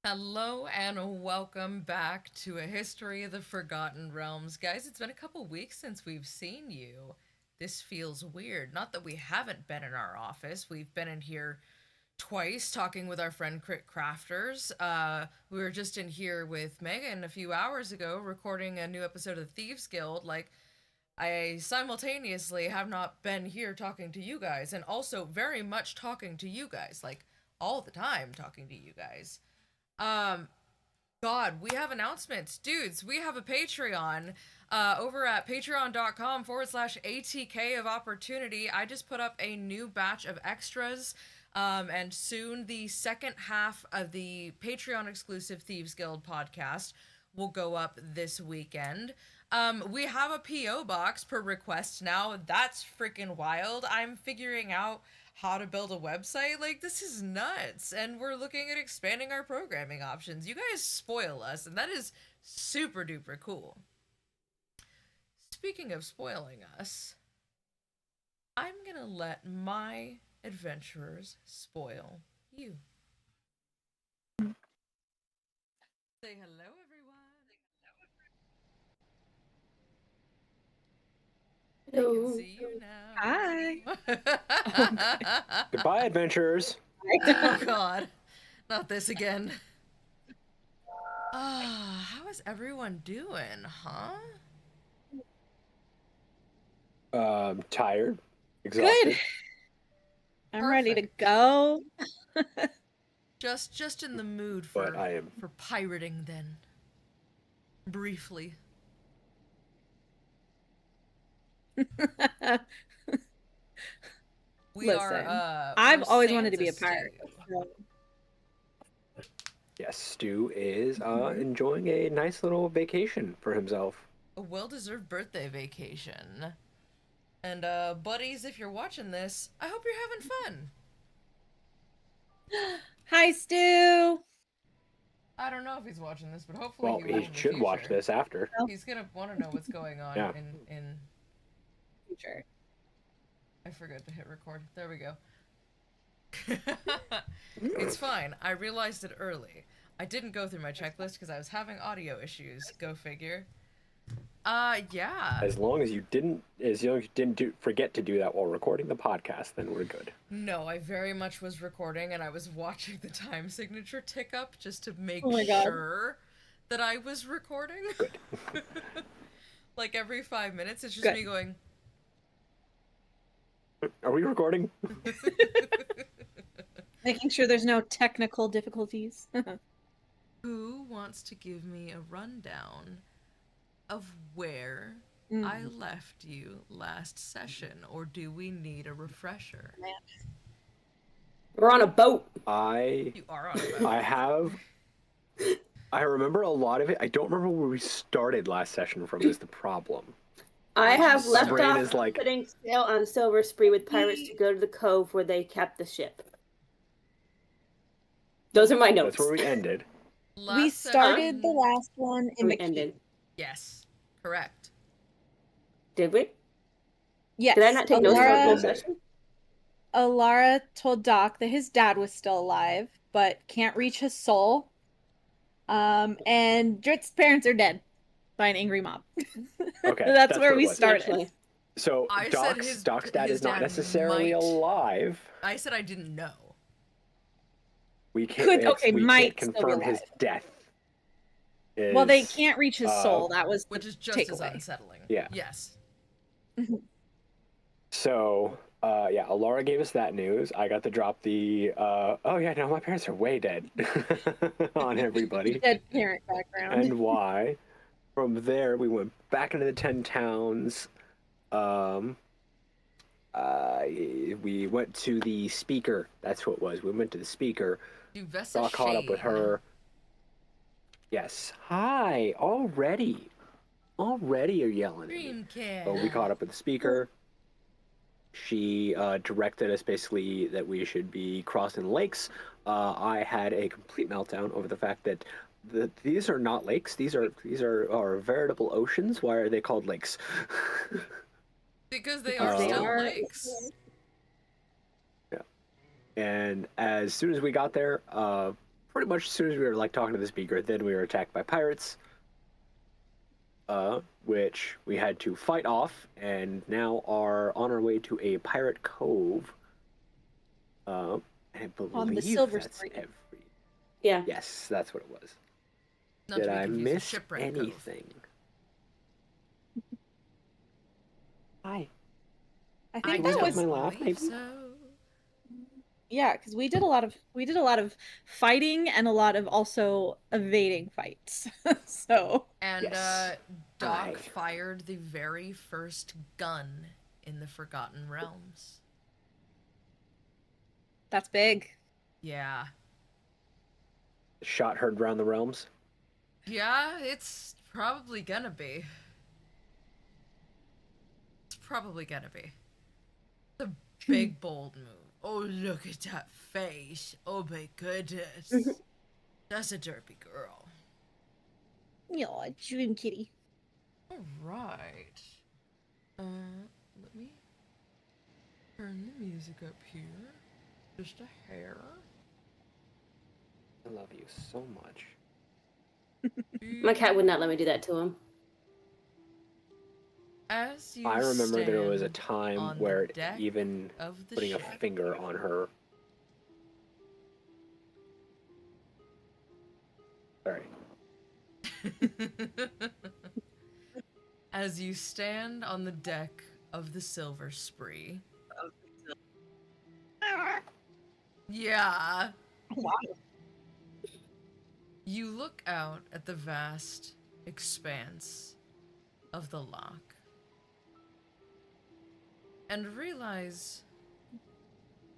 Hello and welcome back to A History of the Forgotten Realms. Guys, it's been a couple weeks since we've seen you. This feels weird. Not that we haven't been in our office. We've been in here twice talking with our friend Crit Crafters. We were just in here with Megan a few hours ago recording a new episode of the Thieves Guild. I simultaneously have not been here talking to you guys and also very much talking to you guys. All the time talking to you guys. Um, God, we have announcements. Dudes, we have a Patreon over at patreon.com/ATK of opportunity. I just put up a new batch of extras. And soon the second half of the Patreon exclusive Thieves Guild podcast will go up this weekend. We have a P.O. box per request now. That's freaking wild. I'm figuring out how to build a website. This is nuts. And we're looking at expanding our programming options. You guys spoil us, and that is super duper cool. Speaking of spoiling us, I'm gonna let my adventurers spoil you. Say hello, everyone. They can Hello. see you Hi. now. Goodbye, adventurers. Oh God, not this again. How is everyone doing, huh? Tired, exhausted. Good. I'm ready to go. Just in the mood But for I am. for pirating then. Briefly. We Listen, are I've we're always wanted to Sans be a Stu. pirate. So. Yes, Stu is enjoying a nice little vacation for himself. A well-deserved birthday vacation. And buddies, if you're watching this, I hope you're having fun. Hi, Stu. I don't know if he's watching this, but hopefully Well, he will. he should watch this after. He's gonna want to know what's going on Yeah. in. Future. I forgot to hit record. There we go. It's fine. I realized it early. I didn't go through my checklist because I was having audio issues. Go figure. Yeah. As long as you didn't forget to do that while recording the podcast, then we're good. No, I very much was recording and I was watching the time signature tick up just to make Oh my God. sure that I was recording. Good. Every 5 minutes, it's just Good. me going. Are we recording? Making sure there's no technical difficulties. Who wants to give me a rundown of where I left you last session, or do we need a refresher? We're on a boat. You are on a boat. I remember a lot of it. I don't remember where we started last session from is the problem. I have left brain off is like- putting sail on Silver Spree with pirates to go to the cove where they kept the ship. Those are my notes. That's where we ended. We started the last one in We the ended. Yes, correct. Did we? Yes. Did I not take notes for the whole Alara- session? Alara told Doc that his dad was still alive, but can't reach his soul. And Drit's parents are dead by an angry mob. Okay, that's where what it we was. started. Actually. So I said Doc's dad his is not dad necessarily might- alive. I said I didn't know. We can't. We might can't still be confirm his alive. death. Well, they can't reach his soul. That was Which the is just as takeaway. unsettling. Yeah. Yes. So, Alara gave us that news. I got to drop the, oh yeah, no, my parents are way dead on everybody. Dead parent background. And why. From there, we went back into the 10 towns. We went to the speaker. That's what it was. We went to the speaker. Got caught up with her. Yes. Hi. Already you're yelling at me. So we caught up with the speaker. She directed us basically that we should be crossing lakes. I had a complete meltdown over the fact that these are not lakes. These are veritable oceans. Why are they called lakes? Because they are still lakes. Yeah. And as soon as we got there, pretty much as soon as we were like talking to the speaker, then we were attacked by pirates, which we had to fight off, and now are on our way to a pirate cove. I believe On the Silver that's Street. Yeah. Yes, that's what it was. Not Did to be I confused with miss Shipwreck Cove. anything? Hi. I think I that was my laugh, maybe? So. yeah, because we did a lot of fighting and a lot of also evading fights. So And Yes. Doc Hi. fired the very first gun in the Forgotten Realms. that's big. Yeah. Shot heard round the realms. Yeah, it's probably gonna be. It's probably gonna be. It's a big, bold move. Oh, look at that face. Oh my goodness. That's a derpy girl. Yeah, dream kitty. Alright. Let me turn the music up here. Just a hair. I love you so much. My cat would not let me do that to him. As you I remember there was a stand time on where the deck even of the putting a ship. finger on her. Sorry. As you stand on the deck of the Silver Spree. Yeah. Wow. You look out at the vast expanse of the lock and realize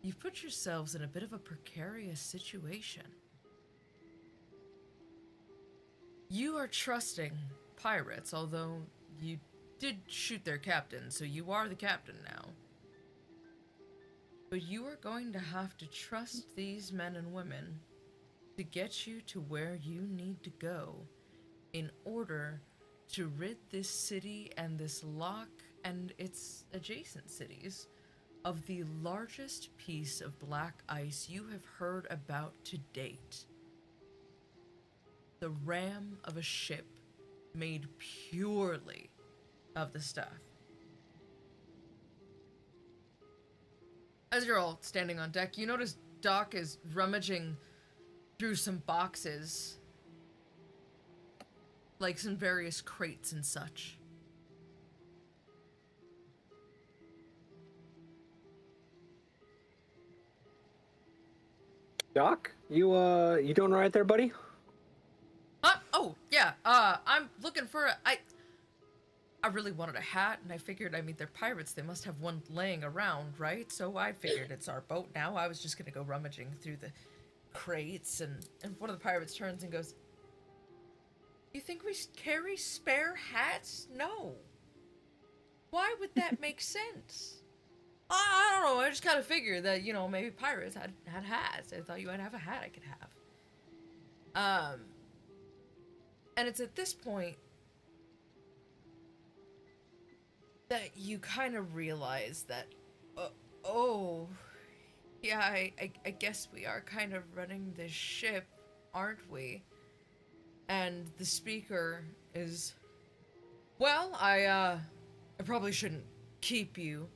you've put yourselves in a bit of a precarious situation. You are trusting pirates, although you did shoot their captain, so you are the captain now. But you are going to have to trust these men and women to get you to where you need to go in order to rid this city and this lock and its adjacent cities of the largest piece of black ice you have heard about to date. The ram of a ship made purely of the stuff. As you're all standing on deck, you notice Doc is rummaging through some boxes, like some various crates and such. Doc, you doing all right there, buddy? Oh, yeah, I'm looking for I really wanted a hat, and I figured, I mean, they're pirates, they must have one laying around, right? So I figured it's our boat now. I was just gonna go rummaging through the crates, and one of the pirates turns and goes, "You think we carry spare hats? No. Why would that make sense?" I don't know, I just kind of figured that, you know, maybe pirates had hats. I thought you might have a hat I could have. And it's at this point that you kind of realize that, oh, yeah, I guess we are kind of running this ship, aren't we? And the speaker is, well, I probably shouldn't keep you,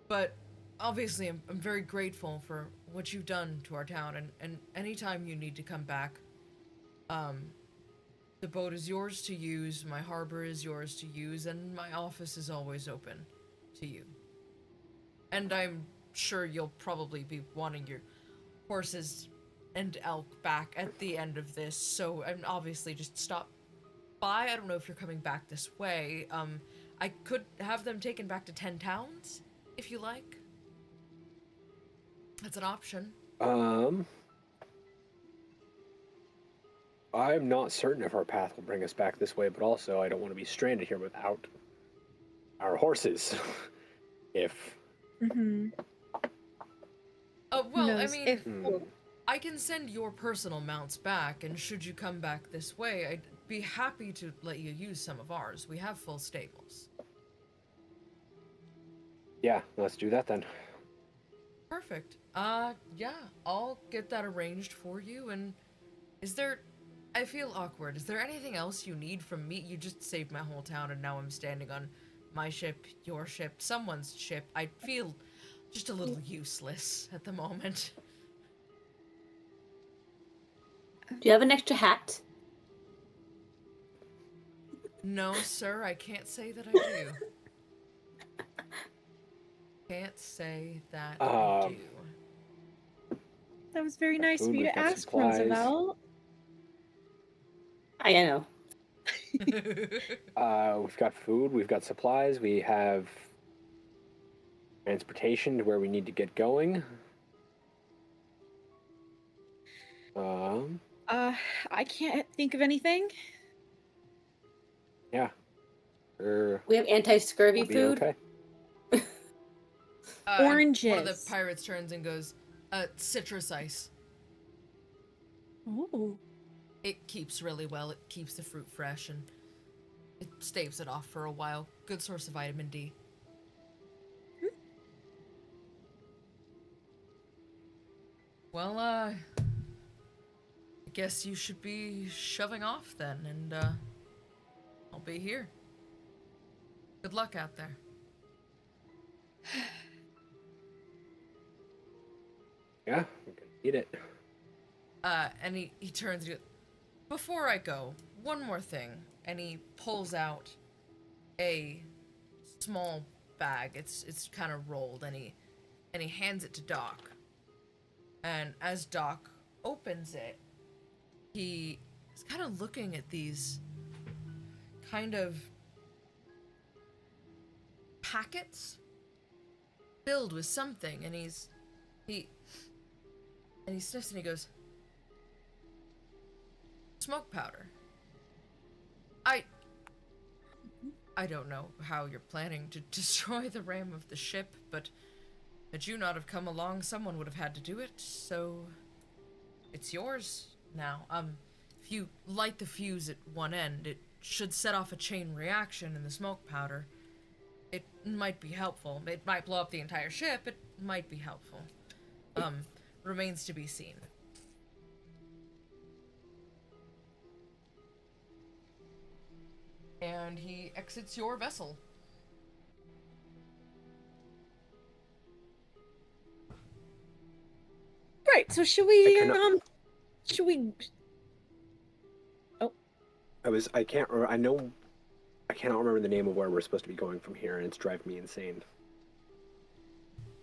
but obviously I'm very grateful for what you've done to our town, and anytime you need to come back, the boat is yours to use, my harbor is yours to use, and my office is always open to you. And I'm sure you'll probably be wanting your horses and elk back at the end of this, so I'm obviously just stop by. I don't know if you're coming back this way. I could have them taken back to 10 Towns, if you like. That's an option. I'm not certain if our path will bring us back this way, but also I don't want to be stranded here without our horses. If. Mm-hmm. Oh, well, I mean, If I can send your personal mounts back, and should you come back this way, I'd be happy to let you use some of ours. We have full stables. Yeah, let's do that then. Perfect. Yeah, I'll get that arranged for you, and Is there... I feel awkward. Is there anything else you need from me? You just saved my whole town, and now I'm standing on my ship, your ship, someone's ship. I feel just a little useless at the moment. Do you have an extra hat? No, sir, I can't say that I do. Can't say that I do. That was very nice of you to ask, supplies. Roosevelt. I know. We've got food, we've got supplies, we have transportation to where we need to get going. I can't think of anything. Yeah. We have anti-scurvy We'll be food. okay. Oranges. One of the pirates turns and goes, citrus ice. Ooh. It keeps really well. It keeps the fruit fresh and it staves it off for a while. Good source of vitamin D. Well, I guess you should be shoving off then, and I'll be here. Good luck out there. Yeah, we're gonna eat it. And he turns and he goes, before I go, one more thing. And he pulls out a small bag. It's kind of rolled, and he hands it to Doc. And as Doc opens it, he is kind of looking at these kind of packets filled with something, and he sniffs and he goes, smoke powder. I don't know how you're planning to destroy the ram of the ship, but had you not have come along, someone would have had to do it, so it's yours now. If you light the fuse at one end, it should set off a chain reaction in the smoke powder. It might be helpful. It might blow up the entire ship. It might be helpful. Remains to be seen. And he exits your vessel. Right, so should we, Oh. I can't remember, I cannot remember the name of where we're supposed to be going from here, and it's driving me insane.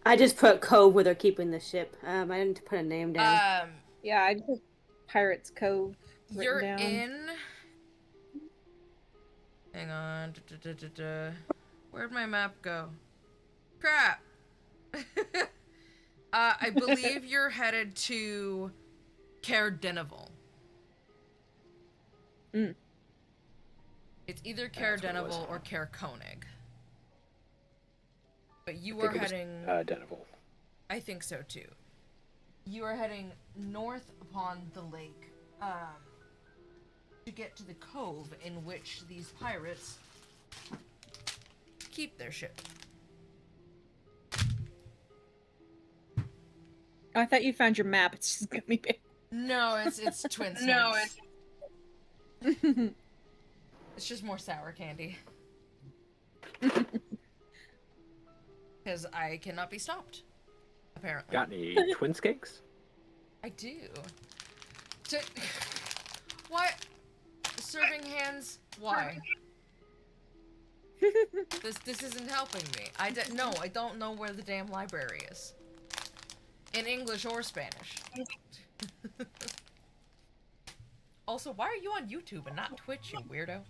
I just put Cove where they're keeping the ship. I didn't put a name down. Yeah, I just Pirates Cove You're down. in... Hang on. Where'd my map go? Crap! I believe you're headed to Caer-Dineval. Mm. It's either Caer-Dineval or Caer-Konig. But you are heading... Dineval. I think so, too. You are heading north upon the lake, to get to the cove in which these pirates keep their ship. I thought you found your map. It's just gonna be big. No, it's Twin Snakes. No, It's just more sour candy. Because I cannot be stopped, apparently. Got any twin cakes? I do. Why? Serving hands? Why? This isn't helping me. I don't know where the damn library is. In English or Spanish. Also, why are you on YouTube and not Twitch, you weirdo?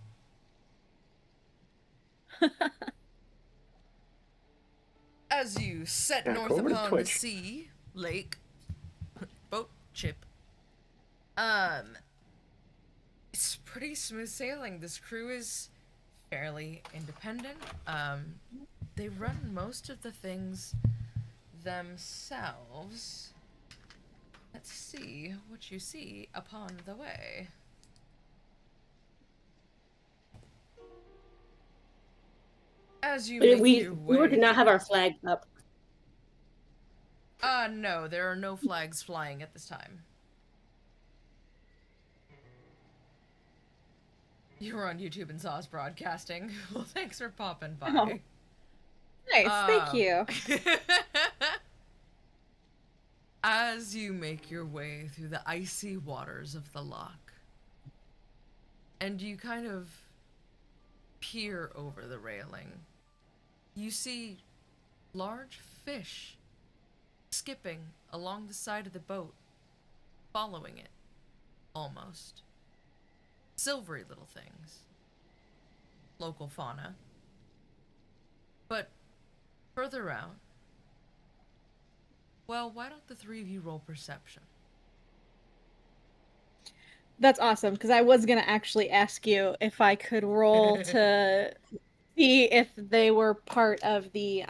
As you set north upon the sea, lake, boat, ship, it's pretty smooth sailing. This crew is fairly independent. They run most of the things themselves. Let's see what you see upon the way. As you make your way... We did not have our flag up. No, there are no flags flying at this time. You were on YouTube and saw us broadcasting. Well, thanks for popping by. Oh. Nice, thank you. As you make your way through the icy waters of the loch, and you kind of peer over the railing, you see large fish skipping along the side of the boat, following it, almost. Silvery little things. Local fauna. But further out, well, why don't the three of you roll perception? That's awesome, because I was gonna actually ask you if I could roll to see if they were part of the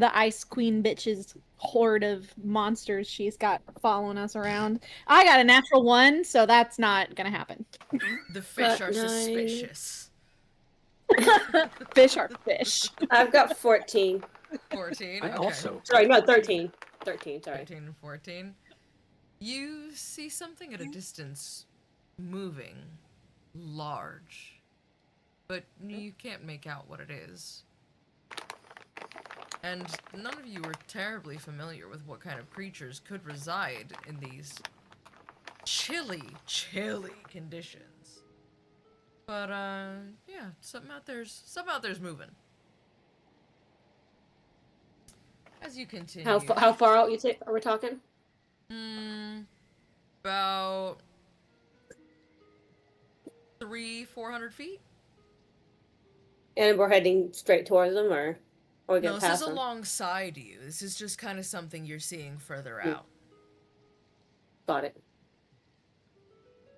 Ice Queen bitch's horde of monsters she's got following us around. I got a natural 1, so that's not gonna happen. The fish are suspicious. Fish are fish. I've got 14. 14? I Okay. also. Sorry, no, 13. 13, sorry. 13 and 14. You see something at a distance moving, large, but you can't make out what it is. And none of you are terribly familiar with what kind of creatures could reside in these chilly conditions. But, yeah, something out there's moving. As you continue. How far out are we talking? About 300-400 feet. And we're heading straight towards them, or we No, get this past is them? alongside you. This is just kind of something you're seeing further out. Got it.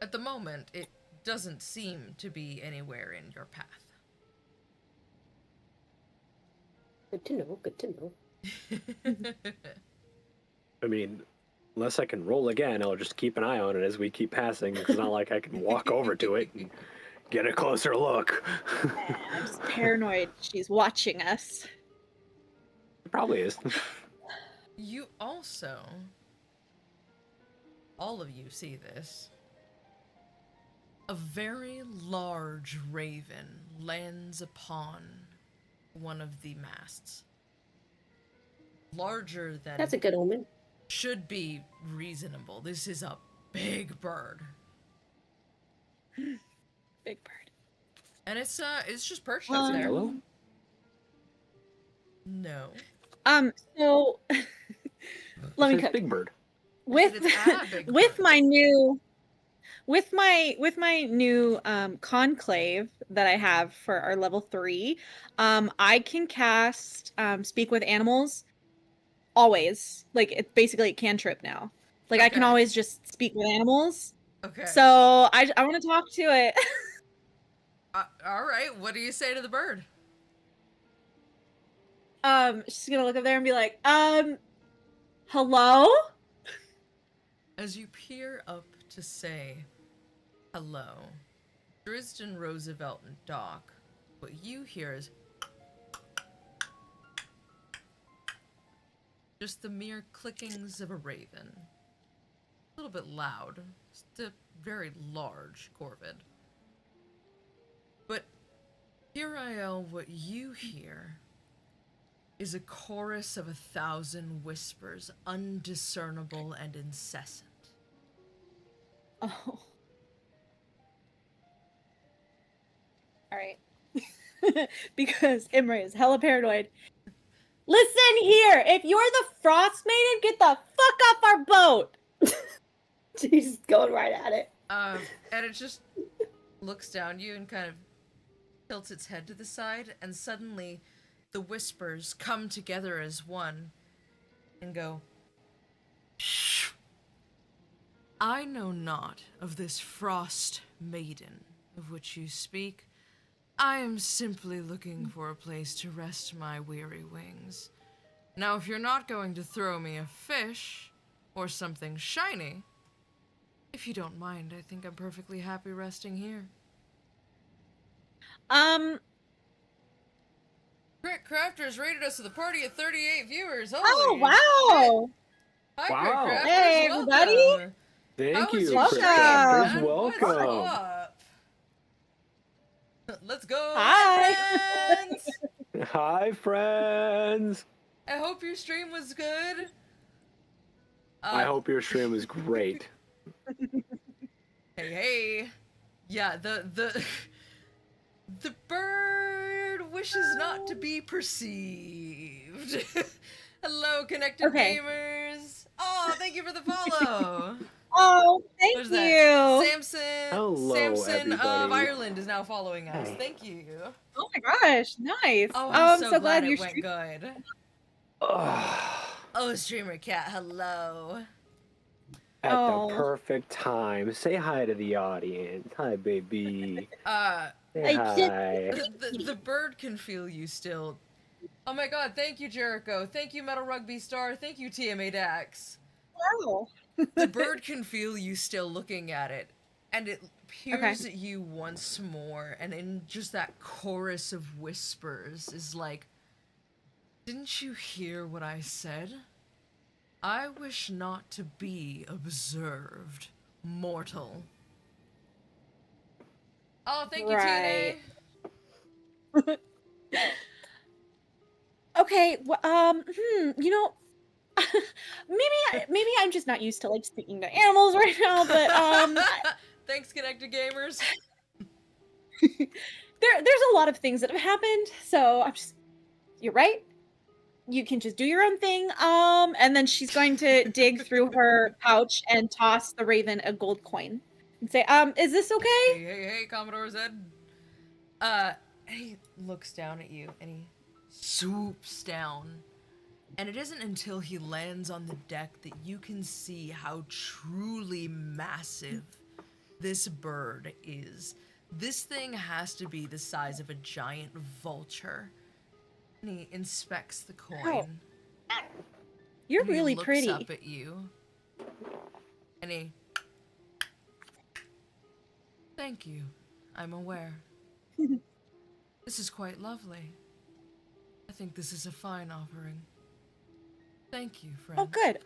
At the moment, it doesn't seem to be anywhere in your path. Good to know, good to know. I mean, unless I can roll again, I'll just keep an eye on it as we keep passing. It's not like I can walk over to it and get a closer look. I'm just paranoid she's watching us. It probably is. You also, all of you see this. A very large raven lands upon one of the masts. Larger than... That's a good omen. Should be reasonable. This is a big bird. Big bird. And it's just perched up there. Yellow? No. So let me It's cut. Big Bird. With Big with Bird. my new conclave that I have for our level 3, I can cast speak with animals always. Like, it's basically a cantrip now. Like, I can Okay. always just speak with animals. Okay. So I want to talk to it. All right. What do you say to the bird? She's gonna look up there and be like, hello? As you peer up to say hello, Drisden, Roosevelt, and Doc, what you hear is just the mere clickings of a raven. A little bit loud. It's a very large corvid. But, Uriel, what you hear is a chorus of 1,000 whispers, undiscernible and incessant. Oh. Alright. Because Imre is hella paranoid. Listen here! If you're the Frost Maiden, get the fuck off our boat! She's going right at it. And it just looks down you and kind of tilts its head to the side, and suddenly the whispers come together as one and go, "Shh. I know not of this Frost Maiden of which you speak. I am simply looking for a place to rest my weary wings. Now, if you're not going to throw me a fish or something shiny, if you don't mind, I think I'm perfectly happy resting here." Crit Crafters rated us with a party of 38 viewers. Holy Oh, wow! Hi, Wow. Crit Crafters. Hey, welcome. everybody. Thank How was you, your Welcome. Crit Crafters. stream, man? What's Welcome. up? Let's go, Hi. friends! Hi, friends. I hope your stream was good. I hope your stream was great. Hey. Yeah, the the bird wishes not to be perceived. Hello, connected Okay. gamers. Oh, thank you for the follow. Oh, thank Who's you. that? Samson of everybody. Ireland is now following us. Hey. Thank you. Oh my gosh, nice. Oh, I'm so glad glad it you're went good. Ugh. Oh, streamer cat, hello. At the perfect time. Say hi to the audience. Hi, baby. Say hi. The bird can feel you still. Oh my god, thank you, Jericho. Thank you, Metal Rugby Star. Thank you, TMA Dax. Wow. The bird can feel you still looking at it, and it peers at you once more, and in just that chorus of whispers is like, didn't you hear what I said? I wish not to be observed, mortal. Oh, thank you, TNA. Okay, you know, maybe I'm just not used to like speaking to animals right now, but thanks, connected gamers. there's a lot of things that have happened, so you're right. You can just do your own thing. And then she's going to dig through her pouch and toss the raven a gold coin and say, is this okay? Hey, Commodore Zed. And he looks down at you and he swoops down. And it isn't until he lands on the deck that you can see how truly massive this bird is. This thing has to be the size of a giant vulture. And he inspects the coin. Oh. You're and he really looks pretty. up at you. And he... Thank you. I'm aware. This is quite lovely. I think this is a fine offering. Thank you, friend. Oh, good.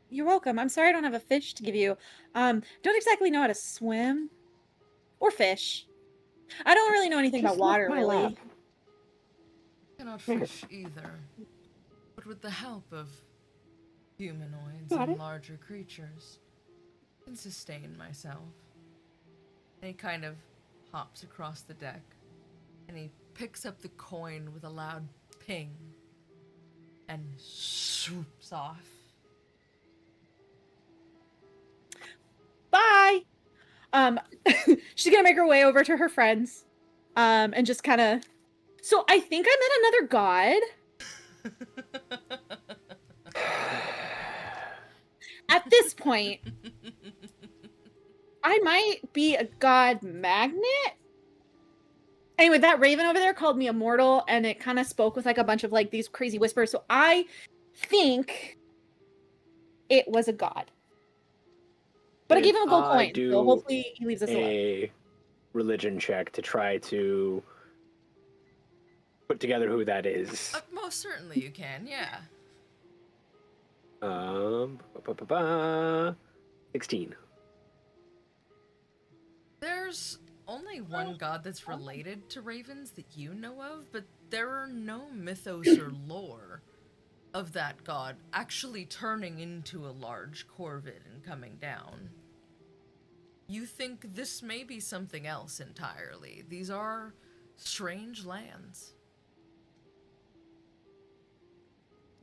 You're welcome. I'm sorry I don't have a fish to give you. Don't exactly know how to swim. Or fish. I don't really know anything about water, really. Lap. Cannot fish either. But with the help of humanoids and larger creatures, I can sustain myself. And he kind of hops across the deck, and he picks up the coin with a loud ping, and swoops off. Bye! She's gonna make her way over to her friends, and just kind of... So I think I met another god. At this point, I might be a god magnet. Anyway, that raven over there called me immortal, and it kind of spoke with like a bunch of like these crazy whispers. So I think it was a god. But I gave him a gold coin, so hopefully he leaves us alone. A religion check to try to put together who that is. Most certainly you can, yeah. 16. There's only one god that's related to ravens that you know of, but there are no mythos or lore of that god actually turning into a large corvid and coming down. You think this may be something else entirely. These are strange lands.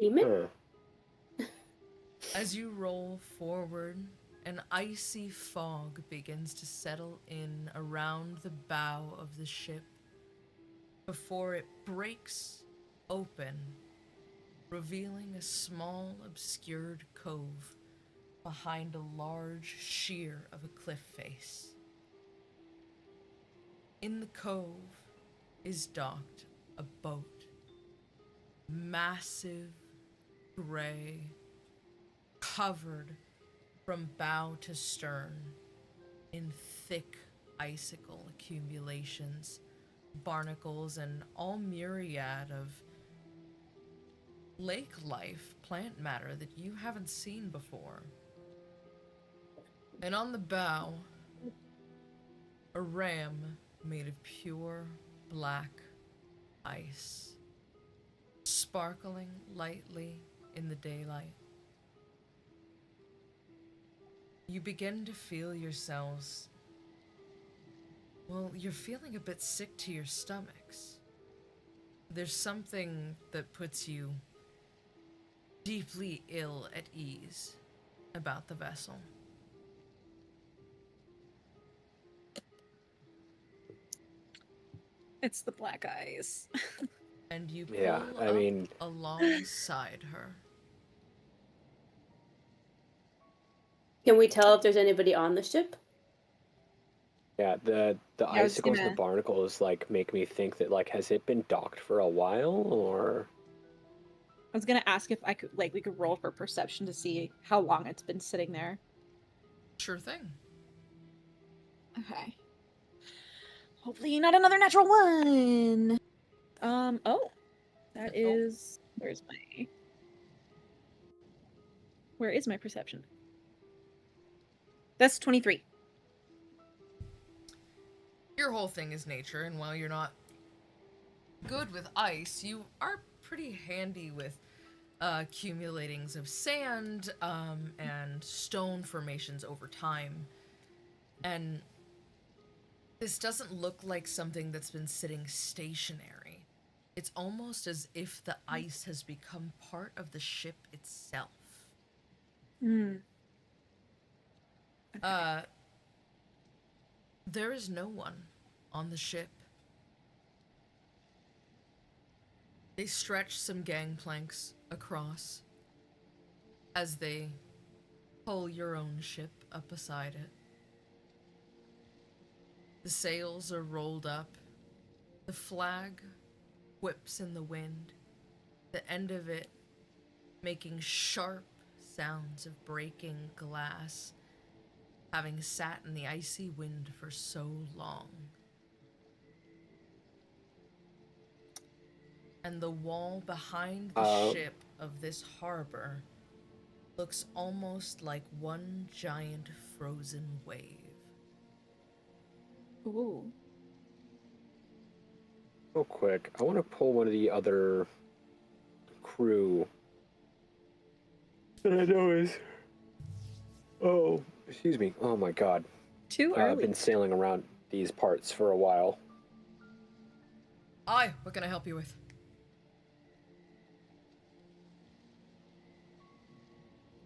Demon? As you roll forward, an icy fog begins to settle in around the bow of the ship before it breaks open, revealing a small, obscured cove behind a large sheer of a cliff face. In the cove is docked a boat, massive, gray, covered from bow to stern in thick icicle accumulations, barnacles, and all myriad of lake life, plant matter that you haven't seen before. And on the bow, a ram made of pure black ice, sparkling lightly in the daylight. You begin to feel yourselves, well, you're feeling a bit sick to your stomachs. There's something that puts you deeply ill at ease about the vessel. It's the black eyes. And you pull Yeah, I up mean, alongside her. Can we tell if there's anybody on the ship? yeah, the I was icicles and the gonna- barnacles like make me think that like has it been docked for a while or I was gonna ask if I could, like, we could roll for perception to see how long it's been sitting there. Sure thing. Okay. Hopefully not another natural one. Oh. That is... Where is my perception? That's 23. Your whole thing is nature, and while you're not good with ice, you are pretty handy with accumulatings of sand and stone formations over time. And this doesn't look like something that's been sitting stationary. It's almost as if the ice has become part of the ship itself. Hmm. There is no one on the ship. They stretch some gangplanks across as they pull your own ship up beside it. The sails are rolled up. The flag whips in the wind, the end of it making sharp sounds of breaking glass, having sat in the icy wind for so long. And the wall behind the ship of this harbor looks almost like one giant frozen wave. Ooh. real quick, I want to pull one of the other crew that I know is. Oh, excuse me. Oh my god. Too early. I've been sailing around these parts for a while. Aye, what can I help you with?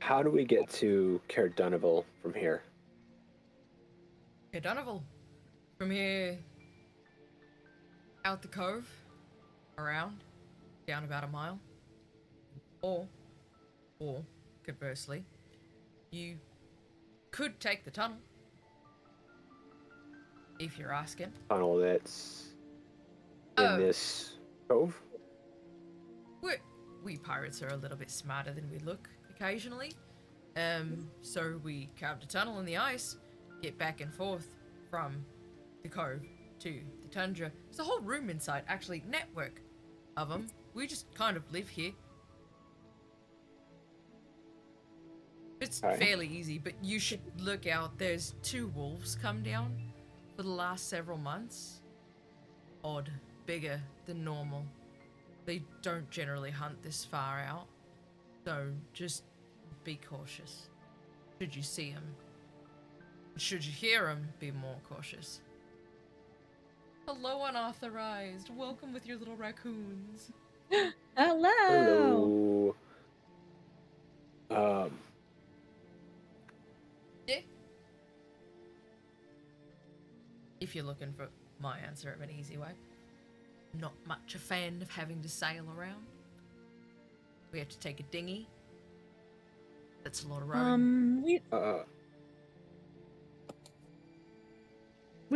How do we get to Cair Dunaville from here? Okay, Dunaville. From here, out the cove, around, down about a mile. Or, conversely, you could take the tunnel. If you're asking. Tunnel that's in this cove? We pirates are a little bit smarter than we look occasionally. So we carved a tunnel in the ice, get back and forth from the cove to the tundra. There's a whole room inside, actually, network of them. We just kind of live here. It's fairly easy, but you should look out. There's 2 wolves come down for the last several months. Odd, bigger than normal. They don't generally hunt this far out, so just be cautious. Should you see them, should you hear them, be more cautious. Hello, unauthorized. Welcome with your little raccoons. Hello. Hello. Yeah. If you're looking for my answer of an easy way. Not much a fan of having to sail around. We have to take a dinghy. That's a lot of rowing. We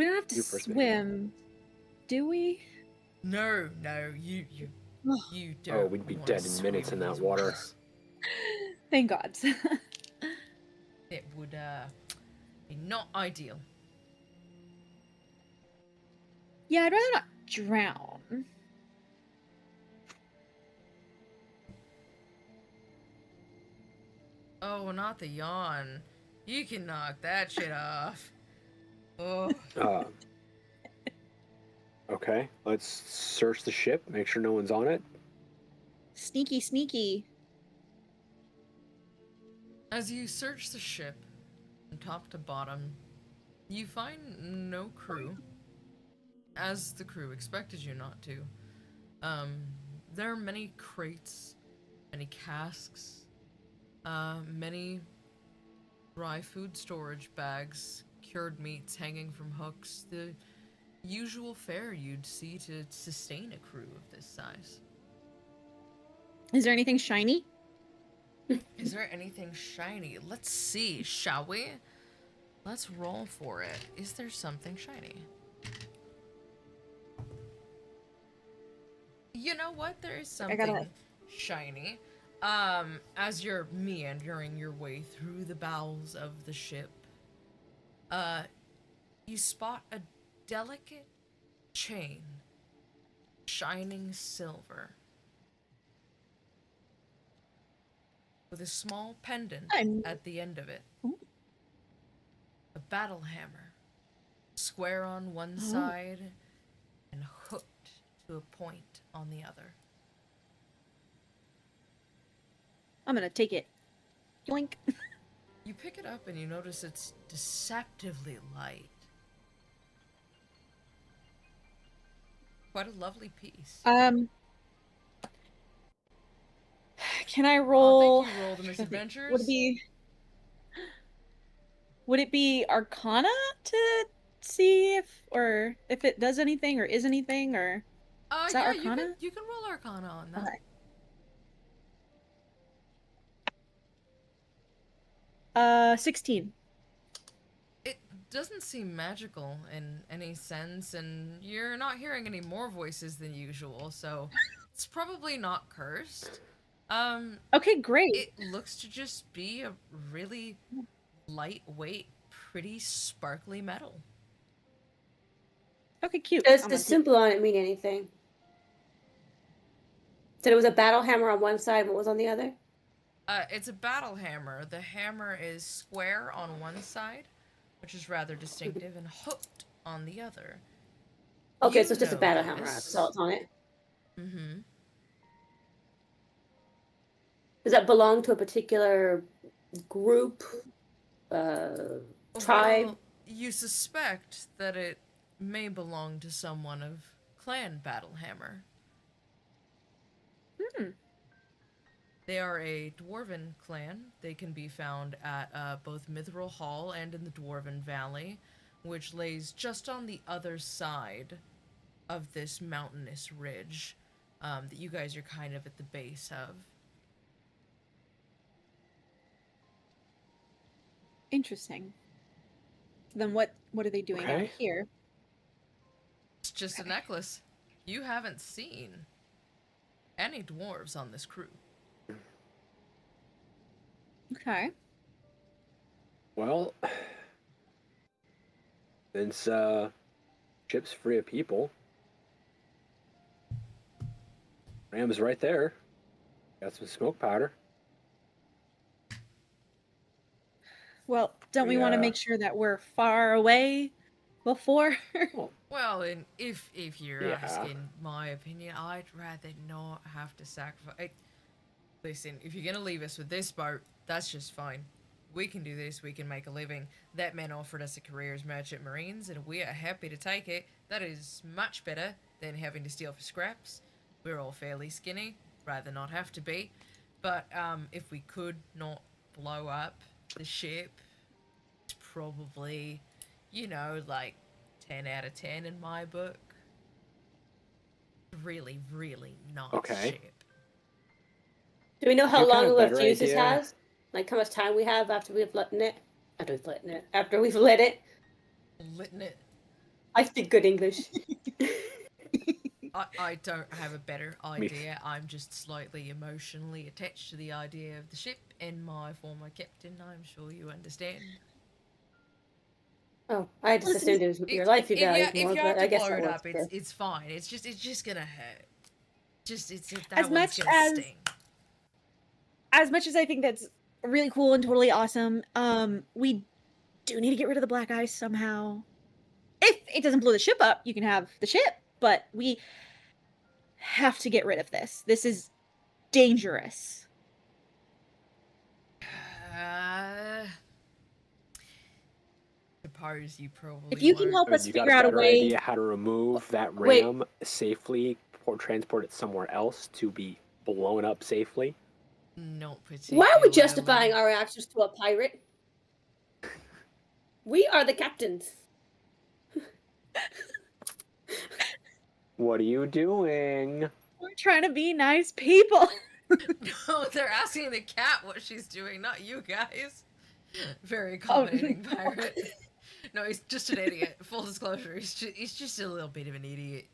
don't have to swim, do we? No, you don't. Oh, we'd be dead in minutes in that water. Thank God. It would be not ideal. Yeah, I'd rather not drown. Oh, not the yawn. You can knock that shit off. Oh. Okay, let's search the ship, make sure no one's on it. Sneaky, sneaky. As you search the ship, from top to bottom, you find no crew, as the crew expected you not to. There are many crates, many casks, many dry food storage bags, cured meats hanging from hooks, the usual fare you'd see to sustain a crew of this size. Is there anything shiny? Is there anything shiny? Let's see, shall we? Let's roll for it. Is there something shiny? You know what? There is something shiny. As you're meandering your way through the bowels of the ship, you spot a delicate chain, shining silver, with a small pendant at the end of it. Ooh. A battle hammer, square on one side and hooked to a point on the other. I'm gonna take it. Yoink. You pick it up and you notice it's deceptively light. Quite a lovely piece. Can I roll? I think you roll the misadventures. Would it be Arcana to see if it does anything or is anything, or is that Arcana? You can roll Arcana on that. Okay. 16. It doesn't seem magical in any sense, and you're not hearing any more voices than usual, so it's probably not cursed. Okay, great. It looks to just be a really lightweight, pretty sparkly metal. Okay, cute. Does the symbol on it mean anything? Said it was a battle hammer on one side, what was on the other? It's a battle hammer. The hammer is square on one side, which is rather distinctive, and hooked on the other. Okay, so it's just a battle hammer. That's all it's on it. Mm-hmm. Does that belong to a particular group, tribe? Well, you suspect that it may belong to someone of Clan Battlehammer. They are a dwarven clan. They can be found at both Mithril Hall and in the Dwarven Valley, which lays just on the other side of this mountainous ridge that you guys are kind of at the base of. Interesting. Then what are they doing out here? It's just a necklace. You haven't seen any dwarves on this crew. Okay. Well, since ship's free of people, Ram's right there. Got some smoke powder. Well, don't we want to make sure that we're far away before? Well, and if you're asking my opinion, I'd rather not have to sacrifice. Listen, if you're gonna leave us with this boat, that's just fine. We can do this, we can make a living. That man offered us a career as merchant marines, and we are happy to take it. That is much better than having to steal for scraps. We're all fairly skinny, rather not have to be. But if we could not blow up the ship, it's probably, like 10 out of 10 in my book. Really, really nice ship. Do we know how long left use this has? Like how much time we have after we've lit it? After we've lit it. Lit it. I speak good English. I don't have a better idea. I'm just slightly emotionally attached to the idea of the ship and my former captain. I'm sure you understand. Oh, I just assumed it was your life you valued more, but I guess blow it up, it's fine. It's just gonna hurt. As much as I think that's really cool and totally awesome, we do need to get rid of the black ice somehow. If it doesn't blow the ship up, you can have the ship, but we have to get rid of this. This is dangerous. Suppose you probably If you can help us You figure got out a a better way. idea how to remove that Wait. ram safely or transport it somewhere else to be blown up safely? Not particularly. Why are we justifying our actions to a pirate? We are the captains. What are you doing? We're trying to be nice people. No, they're asking the cat what she's doing, not you guys. Very accommodating pirate. No, he's just an idiot. Full disclosure, he's just a little bit of an idiot.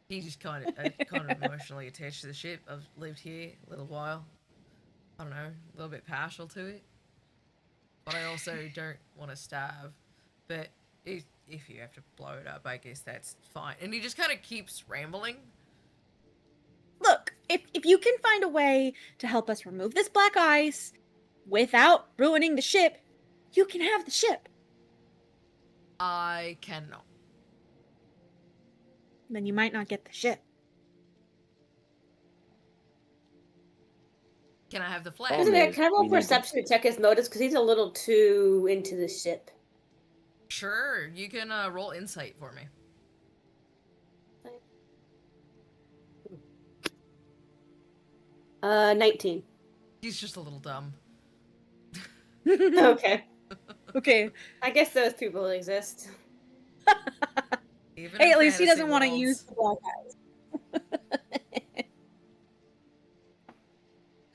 He just kind of emotionally attached to the ship. I've lived here a little while. I don't know, a little bit partial to it. But I also don't want to starve. But if you have to blow it up, I guess that's fine. And he just kind of keeps rambling. Look, if you can find a way to help us remove this black ice without ruining the ship, you can have the ship. I cannot. Then you might not get the ship. Can I have the flag? Isn't it? Can I roll perception to check his motives? Because he's a little too into the ship. Sure, you can roll insight for me. 19. He's just a little dumb. Okay. Okay. I guess those people exist. Even Hey, in at least he fantasy doesn't want to worlds. use the black eyes.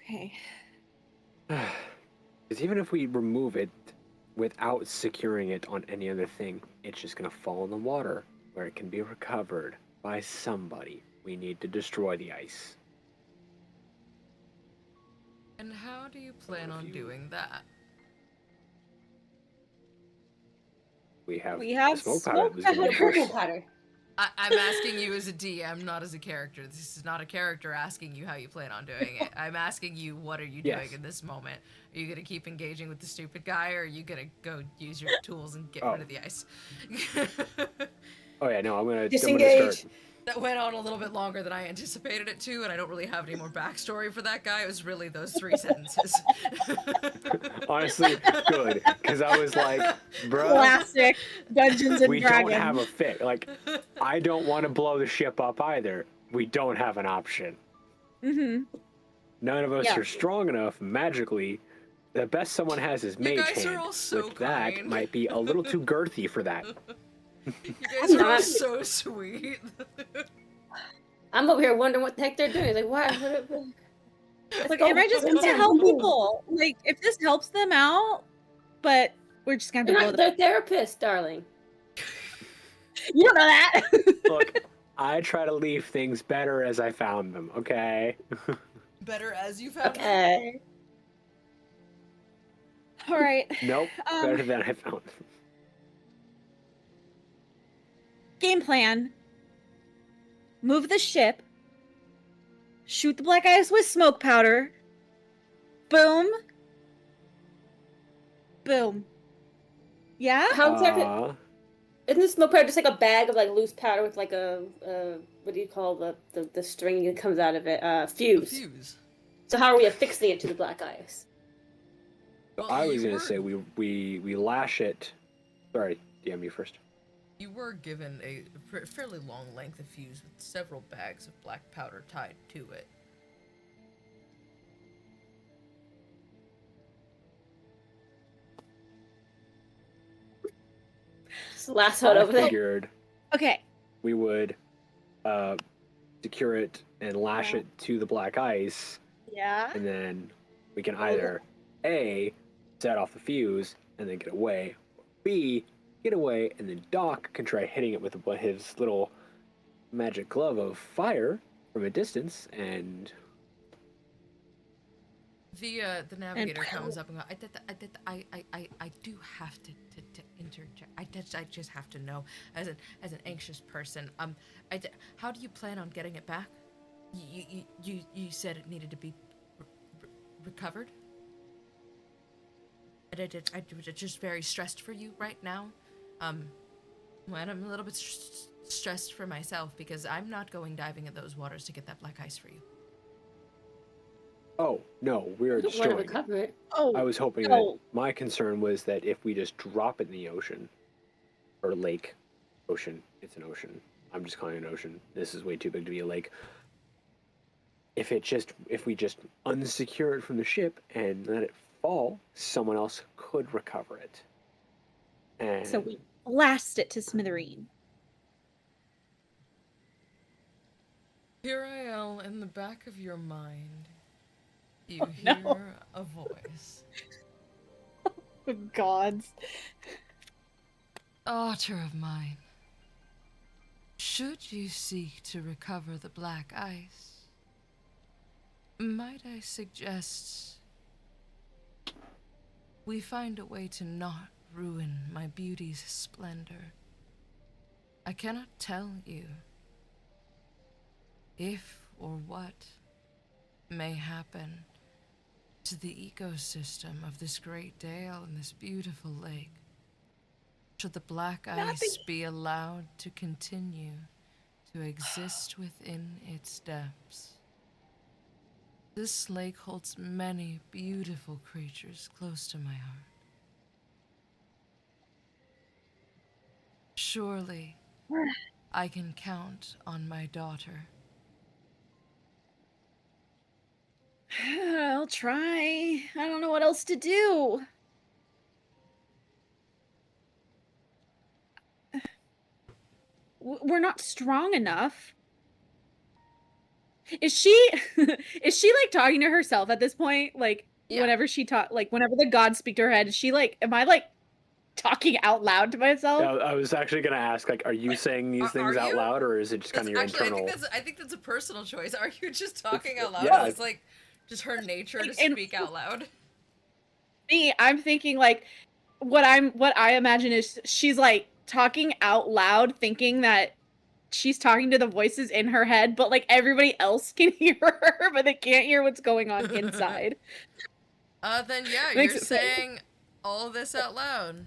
Okay. Because even if we remove it without securing it on any other thing, it's just going to fall in the water where it can be recovered by somebody. We need to destroy the ice. And how do you plan on doing that? We have smoke powder. There's gonna be a powder. bush. Powder. I'm asking you as a DM, not as a character. This is not a character asking you how you plan on doing it. I'm asking you, what are you doing in this moment? Are you going to keep engaging with the stupid guy, or are you going to go use your tools and get rid of the ice? Oh yeah, no, I'm gonna Disengage. start. That went on a little bit longer than I anticipated it to, and I don't really have any more backstory for that guy. It was really those 3 sentences. Honestly, good, because I was like, bro, Classic Dungeons and we Dragons. don't have a fit. Like, I don't want to blow the ship up either. We don't have an option. Mm-hmm. None of us are strong enough magically. The best someone has is mage guys hand. are all so Which that kind. might be a little too girthy for that. You guys are all so sweet. I'm over here wondering what the heck they're doing. Like, why? Like, am I just going to help people? Like, if this helps them out, but we're just going to blow They're therapists, darling. You don't know that. Look, I try to leave things better as I found them, okay? Better as you found them? Okay. All right. Nope, better than I found them. Game plan. Move the ship. Shoot the black ice with smoke powder. Boom. Boom. Yeah? How exactly? Isn't the smoke powder just like a bag of like loose powder with like a what do you call the string that comes out of it? Fuse. Fuse. So how are we affixing it to the black ice? Well, I was gonna say we lash it. Sorry, DM you first. You were given a fairly long length of fuse with several bags of black powder tied to it. Just lasso it over there. Figured Okay. we would secure it and lash it to the black ice, Yeah. and then we can either A, set off the fuse and then get away, or B, get away and then Doc can try hitting it with his little magic glove of fire from a distance, and The navigator comes up and goes, I do have to interject. I just have to know, as an anxious person, how do you plan on getting it back? You said it needed to be recovered? I'm just very stressed for you right now. And I'm a little bit stressed for myself because I'm not going diving in those waters to get that black ice for you. Oh, no, we're I don't want to destroying it. recover it. Oh, I was hoping no. that my concern was that if we just drop it in the ocean, or lake, ocean, it's an ocean. I'm just calling it an ocean. This is way too big to be a lake. If we just unsecure it from the ship and let it fall, someone else could recover it. And So we blast it to smithereen. Uriel, in the back of your mind, you hear a voice. Oh, gods. Daughter of mine, should you seek to recover the black ice, might I suggest we find a way to not ruin my beauty's splendor? I cannot tell you if or what may happen to the ecosystem of this great dale and this beautiful lake should the black ice be allowed to continue to exist within its depths. This lake holds many beautiful creatures close to my heart. Surely, I can count on my daughter. I'll try. I don't know what else to do. We're not strong enough. Is she is she like talking to herself at this point? Like whenever she whenever the gods speak to her head, is she like, am I like talking out loud to myself? Yeah, I was actually gonna ask, like, are you saying these things out loud, or is it just kind of your internal? I think that's a personal choice. Are you just talking out loud? Yeah. It's like just her nature to speak out loud. Me, I'm thinking like what I imagine is she's like talking out loud, thinking that she's talking to the voices in her head, but like everybody else can hear her, but they can't hear what's going on inside. Then yeah, you're saying all this out loud.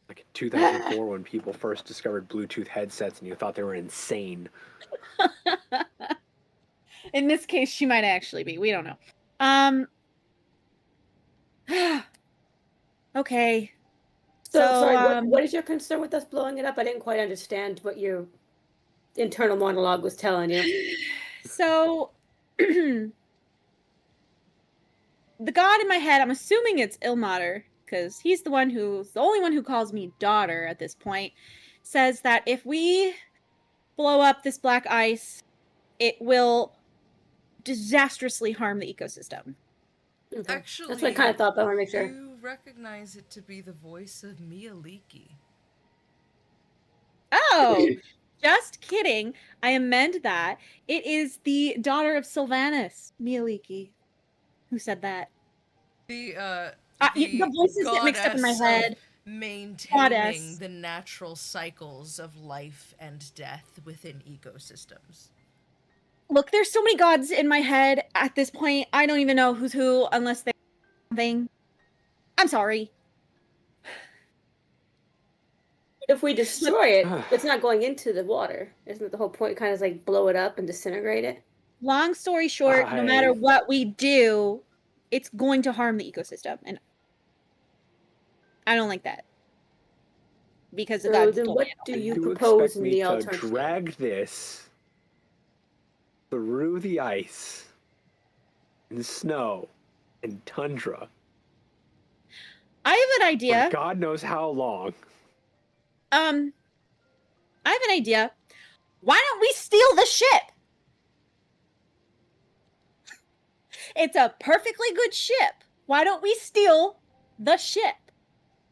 Like in 2004 when people first discovered Bluetooth headsets and you thought they were insane. In this case, she might actually be. We don't know. Okay. So sorry, what is your concern with us blowing it up? I didn't quite understand what your internal monologue was telling you. So, the god in my head, I'm assuming it's Ilmater, because he's the only one who calls me daughter at this point, says that if we blow up this black ice, it will disastrously harm the ecosystem. Okay. Actually, that's what I kind of thought, but I want to make sure. You recognize it to be the voice of Mialiki. Oh, just kidding. I amend that. It is the daughter of Sylvanus, Mialiki, who said that. The voices get mixed up in my head. Maintaining the natural cycles of life and death within ecosystems. Look, there's so many gods in my head at this point. I don't even know who's who unless they're something. I'm sorry. If we destroy it, it's not going into the water. Isn't it the whole point? Kind of like blow it up and disintegrate it? Long story short, no matter what we do, it's going to harm the ecosystem. And I don't like that. Because the gods then what do you You propose expect in the me to alternative? drag this through the ice and snow and tundra? I have an idea. For God knows how long. I have an idea. Why don't we steal the ship? It's a perfectly good ship. Why don't we steal the ship?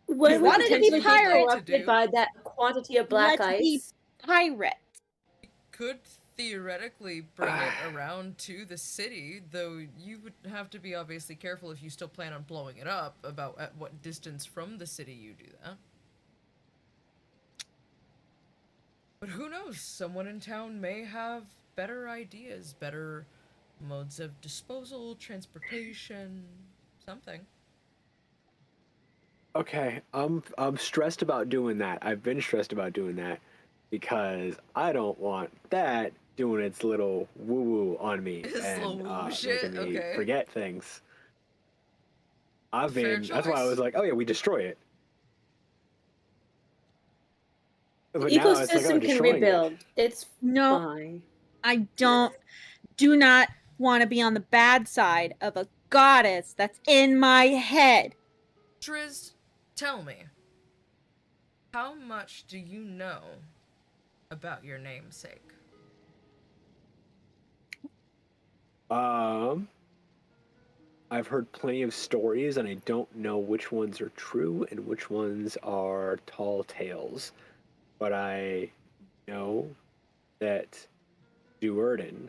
We wanted to be pirates by that quantity of black Let's ice. Be pirates. Could theoretically bring it around to the city, though you would have to be obviously careful if you still plan on blowing it up about at what distance from the city you do that. But who knows? Someone in town may have better ideas, better modes of disposal, transportation, something. Okay, I'm stressed about doing that. I've been stressed about doing that because I don't want that doing its little woo woo on me His little and woo shit. making me Okay. forget things. Fair That's why I was choice. like, oh yeah, we destroy it. The But now it's like, oh, ecosystem can destroying it. rebuild. It's No, fine. I do not want to be on the bad side of a goddess that's in my head. Driz, tell me, how much do you know about your namesake? Um, I've heard plenty of stories, and I don't know which ones are true and which ones are tall tales. But I know that Duerden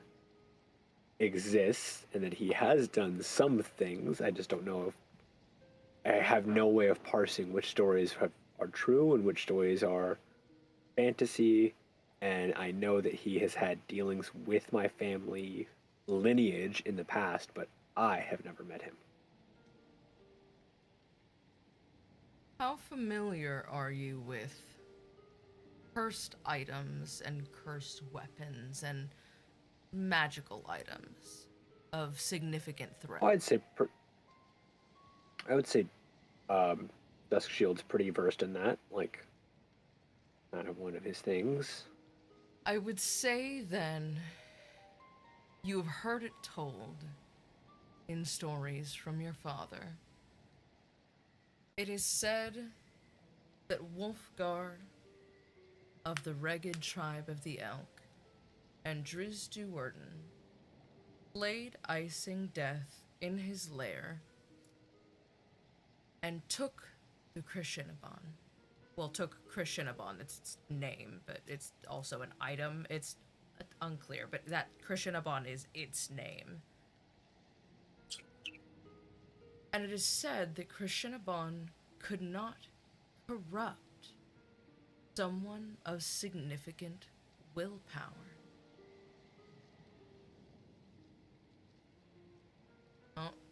exists and that he has done some things. I just don't know if I have no way of parsing which are true and which stories are fantasy. And I know that he has had dealings with my family lineage in the past, but I have never met him. How familiar are you with cursed items and cursed weapons and magical items of significant threat? Oh, I would say Dusk Shield's pretty versed in that, like kind of one of his things. I would say then you have heard it told in stories from your father. It is said that Wolfgard of the Ragged tribe of the Elk and Driz Duerden laid icing death in his lair and took the Krishinabon. Well, took Krishinabon, that's its name, but it's also an item. It's unclear, but that Krishinabon is its name. And it is said that Krishinabon could not corrupt someone of significant willpower.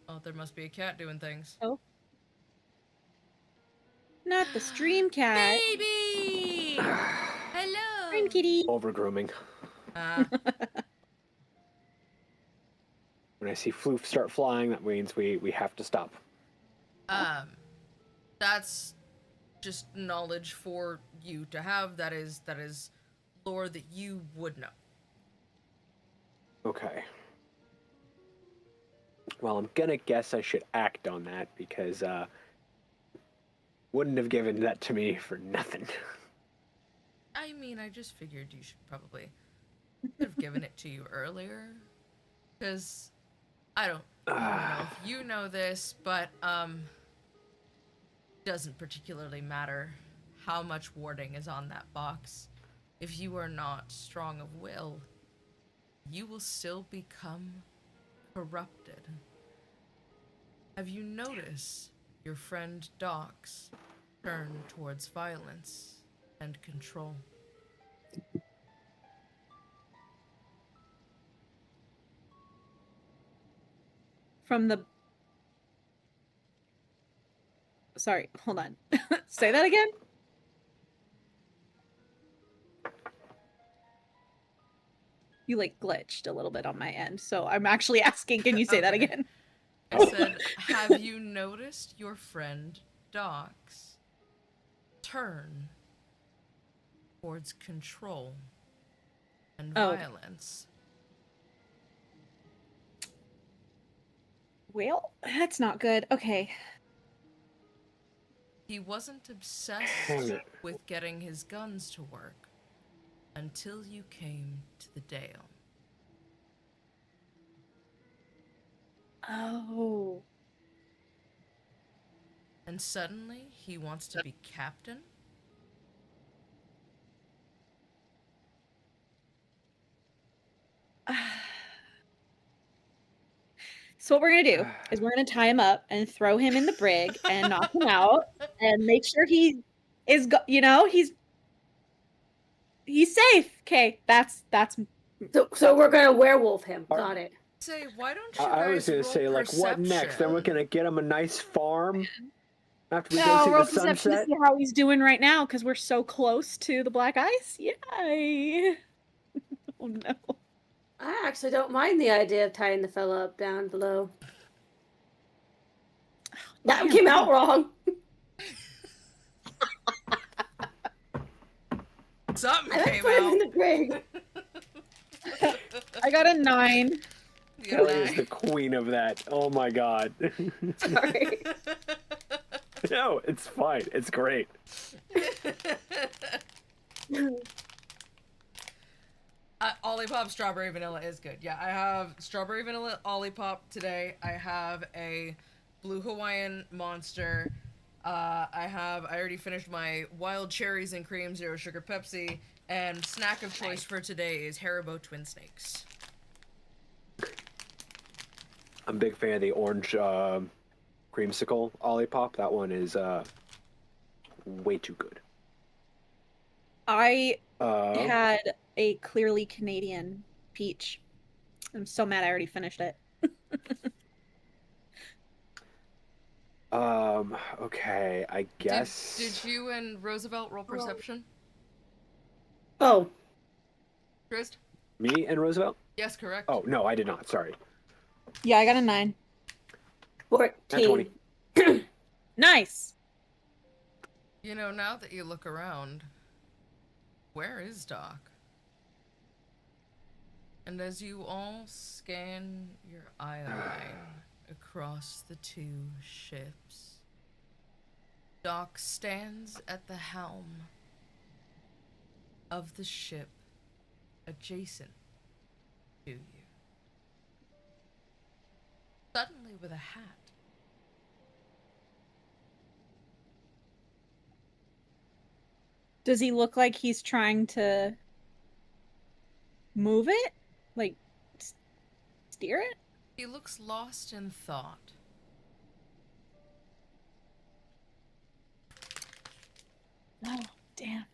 Oh, there must be a cat doing things. Oh. Not the stream cat. Baby! Hello! Stream kitty. Over grooming. When I see Floof start flying, that means we have to stop. That's just knowledge for you to have. That is lore that you would know. Okay. Well, I'm gonna guess I should act on that because wouldn't have given that to me for nothing. I mean, I just figured you should probably have given it to you earlier. Because I don't know if you know this, but doesn't particularly matter how much warding is on that box. If you are not strong of will, you will still become corrupted. Have you noticed your friend Doc's turn towards violence and control? From the... Sorry, hold on. Say that again? You, like, glitched a little bit on my end, so I'm actually asking, can you say that Okay. again? I said, have you noticed your friend Doc's turn towards control and violence? Well, that's not good. Okay. He wasn't obsessed with getting his guns to work until you came to the Dale. Oh. And suddenly, he wants to be captain? So what we're gonna do is we're gonna tie him up and throw him in the brig and knock him out and make sure he is, he's safe. Okay, that's. So we're gonna werewolf him. Got it. Say, why don't you I guys was gonna roll say, like, what next? Then we're perception? gonna get him a nice farm. After we go No, see roll the perception to sunset. see how he's doing right now, because we're so close to the black ice. Yay! Oh no. I actually don't mind the idea of tying the fella up down below. That Damn, came out wrong. Something I came put him out. in the grave. I got a 9. Kelly is the queen of that. Oh my god. Sorry. No, it's fine. It's great. Olipop strawberry vanilla is good. Yeah, I have strawberry vanilla Olipop today. I have a blue Hawaiian monster. I already finished my wild cherries and cream 0 sugar Pepsi. And snack of choice for today is Haribo Twin Snakes. I'm a big fan of the orange creamsicle Olipop. That one is way too good. I had a clearly Canadian peach. I'm so mad I already finished it. Okay, I guess. Did you and Roosevelt roll perception? Oh. Trist? Me and Roosevelt? Yes, correct. Oh, no, I did not. Sorry. Yeah, I got a 9. 14. 20. Nice! You know, now that you look around, where is Doc? And as you all scan your eye line across the 2 ships, Doc stands at the helm of the ship adjacent to you. Suddenly with a hat. Does he look like he's trying to move it? Like, steer it? He looks lost in thought. Oh, damn.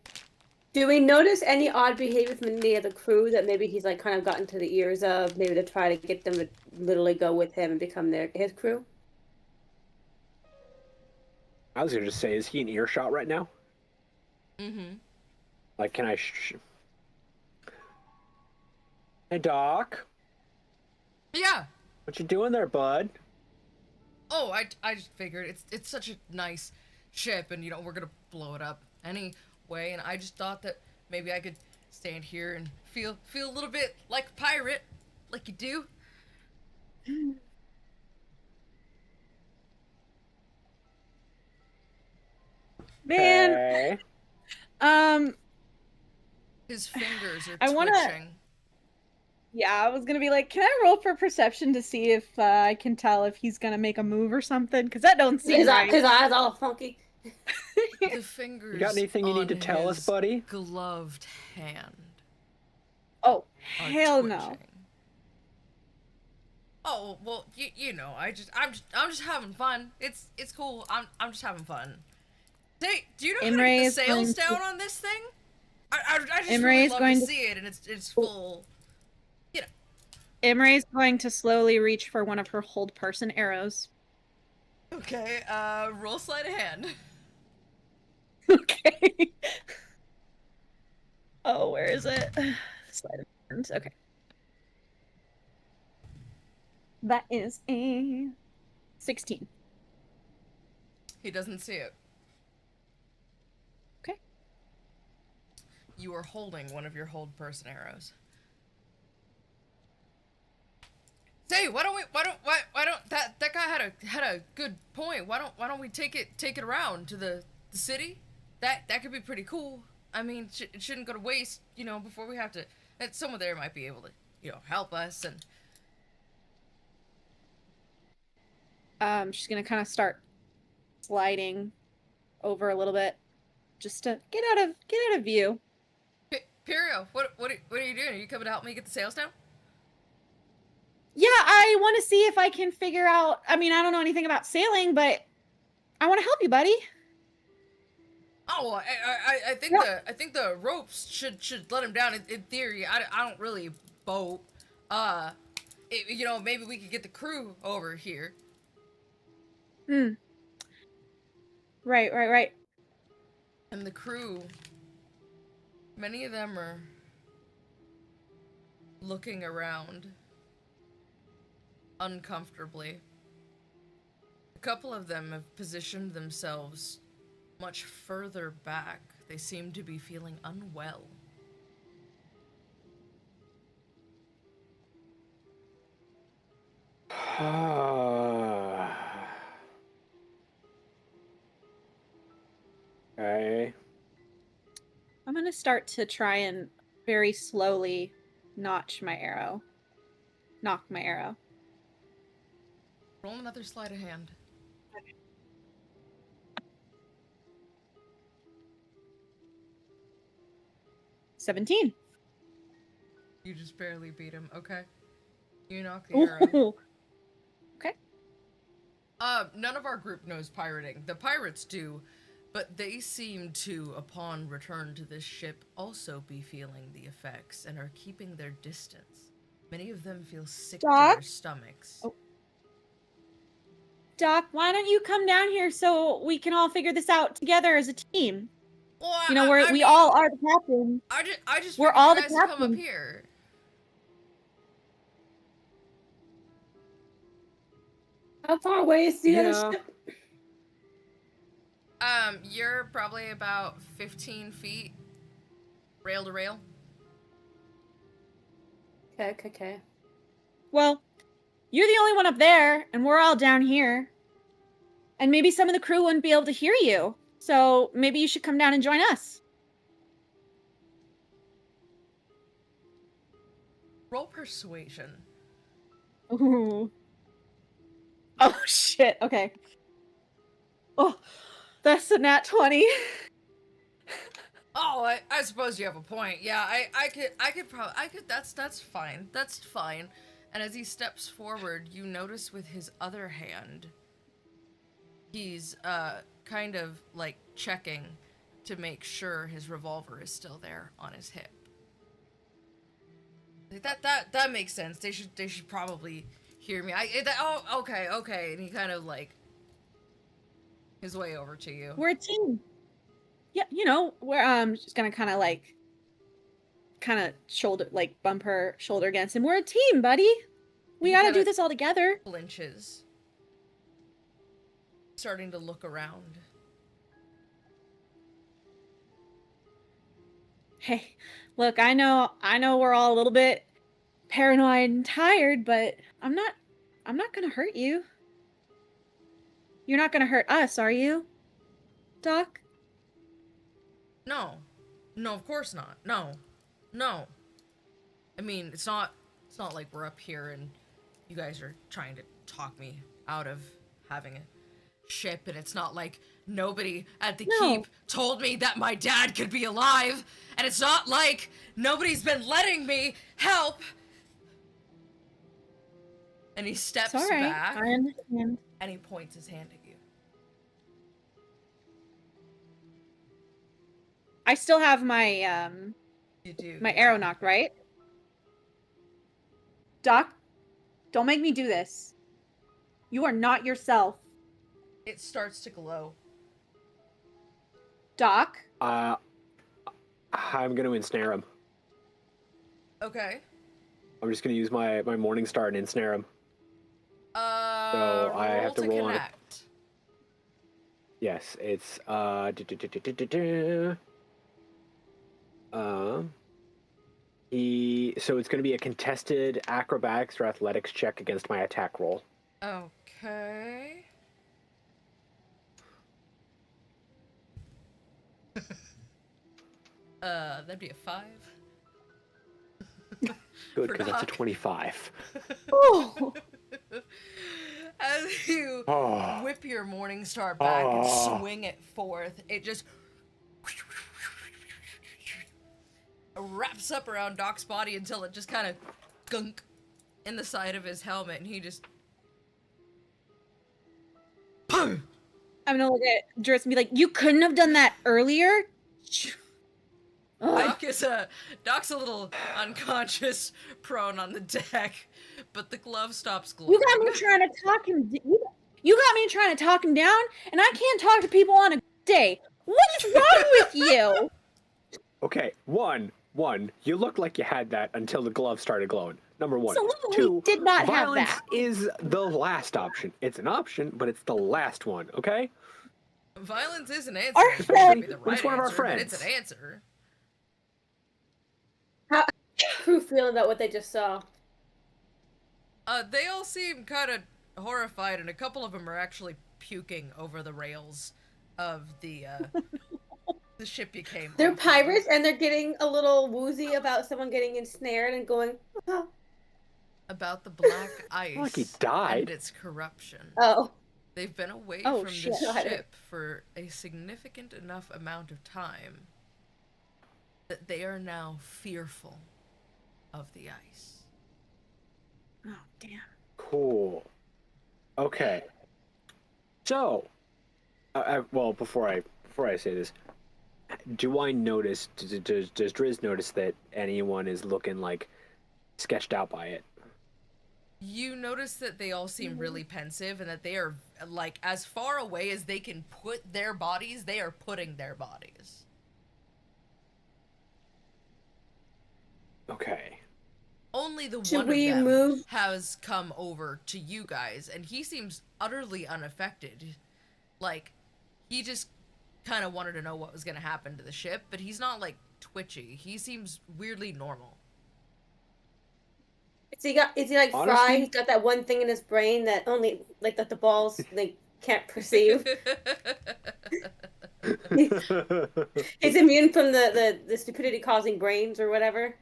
Do we notice any odd behavior from any of the crew that maybe he's like kind of gotten to the ears of, maybe to try to get them to literally go with him and become his crew? I was gonna just say, is he in earshot right now? Mm-hmm. Like, can I Hey, Doc. Yeah. What you doing there, bud? Oh, I just figured it's such a nice ship, and you know we're gonna blow it up anyway, and I just thought that maybe I could stand here and feel a little bit like a pirate, like you do. Man. Hey. His fingers are I wanna- twitching. Yeah, I was gonna be like, can I roll for perception to see if I can tell if he's gonna make a move or something? Because that don't seem right. His eyes all funky. The fingers. You got anything you need to tell us, buddy? Gloved hand. Oh, are hell no. twitching. Oh well, you know, I'm just having fun. It's cool. I'm just having fun. Hey, do you know how to get the sails down on this thing? I just really love to see it, and it's full. You know. Imre's going to slowly reach for one of her hold person arrows. Okay, roll sleight of hand. Okay. Oh, where is it? Sleight of hand. Okay. That is a 16. He doesn't see it. Okay. You are holding one of your hold person arrows. Say, why don't that guy had a good point. Why don't we take it around to the city? That could be pretty cool. I mean, it shouldn't go to waste, you know, before we have to. That someone there might be able to, you know, help us. And She's gonna kind of start sliding over a little bit, just to get out of view. Perio, what are you doing? Are you coming to help me get the sails down? Yeah, I want to see if I can figure out. I mean, I don't know anything about sailing, but I want to help you, buddy. Oh, I think I think the ropes should let him down. In theory, I don't really boat. You know, maybe we could get the crew over here. Right. And the crew, many of them are looking around uncomfortably. A couple of them have positioned themselves much further back. They seem to be feeling unwell. Okay. I'm gonna start to try and very slowly knock my arrow. Roll another sleight of hand. Okay. 17. You just barely beat him. Okay. You knock the arrow. Okay. None of our group knows pirating. The pirates do, but they seem to, upon return to this ship, also be feeling the effects and are keeping their distance. Many of them feel sick to their stomachs. Oh. Doc, why don't you come down here so we can all figure this out together as a team? Well, you know, we all are the captain. I just we're all the guys captain. Come up here. How far away is the other ship? You're probably about 15 feet, rail to rail. Okay. Well, you're the only one up there, and we're all down here. And maybe some of the crew wouldn't be able to hear you. So maybe you should come down and join us. Roll persuasion. Ooh. Oh, shit. Okay. Oh, that's a nat 20. Oh, I suppose you have a point. Yeah, I could, that's fine. That's fine. And as he steps forward, you notice with his other hand, he's, kind of, like, checking to make sure his revolver is still there on his hip. That makes sense. They should probably hear me. Okay. And he kind of, like, his way over to you. We're a team. Yeah, you know, we're just gonna kind of shoulder, like, bump her shoulder against him. We're a team, buddy. We gotta do this all together. Flinches, starting to look around. Hey, look, I know we're all a little bit paranoid and tired, but I'm not gonna hurt you. You're not gonna hurt us, are you, Doc? No, of course not. No. I mean, it's not like we're up here and you guys are trying to talk me out of having a ship, and it's not like nobody at the keep told me that my dad could be alive, and it's not like nobody's been letting me help. And he steps back. I understand. And he points his hand at you. I still have my You do. my arrow knocked, right? Doc, don't make me do this. You are not yourself. It starts to glow. Doc? I'm gonna ensnare him. Okay. I'm just gonna use my morning star and ensnare him. So I have to roll on it. Yes, it's so it's gonna be a contested acrobatics or athletics check against my attack roll. Okay. That'd be a 5. Good, because that's a 25. Oh. As you whip your morning star back and swing it forth, it just wraps up around Doc's body until it just kind of gunk in the side of his helmet, and he just I'm gonna look at Juris and be like, you couldn't have done that earlier? Doc's a little unconscious, prone on the deck, but the glove stops glowing. You got me trying to talk him. You got me trying to talk him down, and I can't talk to people on a day. What is wrong with you? Okay, one, you looked like you had that until the glove started glowing. Number one. Absolutely Two, did not have violence that. is the last option. It's an option, but it's the last one, okay? Violence is an answer. Our It friend- might be the But right it's one of our answer, but friends. it's an answer. How crew feeling about what they just saw? They all seem kind of horrified, and a couple of them are actually puking over the rails of the ship you came. They're off of. pirates, and they're getting a little woozy about someone getting ensnared and going, oh. About the black ice Like he died. and its corruption. Oh. They've been away Oh, from shit. this Got it. ship for a significant enough amount of time that they are now fearful of the ice. Oh, damn. Cool. Okay. So, well, before I say this, do I notice? Does Driz notice that anyone is looking like sketched out by it? You notice that they all seem really pensive, and that they are, like, as far away as they can put their bodies, they are putting their bodies. Okay. Only the Should one we of them move? has come over to you guys, and he seems utterly unaffected. Like, he just kind of wanted to know what was going to happen to the ship, but he's not, like, twitchy. He seems weirdly normal. Is he like Honestly- Fry? He's got that one thing in his brain that only like that the balls they can't perceive. He's immune from the stupidity causing brains or whatever.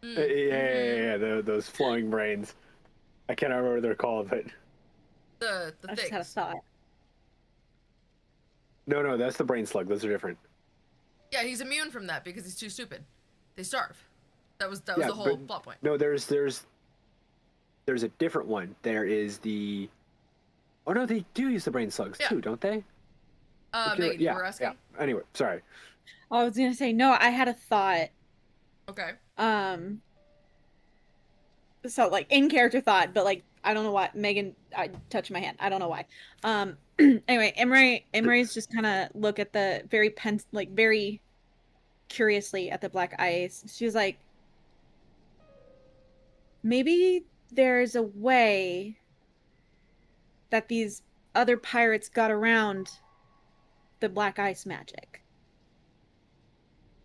Yeah, those flowing brains. I can't remember what they're called, but The I just had a things. thought. no, that's the brain slug. Those are different. Yeah, he's immune from that because he's too stupid. They starve. That was Yeah, the whole but- plot point. No, there's a different one. There is the. Oh no, they do use the brain slugs Yeah. too, don't they? Megan, you yeah, were asking? yeah. Anyway, sorry. I was gonna say no. I had a thought. Okay. So like in character thought, but like I don't know why Megan I touched my hand. I don't know why. Anyway, Emery's just kind of look at the very curiously at the black ice. She was like, maybe there's a way that these other pirates got around the black ice magic.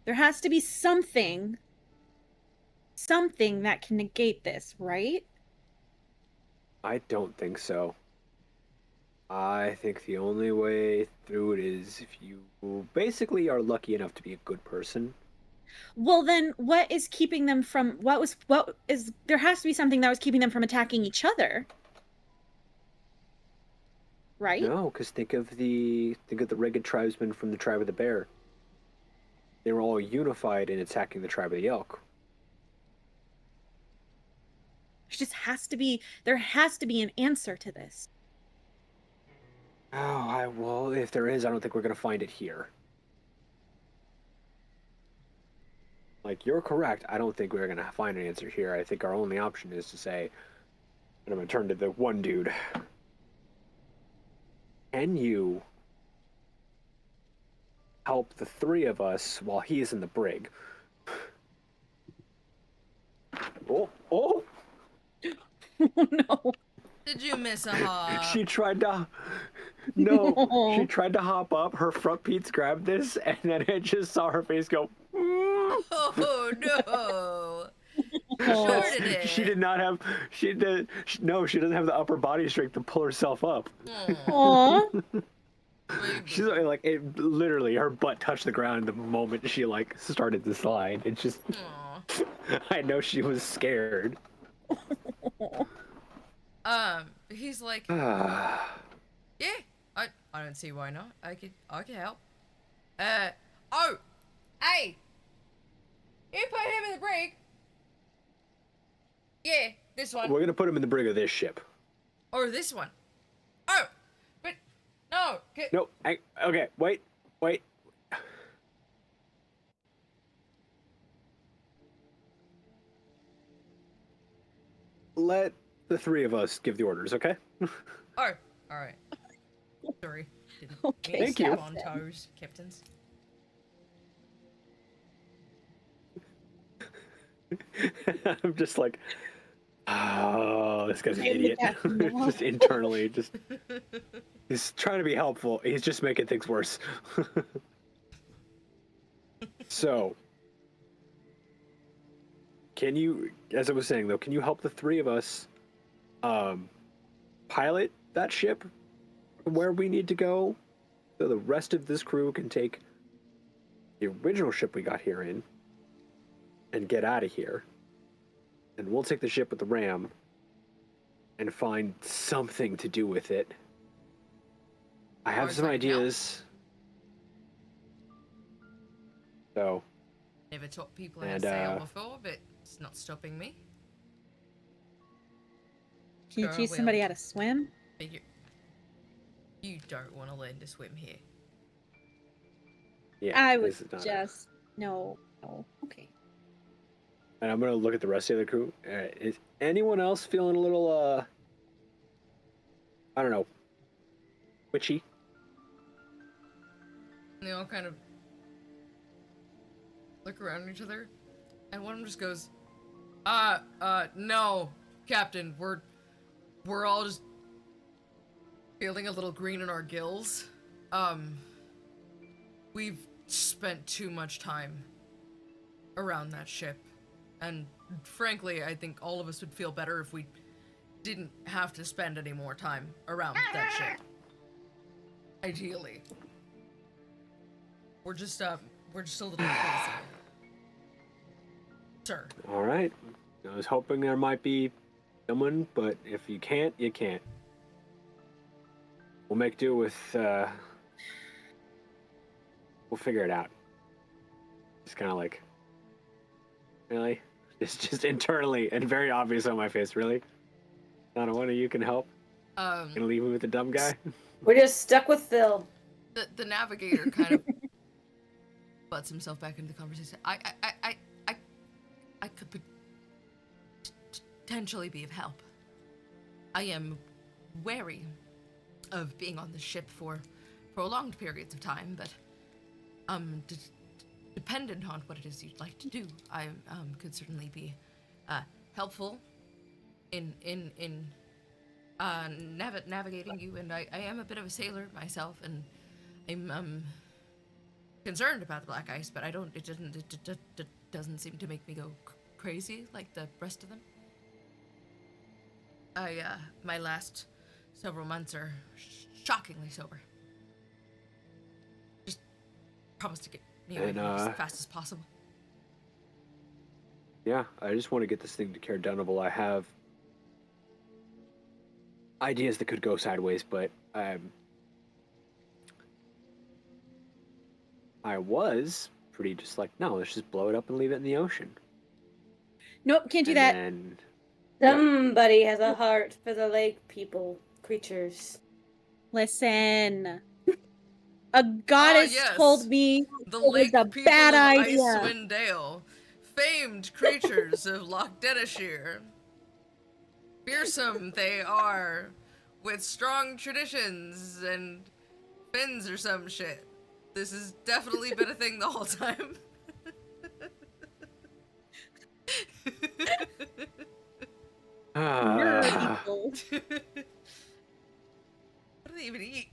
There has to be something that can negate this, right? I don't think so. I think the only way through it is if you basically are lucky enough to be a good person. Well, then what is keeping them from there has to be something that was keeping them from attacking each other. Right? No, because think of the ragged tribesmen from the tribe of the bear. They were all unified in attacking the tribe of the elk. There has to be an answer to this. Oh, well, if there is, I don't think we're gonna find it here. Like, you're correct. I don't think we're gonna find an answer here. I think our only option is to say, and I'm gonna turn to the one dude. Can you help the three of us while he is in the brig? Oh! Oh no. Did you miss a hop? She tried to. No, No. she tried to hop up. Her front peats grabbed this, and then I just saw her face go. Oh no! Oh. Sure did it. She did not have. No, she doesn't have the upper body strength to pull herself up. Aw. She's like, it literally, her butt touched the ground the moment she like started to slide. It's just, Aw. I know she was scared. He's like, Ah, yeah, I don't see why not. I could help. Oh, hey, you put him in the brig. Yeah, this one. we're gonna put him in the brig of this ship. Or this one. Oh, but no. No, okay, wait. Let the three of us give the orders, okay? Oh, all right. Sorry. Didn't Okay, mean to Thank you. step on toes, captains. I'm just like, oh, this guy's an Name the idiot. captain now. Just internally, he's trying to be helpful. He's just making things worse. So, can you, as I was saying though, can you help the three of us pilot that ship where we need to go so the rest of this crew can take the original ship we got here in and get out of here? And we'll take the ship with the ram and find something to do with it. I have some ideas. So. Never taught people how to sail before, but it's not stopping me. Can you teach somebody how to swim? You don't want to learn to swim here. Yeah, I was just no. Okay. And I'm gonna look at the rest of the crew. Is anyone else feeling a little I don't know, witchy? And they all kind of look around at each other, and one of them just goes, no, Captain, we're all just feeling a little green in our gills. We've spent too much time around that ship, and frankly, I think all of us would feel better if we didn't have to spend any more time around that ship. Ideally. We're just a little crazy. Sir. All right. I was hoping there might be someone, but if you can't, you can't. We'll make do with, we'll figure it out. It's kind of like, really? It's just internally and very obvious on my face, really? Not one of you can help? Gonna leave me with the dumb guy? We're just stuck with Phil. The navigator kind of butts himself back into the conversation. I could potentially be of help. I am wary of being on the ship for prolonged periods of time, but dependent on what it is you'd like to do, I could certainly be helpful in navigating you. And I am a bit of a sailor myself, and I'm concerned about the black ice, but it doesn't seem to make me go crazy like the rest of them. My last several months are shockingly sober. Just promise to get me away from it as fast as possible. Yeah, I just want to get this thing to Care Dunable. I have ideas that could go sideways, but I was pretty just like, no, let's just blow it up and leave it in the ocean. Nope, can't do that. Then, Somebody has a heart for the lake people, creatures. Listen. A goddess yes. told me The it was lake a people bad of idea. Icewind Dale, famed creatures of Loch Denishire. Fearsome they are, with strong traditions and fins or some shit. This has definitely been a thing the whole time. People. What do they even eat?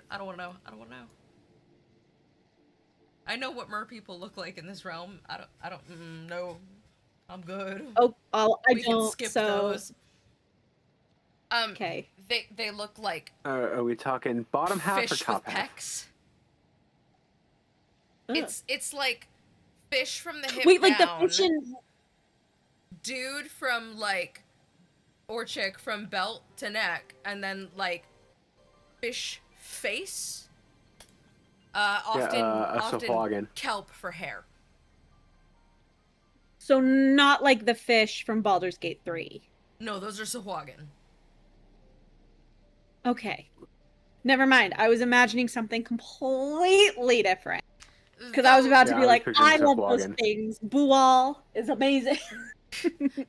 I don't want to know. I don't want to know. I know what mer people look like in this realm. I don't know. I'm good. Oh, I We don't. can skip so those. okay. They look like are we talking bottom half fish or top with half? pecs. Ugh. It's like fish from the hip Wait, like down, the fish in... dude from like, or chick from belt to neck, and then like fish face. Often kelp for hair. So not like the fish from Baldur's Gate 3. No, those are Sahuagin. Okay. Never mind. I was imagining something completely different. Because I was about to be like, I love those things. Bual is amazing.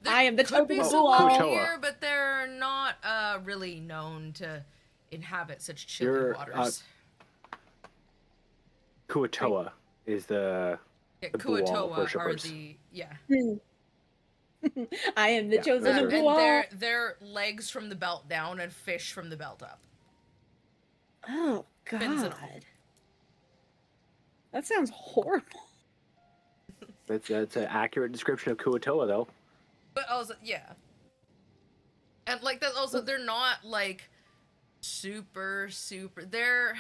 I am the could be token of Sahuagin Bual. here, but they're not really known to inhabit such chilly You're, waters. Kuatoa is the Bual Kuatoa are worshippers. I am the chosen of and Bual. they're legs from the belt down and fish from the belt up. Oh God, that sounds horrible. That's an accurate description of Kuatoa, though. But also, yeah. And, like, that also, they're not, like, super... They're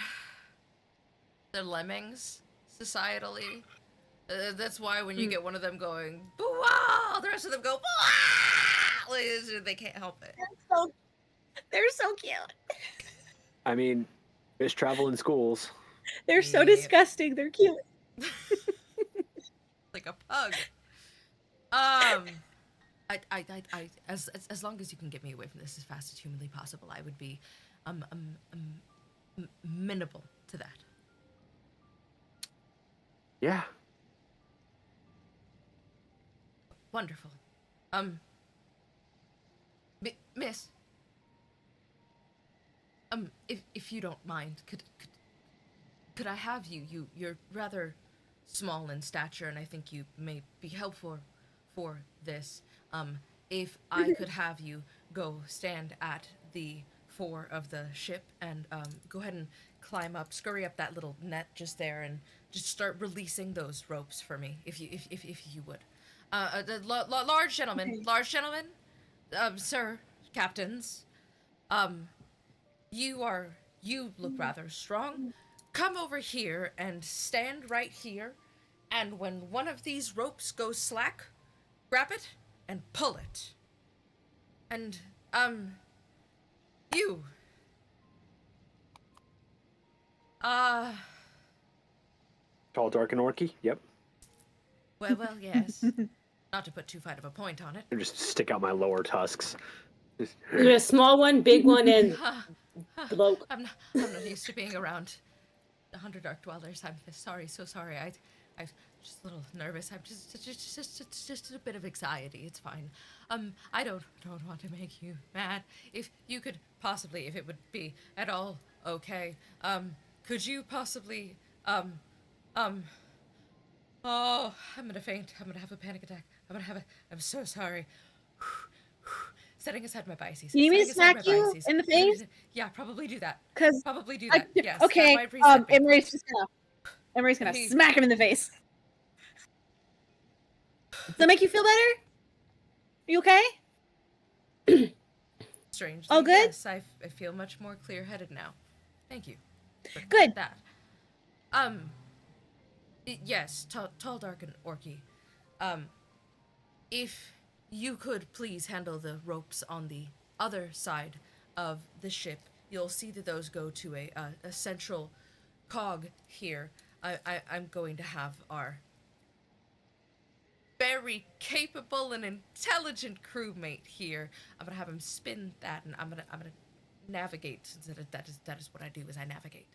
lemmings, societally. That's why when you get one of them going, "Boo-wah!" the rest of them go, "Boo-wah!" Like, they can't help it. They're so cute. I mean, fish travel in schools. They're so disgusting. They're cute. Like a pug. As long as you can get me away from this as fast as humanly possible, I would be, amenable to that. Yeah. Wonderful. Miss. If you don't mind, could I have you? You're rather small in stature, and I think you may be helpful for this. If I could have you go stand at the fore of the ship and go ahead and climb up, scurry up that little net just there, and just start releasing those ropes for me, if you would. Large gentlemen, sir, captains, you look rather strong. Come over here and stand right here, and when one of these ropes goes slack, grab it and pull it. And, you. Tall, dark, and orky? Yep. Well, yes. Not to put too fine of a point on it. I just stick out my lower tusks. There's a small one, big one, and bloke. I'm not used to being around 100 dark dwellers. I'm so sorry. I'm just a little nervous. I'm just a bit of anxiety. It's fine. I don't want to make you mad. If you could possibly, if it would be at all okay, could you possibly, oh, I'm gonna faint. I'm gonna have a panic attack. I'm so sorry. Setting aside my biases. You need me to smack you in the face? Yeah, probably do that. Probably do that. Yes. Okay. Emery's gonna smack him in the face. Does that make you feel better? Are you okay? Strangely, all good? Yes, I feel much more clear-headed now. Thank you. Good. That. Yes, tall, dark, and orky. If you could please handle the ropes on the other side of the ship, you'll see that those go to a central cog here. I'm going to have our very capable and intelligent crewmate here. I'm gonna have him spin that, and I'm gonna navigate. Since that is what I do, is I navigate.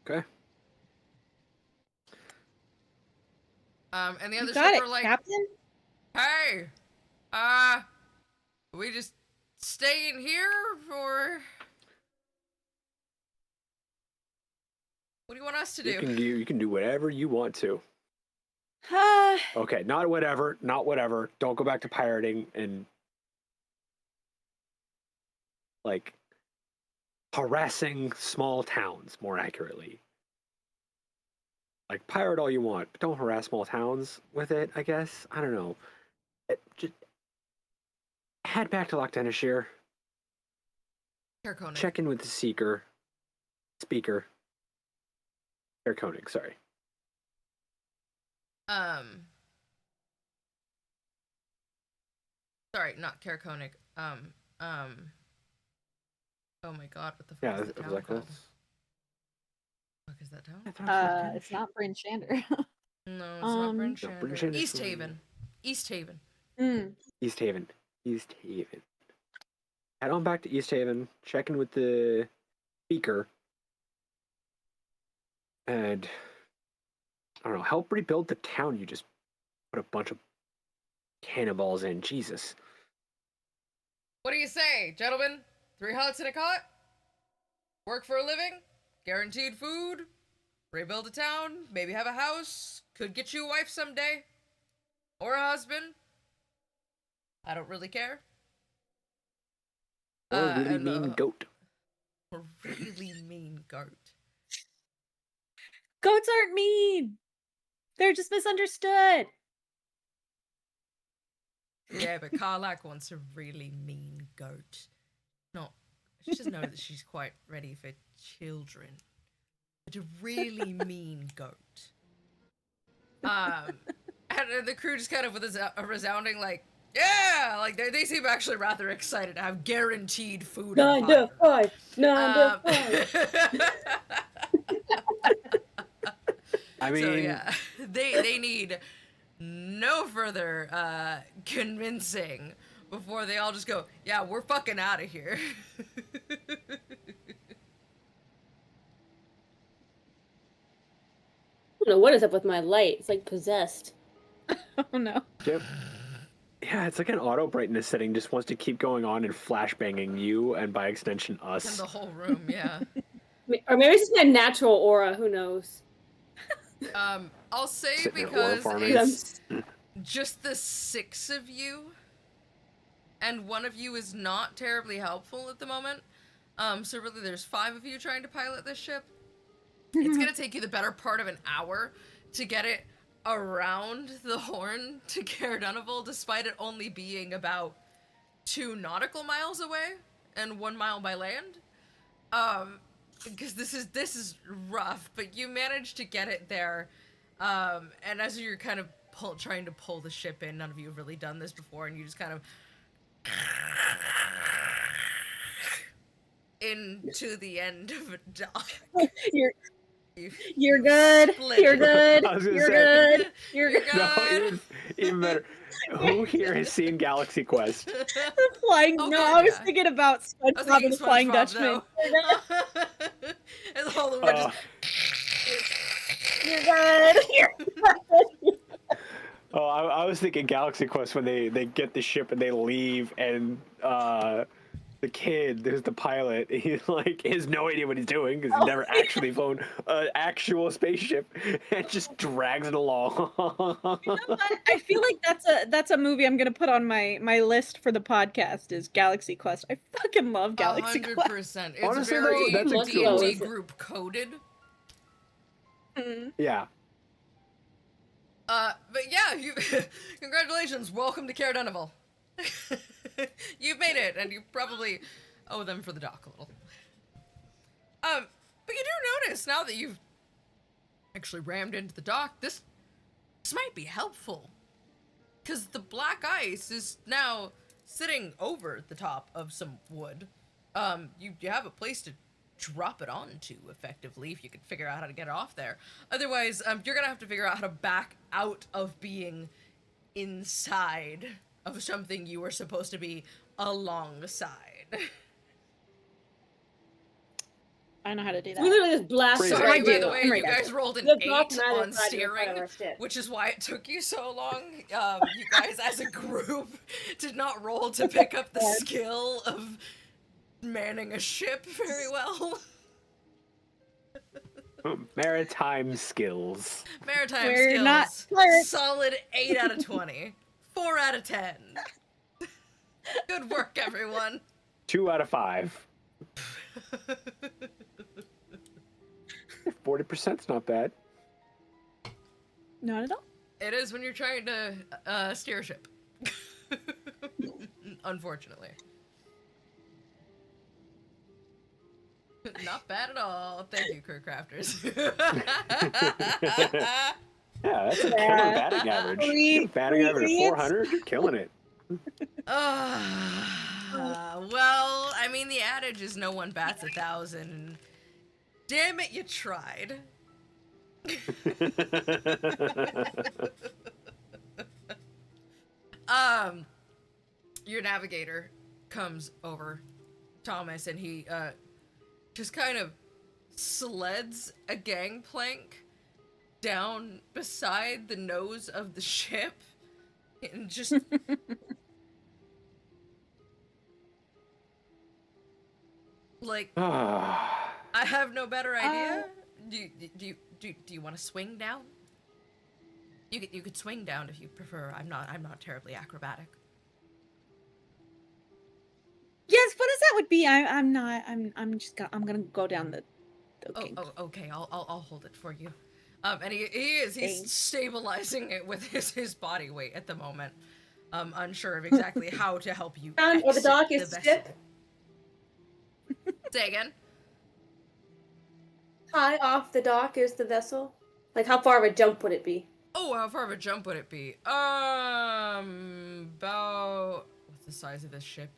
Okay. And the other ship ship are like, Captain? "Hey, we just staying here, or what do you want us to do?" You can do whatever you want to. Okay, not whatever. Don't go back to pirating and like harassing small towns, more accurately. Like, pirate all you want, but don't harass small towns with it, I guess. I don't know. Just head back to Lochdenishire. Check in with the speaker. Erkonig, sorry. Sorry, not Kerkonig. Oh my god, what the fuck is the town called? What is that town? It's not Bryn Shander. No, it's not Bryn Shander. East Haven. East Haven. East Haven. Head on back to East Haven, check in with the speaker, and I don't know, help rebuild the town you just put a bunch of cannonballs in. Jesus. What do you say, gentlemen? 3 hots in a cot? Work for a living? Guaranteed food? Rebuild a town? Maybe have a house? Could get you a wife someday? Or a husband? I don't really care. Or a really mean goat. A really mean goat. Goats aren't mean. They're just misunderstood. Yeah, but Karlak wants a really mean goat. She doesn't know that she's quite ready for children. But a really mean goat. And the crew just kind of with a resounding like, yeah! Like, they seem actually rather excited to have guaranteed food. 9 to 5. 9 to 5. I mean... So, yeah. They need no further convincing before they all just go, yeah, we're fucking out of here. I don't know what is up with my light. It's like possessed. Oh no. Yep. Yeah, it's like an auto brightness setting just wants to keep going on and flashbanging you and by extension us. And the whole room, yeah. Or maybe it's just my natural aura. Who knows? I'll say Sitting because there aura it's just the 6 of you, and one of you is not terribly helpful at the moment. So really there's 5 of you trying to pilot this ship. It's gonna take you the better part of an hour to get it around the Horn to Caer Dineval, despite it only being about 2 nautical miles away and 1 mile by land. Because this is rough, but you managed to get it there. And as you're kind of trying to pull the ship in, none of you have really done this before, and you just kind of into the end of a dock. You're good. You're good. You're good. You're good. No, even better. Who here has seen Galaxy Quest? The flying. Oh, no, God, I was yeah. thinking about SpongeBob and the Flying Dutchman. And all of them just... You're good. You're good. Oh, I was thinking Galaxy Quest when they get the ship and they leave and the kid, who's the pilot, he has no idea what he's doing because he's never actually flown an actual spaceship and just drags it along. You know what? I feel like that's a movie I'm gonna put on my list for the podcast is Galaxy Quest. I fucking love Galaxy Quest. 100%. It's Honestly, very that's a D&D good one. group coded. Yeah. But yeah, you congratulations, welcome to Caer Dineval. You've made it, and you probably owe them for the dock a little. But you do notice now that you've actually rammed into the dock, this might be helpful. Because the black ice is now sitting over the top of some wood. You have a place to drop it onto, effectively, if you could figure out how to get it off there. Otherwise, you're gonna have to figure out how to back out of being inside of something you were supposed to be alongside. I know how to do that. We literally just blast. Sorry, by the do. way, I'm you right guys there. rolled an We'll 8 block neither on side of steering, our ship. which is why it took you so long. You guys, as a group, did not roll to pick up the skill of manning a ship very well. Maritime skills. Maritime We're skills. not pirates. Solid 8 out of 20. 4 out of 10. Good work, everyone. 2 out of 5. 40%'s not bad. Not at all. It is when you're trying to steer a ship. Unfortunately. Not bad at all. Thank you, crew crafters. Yeah, that's a killer batting average. Batting average of 400, you're killing it. Well, I mean, the adage is no one bats 1,000. Damn it, you tried. Your navigator comes over, Thomas, and he just kind of sleds a gangplank down beside the nose of the ship and just Like, Ah. I have no better idea. Do you want to swing down? You could swing down if you prefer. I'm not terribly acrobatic. Yes, what does that would be? I'm I'm gonna go down the Okay, I'll hold it for you. And he's stabilizing it with his body weight at the moment. Unsure of exactly how to help you exit or the dock is the the ship. Say again. High off the dock is the vessel. Like, how far of a jump would it be? Oh, how far of a jump would it be? About what's the size of this ship?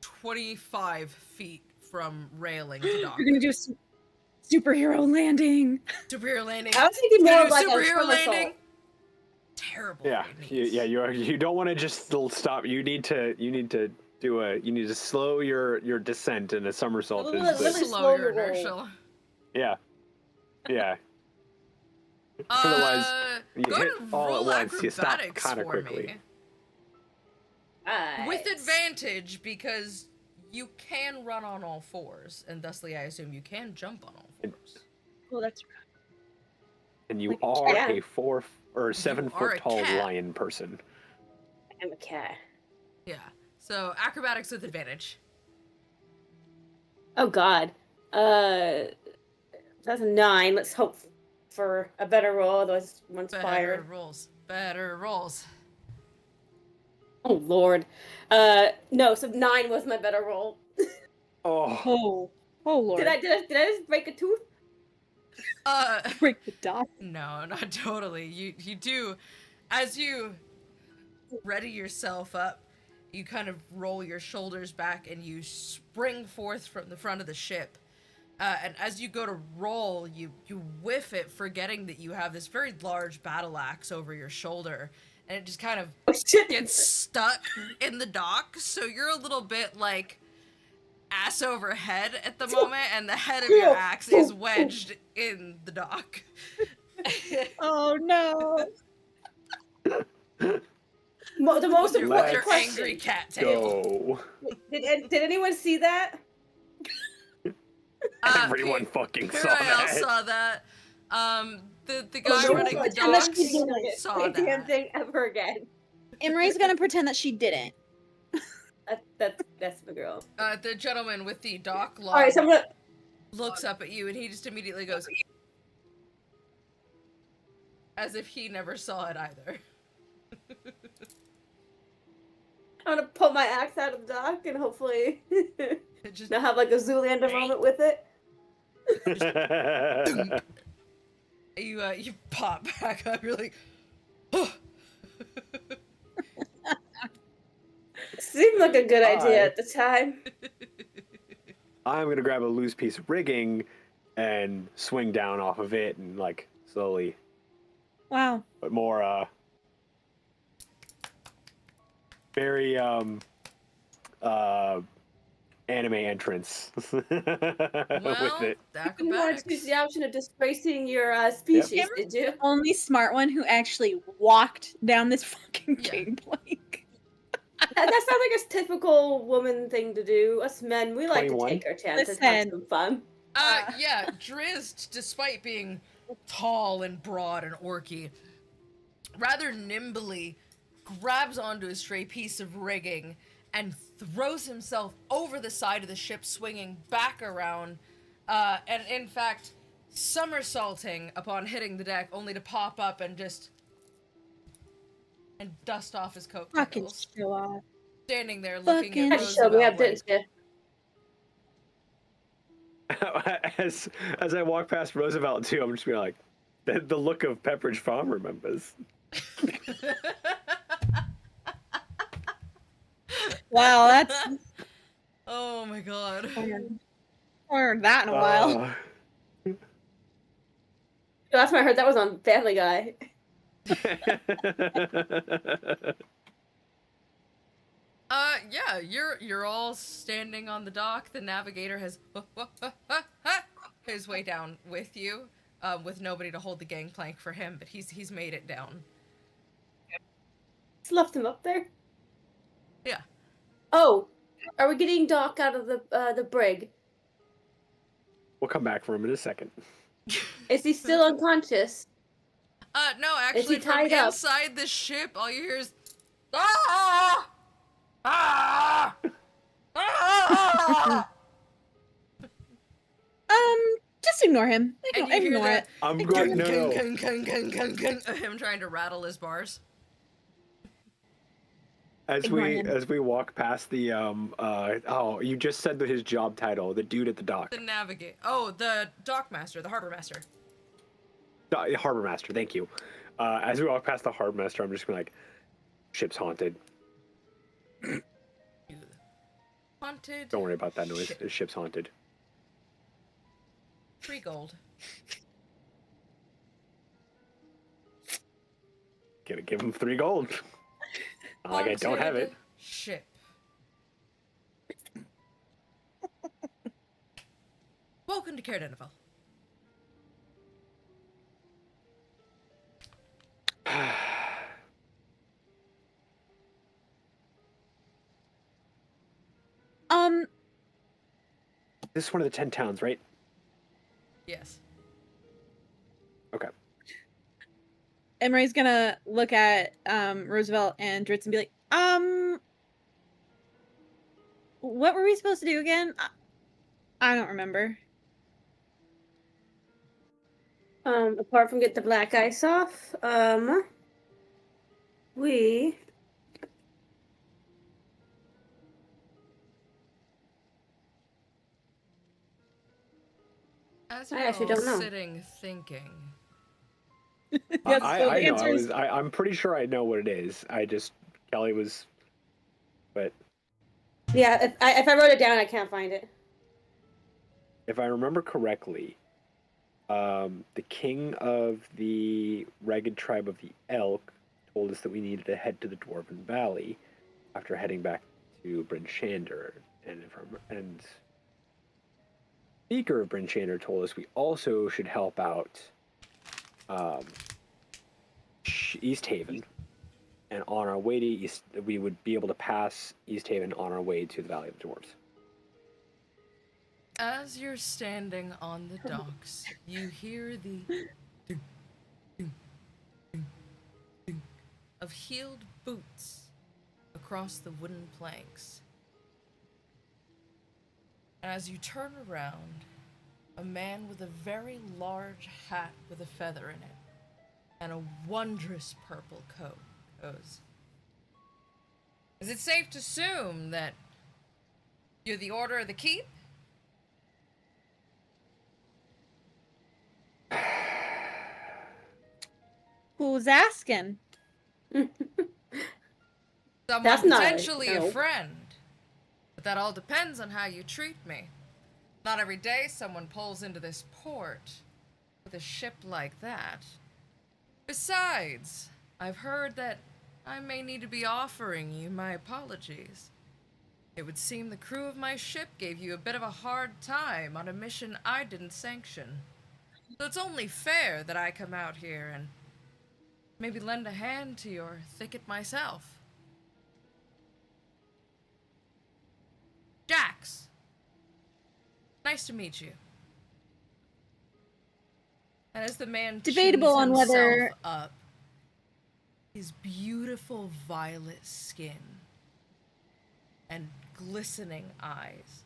25 feet from railing to dock. You're gonna do a superhero landing. Superhero landing. I was thinking more of like superhero a landing. Terrible. Yeah, you don't want to just stop. You need to slow your descent and a somersault. Slow your inertia. Yeah. Otherwise, you hit all at once. You stop kind of quickly. Me. With advantage, because you can run on all fours, and thusly I assume you can jump on all fours. Well, that's right. And you are a 4 or 7 foot tall lion person. I'm a cat. Yeah. So acrobatics with advantage. Oh God. That's a 9. Let's hope for a better roll. Otherwise, one's fired. Better rolls. Oh Lord. No. So 9 was my better roll. Oh Lord. Did I just break a tooth? Break the dock? No, not totally. You do, as you ready yourself up, you kind of roll your shoulders back and you spring forth from the front of the ship. And as you go to roll, you whiff it, forgetting that you have this very large battle axe over your shoulder, and it just kind of gets stuck in the dock. So you're a little bit like ass over head at the moment, and the head of your axe is wedged in the dock. Oh no. The most important question. Angry cat tail. Did anyone see that? Everyone fucking saw that. saw that. The guy running the dock saw that. Damn thing ever again. Imre's gonna pretend that she didn't. That's the girl. The gentleman with the dock log Alright, so I'm gonna... looks up at you and he just immediately goes, as if he never saw it either. I'm gonna pull my axe out of the dock and hopefully Just not have like a Zoolander moment with it. you pop back up. You're like, oh. Seemed like a good idea at the time. I'm gonna grab a loose piece of rigging and swing down off of it and like slowly. Wow. But more very anime entrance with it. You didn't want to choose the option of disgracing your species, did you? Only smart one who actually walked down this fucking gangplank. That sounds like a typical woman thing to do. Us men, we like 21? to take our chances, have some fun. Yeah, Drizzt, despite being tall and broad and orky, rather nimbly grabs onto a stray piece of rigging and throws himself over the side of the ship, swinging back around, and in fact, somersaulting upon hitting the deck, only to pop up and just dust off his coat tails. Show off. Standing there looking at Roosevelt like... As I walk past Roosevelt too, I'm just gonna like the look of Pepperidge Farm remembers. Wow, that's oh my god. Haven't heard that in a while. Last time I heard that was on Family Guy. Yeah, you're all standing on the dock. The navigator has his way down with you, with nobody to hold the gangplank for him, but he's made it down. Just left him up there. Yeah. Oh, are we getting Doc out of the brig? We'll come back for him in a second. Is he still unconscious? No, actually, Is he from tied up? inside the ship, all you hear is, ah! Ah! Ah! Just ignore him. And you Ignore hear it. I'm going no. Him trying to rattle his bars. As Ignore him. we walk past the oh, you just said his job title, the dude at the dock. The navigate. Oh, the dock master, the harbor master. Harbor master, thank you. As we walk past the harbor master, I'm just gonna like, ship's haunted. Haunted. Don't worry about that noise. The ship's haunted. 3 gold. Gonna give him 3 gold. Not like I don't have it. Ship. Welcome to Daredevil. This is one of the 10 towns, right? Yes. Okay. Emery's gonna look at Roosevelt and Dritz and be like, what were we supposed to do again? I don't remember. Apart from get the black ice off, we As I you're actually all don't know. sitting thinking, Yes, so I the know. answer is I'm pretty sure I know what it is. Kelly was, but yeah. If I wrote it down, I can't find it. if I remember correctly, the king of the ragged tribe of the Elk told us that we needed to head to the Dwarven Valley after heading back to Bryn Shander, and Speaker of Bryn Shander told us we also should help out East Haven, and on our way to East, we would be able to pass East Haven on our way to the Valley of the Dwarves. as you're standing on the docks, you hear the ding, ding, ding, ding of heeled boots across the wooden planks. As you turn around, a man with a very large hat with a feather in it and a wondrous purple coat goes, "Is it safe to assume that you're the Order of the Keep?" who's asking? Someone That's not potentially no. a friend. But that all depends on how you treat me. Not every day someone pulls into this port with a ship like that. Besides, I've heard that I may need to be offering you my apologies. It would seem the crew of my ship gave you a bit of a hard time on a mission I didn't sanction. So it's only fair that I come out here and maybe lend a hand to your thicket myself. Jax, nice to meet you. And as the man Debatable chins on himself whether- up, his beautiful violet skin and glistening eyes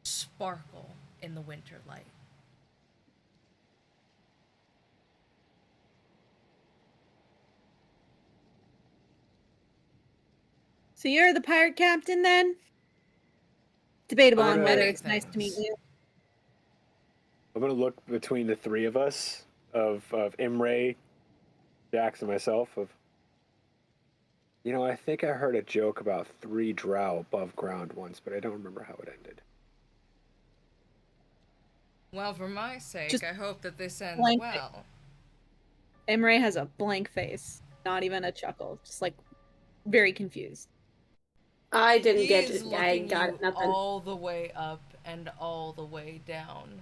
sparkle in the winter light. So you're the pirate captain then? Debatable on whether many it's nice to meet things. you. I'm gonna look between the 3 of us, of Imre, Jax, and myself. I think I heard a joke about 3 drow above ground once, but I don't remember how it ended. Well, for my sake, Just I hope that this ends blank well. Emery has a blank face. Not even a chuckle. Just like very confused. I didn't He get is it. I looking got you nothing. all the way up and all the way down.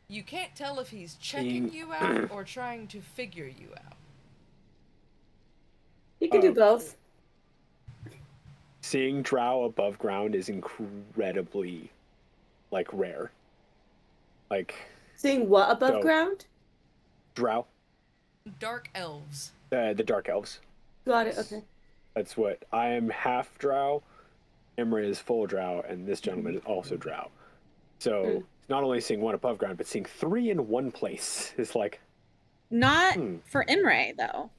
You can't tell if he's checking you out or trying to figure you out. You can do both. Seeing drow above ground is incredibly, rare. Like Seeing what above so, ground? drow. Dark elves. The dark elves. Got it. Okay. That's what I am half drow. Imre is full drow, and this gentleman is also drow. So not only seeing one above ground, but seeing three in one place is like not for Imre though.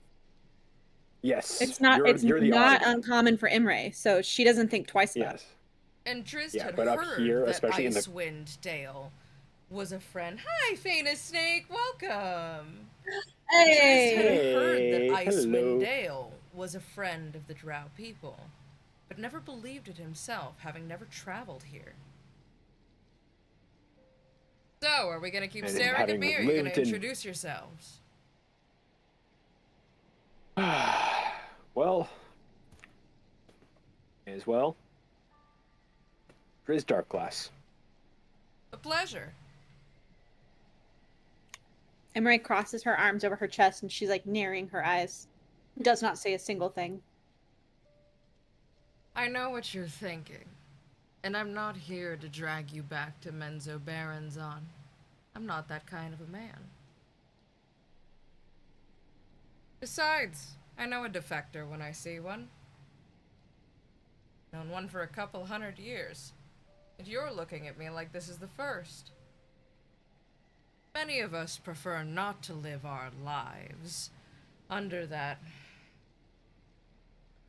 yes. It's not. It's you're the not odd uncommon for Imre, so she doesn't think twice about it. Yes. And Drizzt Yeah, had but up heard here, that especially in the Icewind Dale was a friend. Hi, Famous Snake, welcome. Hey. Drizzt had heard that Icewind hello. Dale was a friend of the Drow people, but never believed it himself, having never traveled here. So, are we gonna keep And staring at having me, or are you gonna lived in- introduce yourselves? Well, as well. Driz Darkglass. A pleasure. Imre crosses her arms over her chest and she's like narrowing her eyes. Does not say a single thing. I know what you're thinking, and I'm not here to drag you back to Menzo Baronzon. I'm not that kind of a man. Besides, I know a defector when I see one. Known one for a couple 100 years, and you're looking at me like this is the first. Many of us prefer not to live our lives under that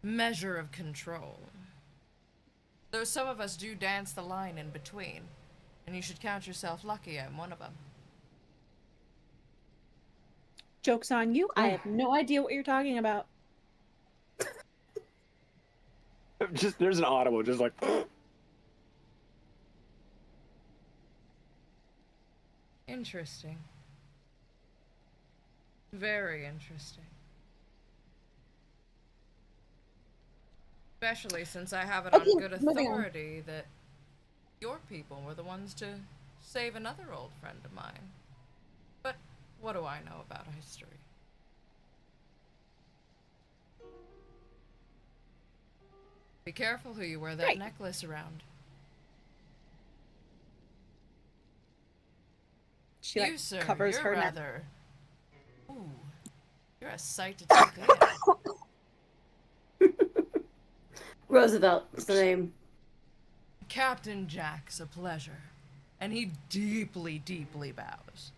measure of control. Though some of us do dance the line in between, and you should count yourself lucky I'm one of them. Joke's on you. I have no idea what you're talking about. Just there's an audible, just like Interesting. Very interesting. Especially since I have it on good authority that your people were the ones to save another old friend of mine. But what do I know about history? Be careful who you wear that necklace around. She You, sir, covers you're her neck. rather... Ooh, you're a sight to take in. Roosevelt is the name. Captain Jack's a pleasure. And he deeply, deeply bows.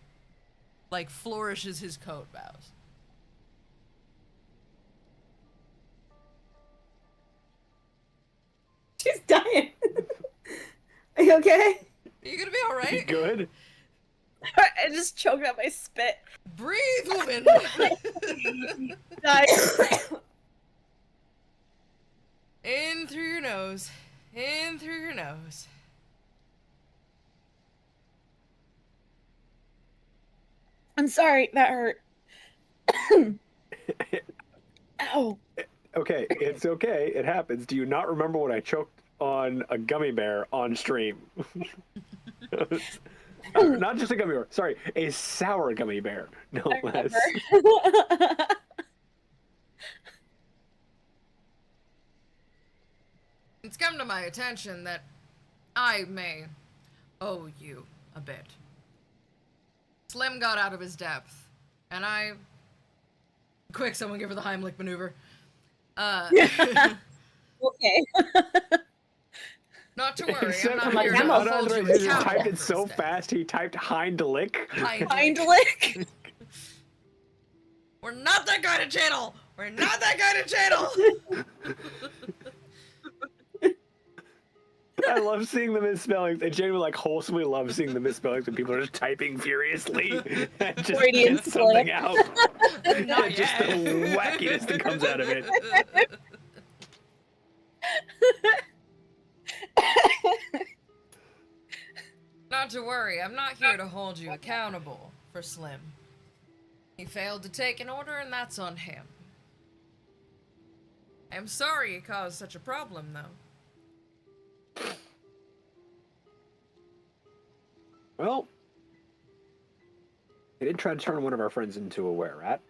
Like, flourishes his coat bows. She's dying. Are you okay? Are you gonna be alright? you good? I just choked out my spit. Breathe, woman! In through your nose. In through your nose. I'm sorry, that hurt. Ow. Okay, it's okay. It happens. Do you not remember when I choked on a gummy bear on stream? Not just a gummy bear. Sorry, a sour gummy bear, no less. It's come to my attention that I may owe you a bit. Slim got out of his depth, and I... Quick, someone give her the Heimlich maneuver. Okay. Not to worry, Except I'm like, not here I'm to a hold you he just accountable typed it for so this fast, he typed Heindlick. Hind lick. We're not that kind of channel! We're not that kind of channel! I love seeing the misspellings. I genuinely, like, wholesomely love seeing the misspellings when people are just typing furiously and just Freudian get something slip. out. Not Just yet. the wackiness that comes out of it. Not to worry, I'm not here to hold you accountable for Slim. He failed to take an order, and that's on him. I'm sorry he caused such a problem, though. Well, he did try to turn one of our friends into a were-rat.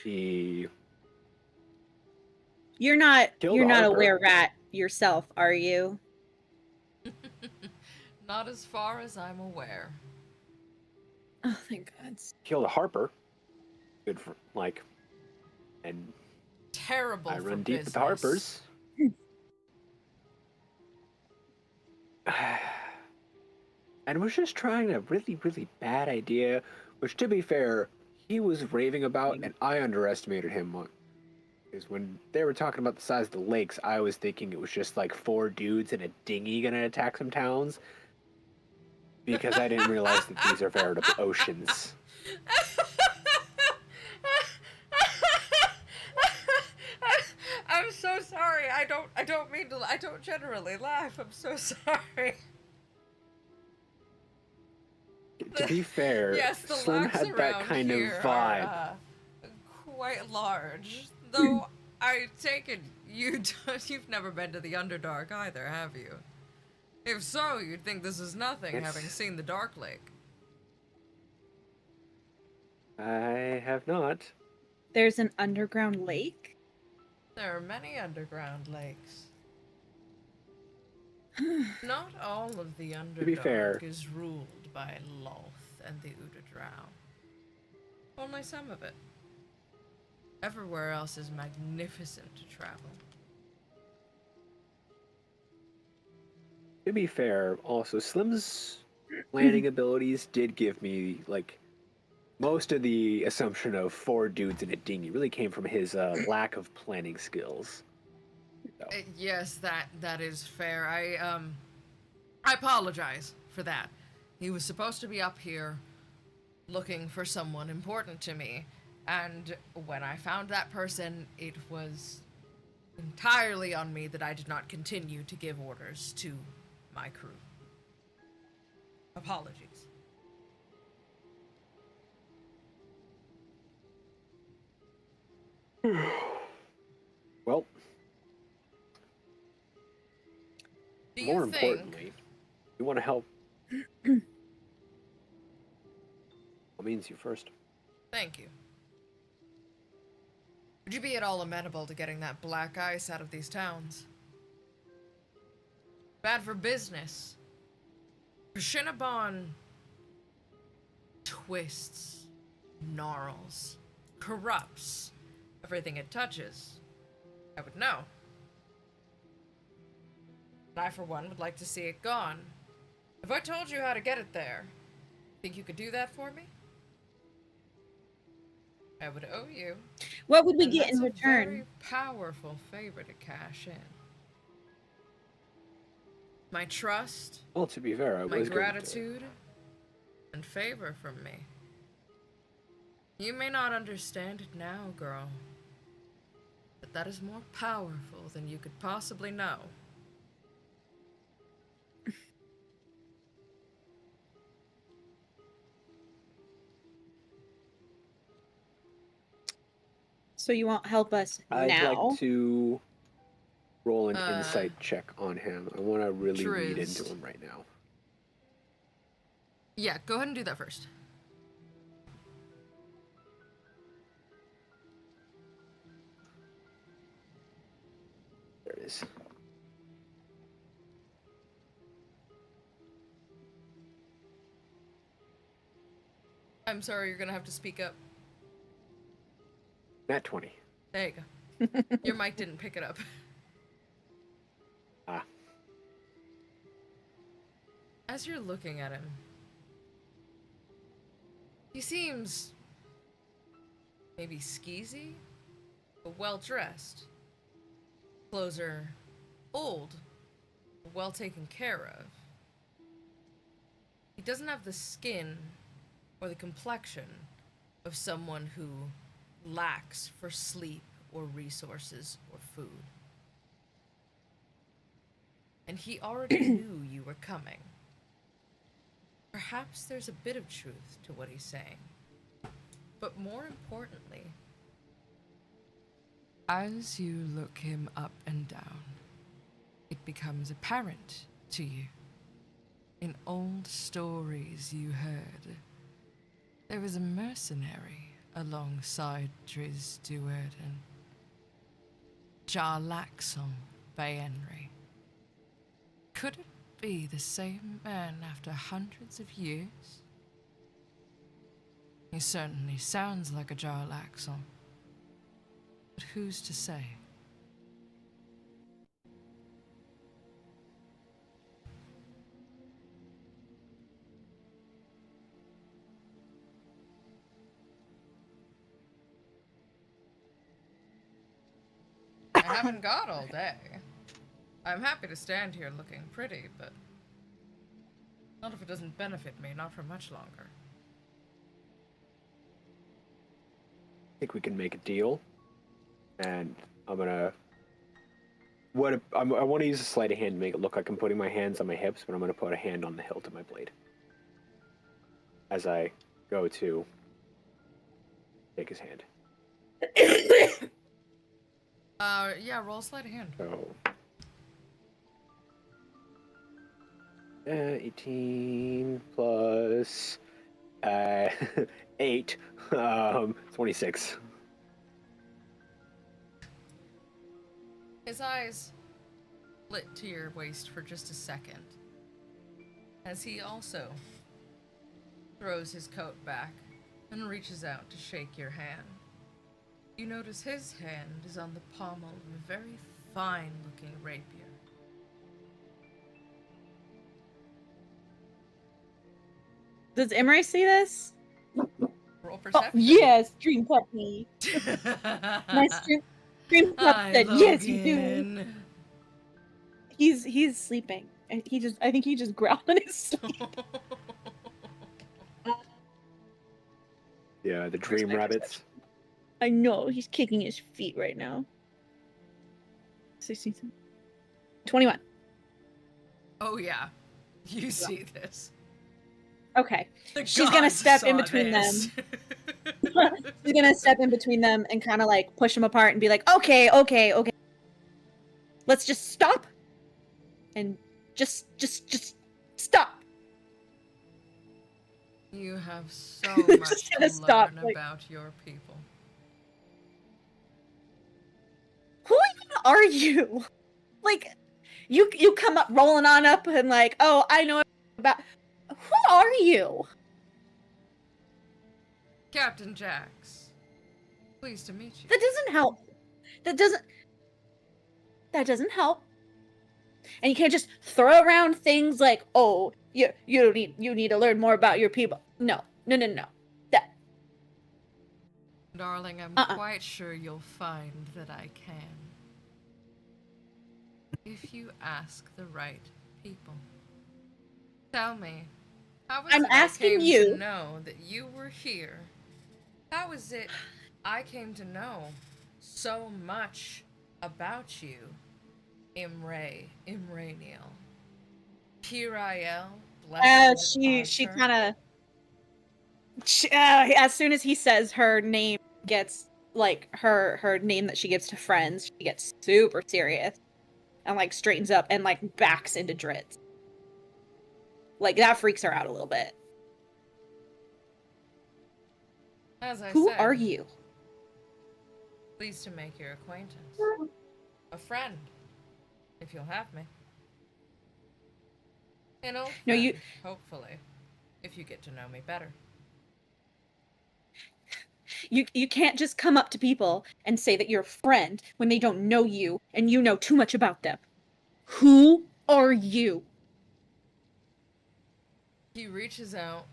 He You're not Killed a Harper. were rat yourself, are you? Not as far as I'm aware. Oh, thank God. Killed a Harper. Good for, like, and Terrible I for run deep business. with the Harpers. And was just trying a really, really bad idea, which, to be fair, he was raving about, and I underestimated him. Because when they were talking about the size of the lakes, I was thinking it was just like 4 dudes in a dinghy gonna attack some towns. Because I didn't realize that these are veritable oceans. I'm so sorry. I don't mean to. I don't generally laugh. I'm so sorry. To be fair, Yes, the Slim locks had that around kind of here vibe. are quite large. Though I take it you've never been to the Underdark either, have you? If so, you'd think this is nothing, having seen the Dark Lake. I have not. There's an underground lake? There are many underground lakes. Not all of the Underdark To be fair, is ruled by Loth and the Udadrow. Only some of it. Everywhere else is magnificent to travel. to be fair, also Slim's planning abilities did give me like most of the assumption of 4 dudes in a dinghy really came from his lack of planning skills. So. Yes, that is fair. I apologize for that. He was supposed to be up here looking for someone important to me, and when I found that person, it was entirely on me that I did not continue to give orders to my crew. Apologies. Well, more importantly, you want to help. What means you first? Thank you. Would you be at all amenable to getting that black ice out of these towns? Bad for business. Shinabon twists, gnarls, corrupts everything it touches. I would know. And I, for one, would like to see it gone. If I told you how to get it there, think you could do that for me? I would owe you. What would we get in return? That's a very powerful favor to cash in. My trust. Well, to be fair, I was my going gratitude and favor from me. You may not understand it now, girl, but that is more powerful than you could possibly know. So you won't help us now? I'd like to roll an insight check on him. I want to really read into him right now. Yeah, go ahead and do that first. There it is. I'm sorry, you're gonna have to speak up. Nat 20. There you go. Your mic didn't pick it up. Ah. As you're looking at him, he seems maybe skeezy, but well-dressed. Clothes are old, but well taken care of. He doesn't have the skin or the complexion of someone who lacks for sleep or resources or food. And he already knew you were coming. Perhaps there's a bit of truth to what he's saying. But more importantly, as you look him up and down, it becomes apparent to you. In old stories you heard, there was a mercenary alongside Driz Duerd and Jar Laxon Baenri. Could it be the same man after hundreds of years? He certainly sounds like a Jarlaxle. But who's to say? I haven't got all day. I'm happy to stand here looking pretty, but not if it doesn't benefit me, not for much longer. I think we can make a deal. And I'm gonna... I want to use a sleight of hand to make it look like I'm putting my hands on my hips, but I'm going to put a hand on the hilt of my blade. As I go to take his hand. Yeah, roll sleight of hand. So... 18 plus 8, 26. His eyes lit to your waist for just a second, as he also throws his coat back and reaches out to shake your hand. You notice his hand is on the pommel of a very fine-looking rapier. Does Imre see this? Roll perception. Oh, yes, Dream Puppy. My Dream Puppy said, yes, you do. He's sleeping. I think he just growled in his sleep. Yeah, the dream rabbits. I know, he's kicking his feet right now. 16, 21. Oh yeah, you see this. Okay, she's gonna step in between them. She's gonna step in between them and kind of like push them apart and be like, okay. Let's just stop. And just stop. You have so much to learn about your people. Who even are you? Like, you come up rolling on up and like, oh, I know about. Who are you? Captain Jax. Pleased to meet you. That doesn't help. That doesn't help. And you can't just throw around things like, oh, you need to learn more about your people. No. That. Darling, I'm quite sure you'll find that I can. If you ask the right people. Tell me, how was I'm it asking I came you to know that you were here? How is it I came to know so much about you? Imraniel. Piriel, she kind of as soon as he says her name gets like her name that she gives to friends, she gets super serious and like straightens up and like backs into Dritz. Like that freaks her out a little bit. As I Who said, are you? Pleased to make your acquaintance. A friend, if you'll have me. An old friend, hopefully, if you get to know me better. You can't just come up to people and say that you're a friend when they don't know you and you know too much about them. Who are you? He reaches out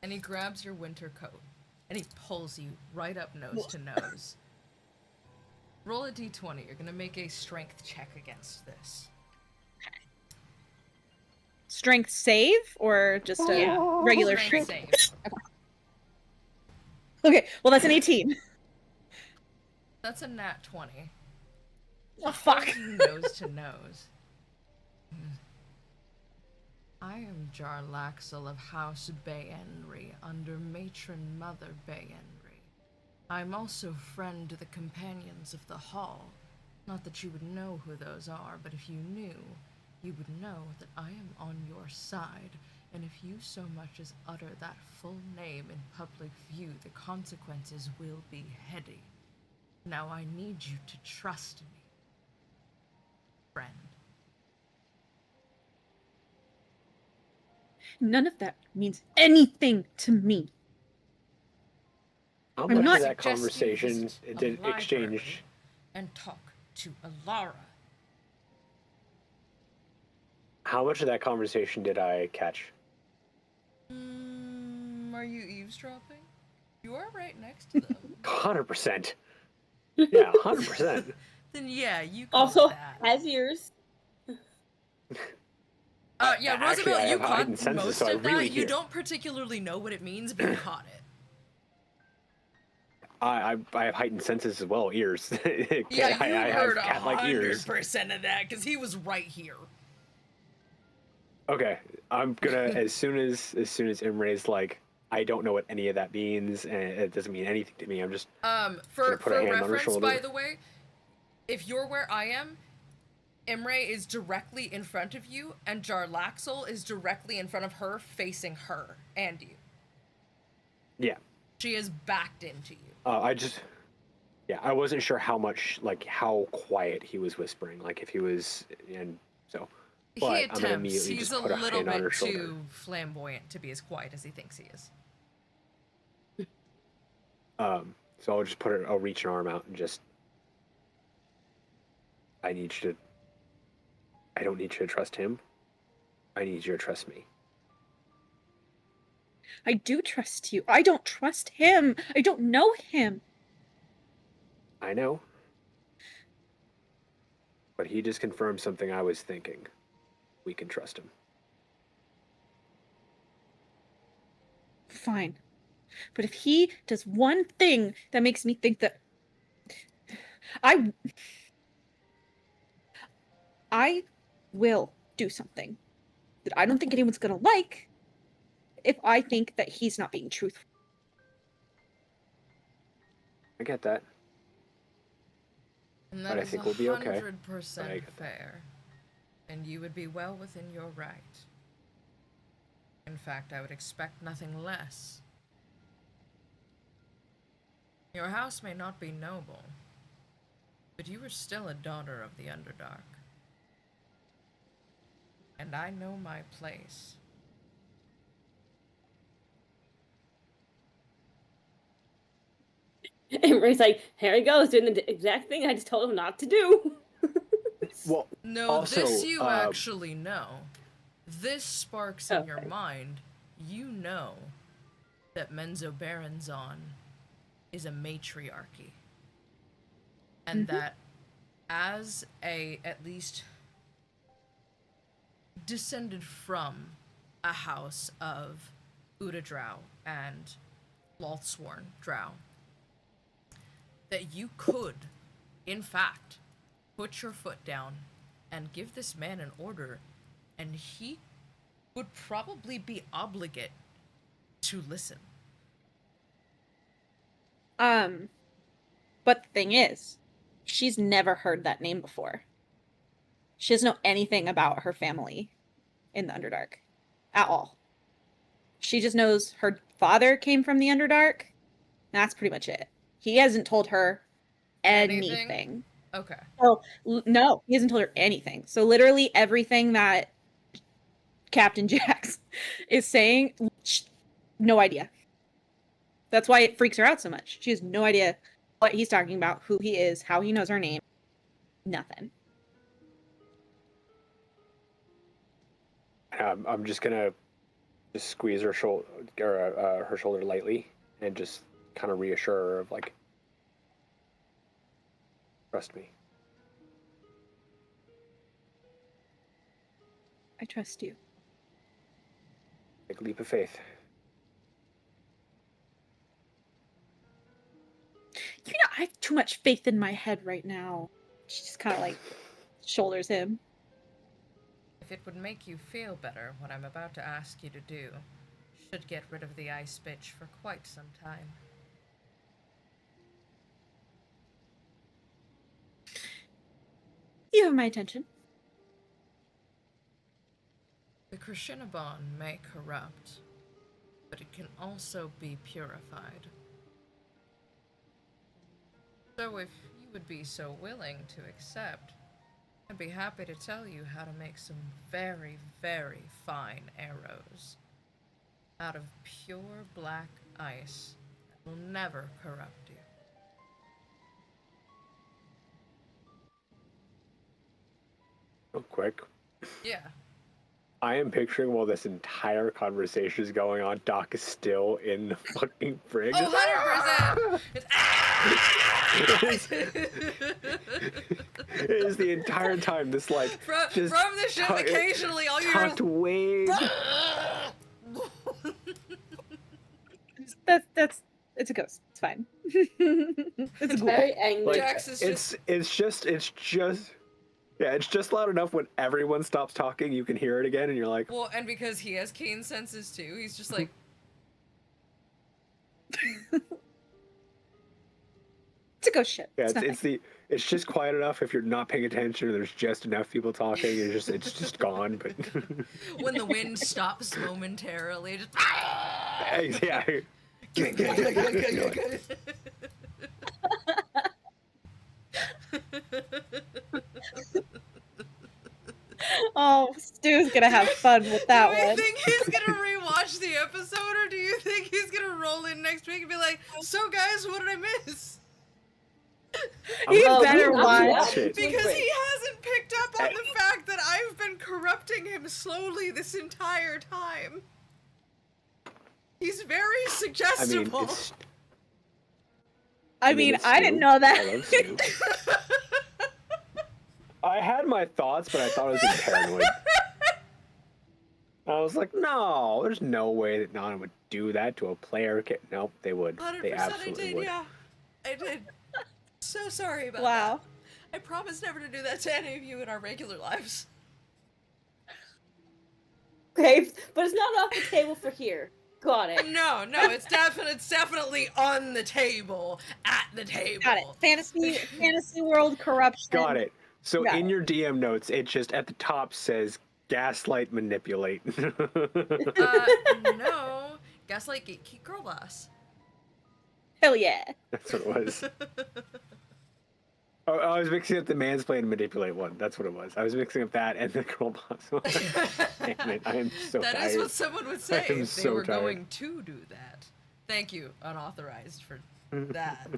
and he grabs your winter coat and he pulls you right up nose to nose. Roll a d20. You're gonna make a strength check against this. Strength save or just a regular strength save? Okay, well that's an 18. That's a nat 20. Oh fuck. Nose to nose. I am Jarlaxle of House Bayenri under Matron Mother Bayenri. I'm also friend to the companions of the Hall. Not that you would know who those are, but if you knew, you would know that I am on your side, and if you so much as utter that full name in public view, the consequences will be heady. Now I need you to trust me, friend. None of that means anything to me. How I'm much not- of that Suggest you conversation visit a did library exchange? and talk to Alara. How much of that conversation did I catch? Are you eavesdropping? You are right next to them. 100%. Yeah, 100%. Then yeah, you caught Also that. has ears. Yeah, Actually, Roosevelt, I you have caught heightened senses, most so I of that. really You hear. don't particularly know what it means, but you caught it. I have heightened senses as well, ears. Yeah, you I heard have cat-like ears. 100% of that because he was right here. Okay, I'm gonna as soon as Imre's like, I don't know what any of that means, and it doesn't mean anything to me. I'm just For put a hand on her reference, shoulder. by the way, if you're where I am, Imre is directly in front of you, and Jarlaxle is directly in front of her, facing her and you. Yeah. She is backed into you. I wasn't sure how much, like, how quiet he was whispering, like if he was, and so. But He I'm gonna attempts. immediately He's just a put a little hand on her bit shoulder. too flamboyant to be as quiet as he thinks he is. So I'll reach an arm out and just, I don't need you to trust him. I need you to trust me. I do trust you. I don't trust him. I don't know him. I know. But he just confirmed something I was thinking. We can trust him. Fine. But if he does one thing that makes me think that I will do something that I don't think anyone's gonna like if I think that he's not being truthful. I get that. And But that I is think we'll be okay. 100% fair. And you would be well within your right. In fact, I would expect nothing less. Your house may not be noble, but you are still a daughter of the Underdark. And I know my place. And Ray's like, here he goes, doing the exact thing I just told him not to do. Well, No, also, this you actually know. This sparks in your Okay. mind. You know that Menzoberranzan is a matriarchy. And that as a, at least, descended from a house of Uda Drow and Lothsworn Drow, that you could, in fact, put your foot down and give this man an order, and he would probably be obligate to listen. But the thing is, she's never heard that name before. She doesn't know anything about her family in the Underdark at all. She just knows her father came from the Underdark. That's pretty much it. He hasn't told her anything. Okay. So, no, he hasn't told her anything. So literally everything that Captain Jax is saying, no idea. That's why it freaks her out so much. She has no idea what he's talking about, who he is, how he knows her name. Nothing. I'm just gonna squeeze her shoulder, her shoulder lightly, and just kind of reassure her of like, trust me. I trust you. Take a leap of faith. You know, I have too much faith in my head right now. She just kind of like shoulders him. If it would make you feel better, what I'm about to ask you to do should get rid of the ice bitch for quite some time. You have my attention. The Krishinabon may corrupt, but it can also be purified. So if you would be so willing to accept, I'd be happy to tell you how to make some very, very fine arrows out of pure black ice that will never corrupt you. Real quick. Yeah. I am picturing while this entire conversation is going on, Doc is still in the fucking frig. Oh, 100%! It is the entire time this like from the ship occasionally all you tucked way. That's it's a ghost. It's fine. It's cool. Very angry. Like, it's just loud enough when everyone stops talking, you can hear it again, and you're like... Well, and because he has keen senses, too, he's just like... It's a ghost ship. Yeah, it's just quiet enough if you're not paying attention, or there's just enough people talking, and it's just gone, but... When the wind stops momentarily, just... Yeah. Oh, Stu's gonna have fun with that one. Do you think he's gonna rewatch the episode, or do you think he's gonna roll in next week and be like, "So guys, what did I miss?" He better watch it. Because he hasn't picked up on the fact that I've been corrupting him slowly this entire time. He's very suggestible. I mean, I didn't know that. I love Stu. I had my thoughts, but I thought I was being paranoid. I was like, no, there's no way that Nana would do that to a player. Nope, they would. 100% They absolutely I did, would. yeah. I did. So sorry about Wow. that. I promise never to do that to any of you in our regular lives. Okay, but it's not off the table for here. Got it. No, it's definitely on the table, at the table. Got it. Fantasy world corruption. Got it. So Got in it. your DM notes, it just at the top says gaslight manipulate. No. Gaslight gatekeep girl boss. Hell yeah. That's what it was. Oh, I was mixing up the mansplain and manipulate one. That's what it was. I was mixing up that and the girl boss one. Damn it, I am so tired. That is what someone would say if they were tired. going to do that. Thank you, unauthorized, for that.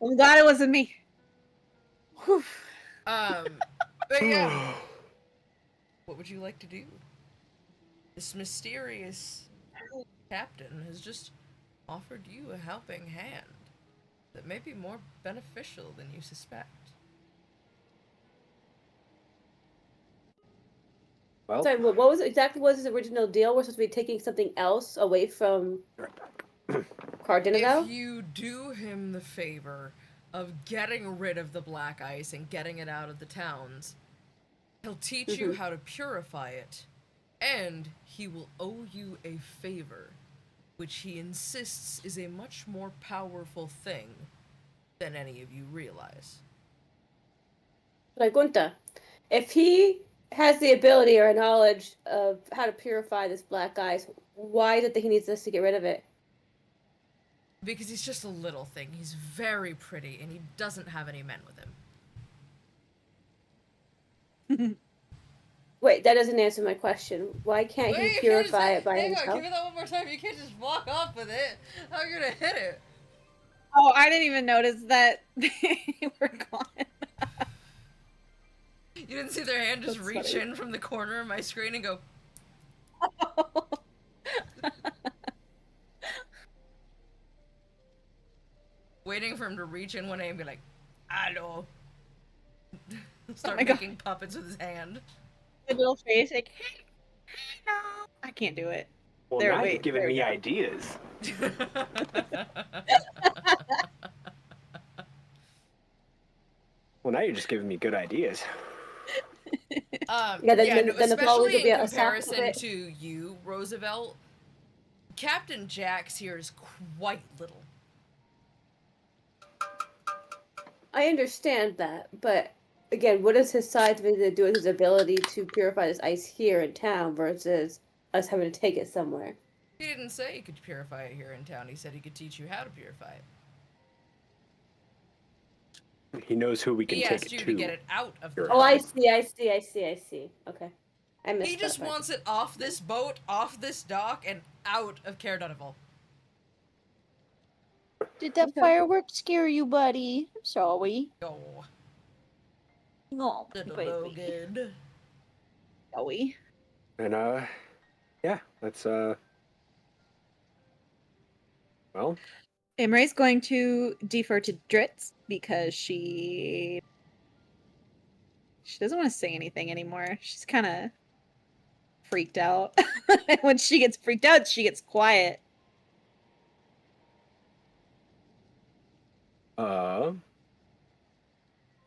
I'm glad it wasn't me. Whew. But yeah. What would you like to do? This mysterious captain has just offered you a helping hand that may be more beneficial than you suspect. Well, Sorry, what was exactly was his original deal? We're supposed to be taking something else away from Cardinal? If you do him the favor of getting rid of the black ice and getting it out of the towns, he'll teach you how to purify it, and he will owe you a favor, which he insists is a much more powerful thing than any of you realize. Pregunta. If he has the ability or knowledge of how to purify this black ice, why is it that he needs us to get rid of it? Because he's just a little thing. He's very pretty, and he doesn't have any men with him. Wait, that doesn't answer my question. Why can't he purify it by himself? Hang on, give me that one more time. You can't just walk off with it. How are you gonna hit it? Oh, I didn't even notice that they were gone. You didn't see their hand just That's reach funny. in from the corner of my screen and go... Waiting for him to reach in one day and be like, "Hello." Start my God. making puppets with his hand. The little face, like, hey, no. I can't do it. well There, now wait, you've given there we me go. ideas. Well, now you're just giving me good ideas. Yeah, then no, the follow especially could be in a soft comparison bit. to you, Roosevelt, Captain Jax here is quite little. I understand that, but again, what does his size have to do with his ability to purify this ice here in town versus us having to take it somewhere? He didn't say he could purify it here in town. He said he could teach you how to purify it. He knows who we can He take asked it you to. to get it out of the Oh, I town. see. Okay. I missed He just that part. wants it off this boat, off this dock, and out of Caer Dineval. Did that firework scare you, buddy? I'm sorry. Oh, No, little baby. Logan. Sorry. And yeah, that's well. Imre's going to defer to Dritz because she doesn't want to say anything anymore. She's kind of freaked out. When she gets freaked out, she gets quiet.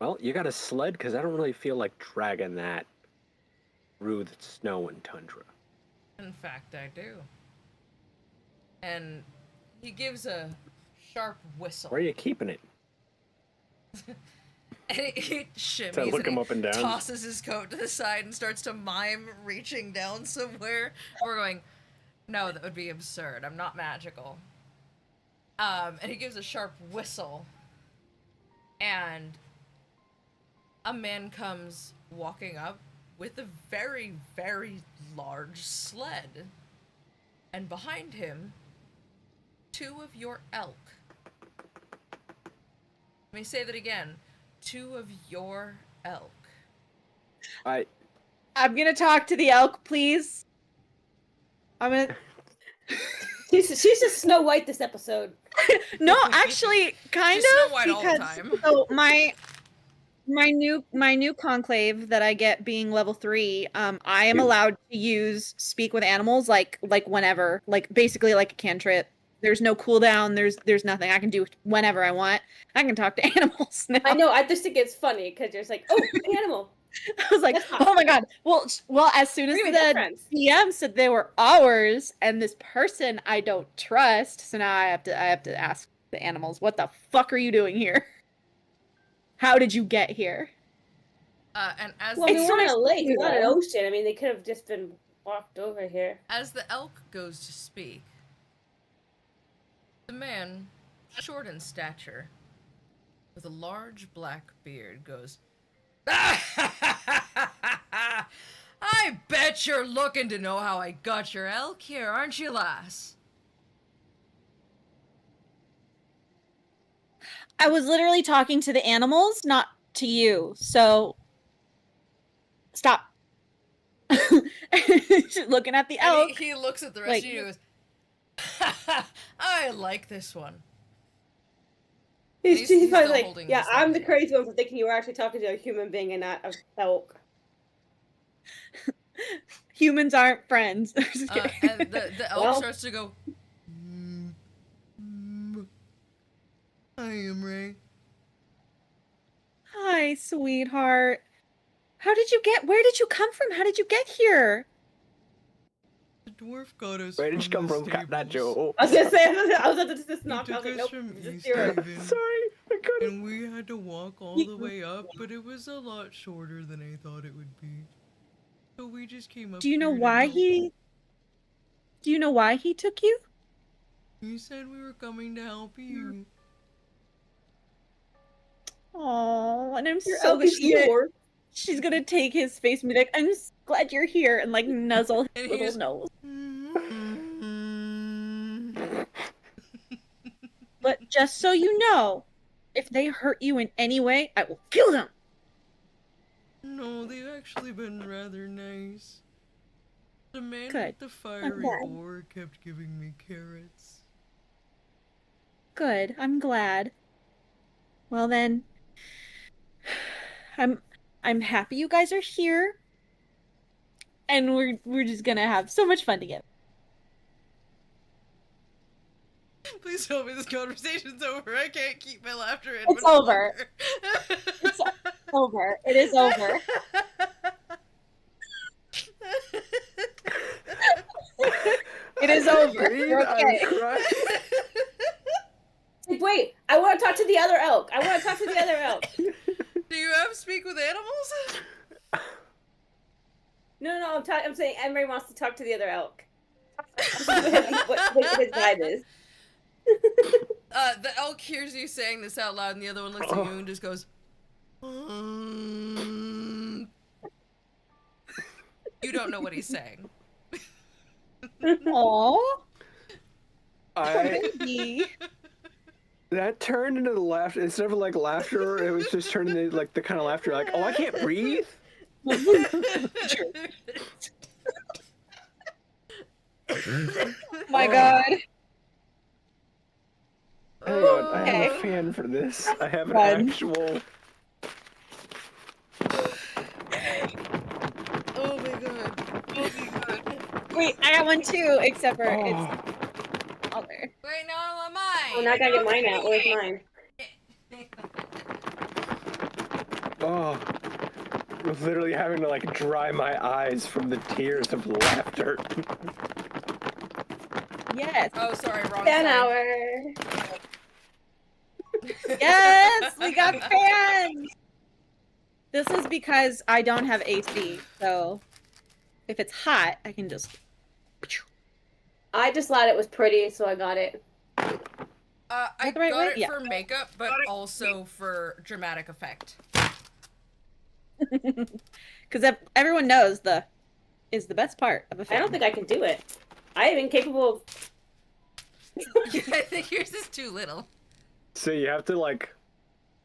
Well, you got a sled? Because I don't really feel like dragging that through the snow and tundra. In fact, I do. And he gives a sharp whistle. Where are you keeping it? And he shimmies To look and him up and down. tosses his coat to the side and starts to mime reaching down somewhere. We're going, no, that would be absurd. I'm not magical. And he gives a sharp whistle. And a man comes walking up with a very, very large sled. And behind him, 2 of your elk. Let me say that again. 2 of your elk. I'm gonna talk to the elk, please. I'm gonna. She's just Snow White this episode. No, actually, kind Just Snow of, White all the because time. so my new conclave that I get being level 3, I am allowed to use speak with animals like whenever, like basically like a cantrip. There's no cooldown. There's nothing. I can do whenever I want. I can talk to animals now. I know. I just think it's funny because there's like, oh, an animal. I was like, oh my god. Well, as soon as We're gonna be the friends. DM said they were ours, and this person I don't trust, so now I have to ask the animals, what the fuck are you doing here? How did you get here? And as Well, the, we're on a lake, you not an know. ocean. I mean, they could have just been walked over here. as the elk goes to speak, the man, short in stature, with a large black beard, goes, I bet you're looking to know how I got your elk here, aren't you, lass? I was literally talking to the animals, not to you. So stop. Looking at the elk. And he looks at the rest like, of you and goes, I like this one. He's He's probably still like, holding yeah, his I'm leg. the crazy one for thinking you were actually talking to a human being and not a elk. Humans aren't friends. And the elk Well. starts to go, I am Ray. Hi, sweetheart. Where did you come from? How did you get here? The dwarf got us. Where did you come from, Cat Joe? I was gonna say, I was about to just He knock. I took was like, us nope, from just East zero. Haven, Sorry, I couldn't. and we had to walk all the way up, but it was a lot shorter than I thought it would be. So we just came up. Do you know here to why help. Do you know why he took you? He said we were coming to help you. Oh, and I'm Your so elk glad is yours. she's gonna take his face and be like, I'm just glad you're here, and like nuzzle And his he's- little nose. Mm-hmm. But just so you know, if they hurt you in any way, I will kill them. No, they've actually been rather nice. The man Good. with the fiery glad. boar kept giving me carrots. Good. I'm glad. Well then, I'm happy you guys are here, and we're just gonna have so much fun together. Please tell me this conversation's over. I can't keep my laughter in. It's much over. longer. It's over. It is over. It is over. Breathe, You're okay. I'm crying. Like, wait, I want to talk to the other elk. I want to talk to the other elk. Do you have speak with animals? No, I'm saying Emery wants to talk to the other elk. what his vibe is. The elk hears you saying this out loud, and the other one looks at you and just goes, You don't know what he's saying. Aww. I that turned into the laughter instead of like laughter. It was just turning into like the kind of laughter like, oh, I can't breathe. My God. Hang on, I have a fan for this. I have an actual. Oh my God. Wait, I got one too, except for it's other. Wait, no, I want mine. Oh, now I gotta get mine out. Where's mine? Oh, I was literally having to like dry my eyes from the tears of laughter. Yes. Oh, sorry, wrong 10 side. hour. Yes, we got fans. This is because I don't have AC, so if it's hot, I can just. I just thought it was pretty, so I got it. I the right got way? it Yeah. for makeup, but also for dramatic effect. Because everyone knows is the best part of a fan. I don't think I can do it. I am incapable of. Yeah, I think yours is too little. So you have to like,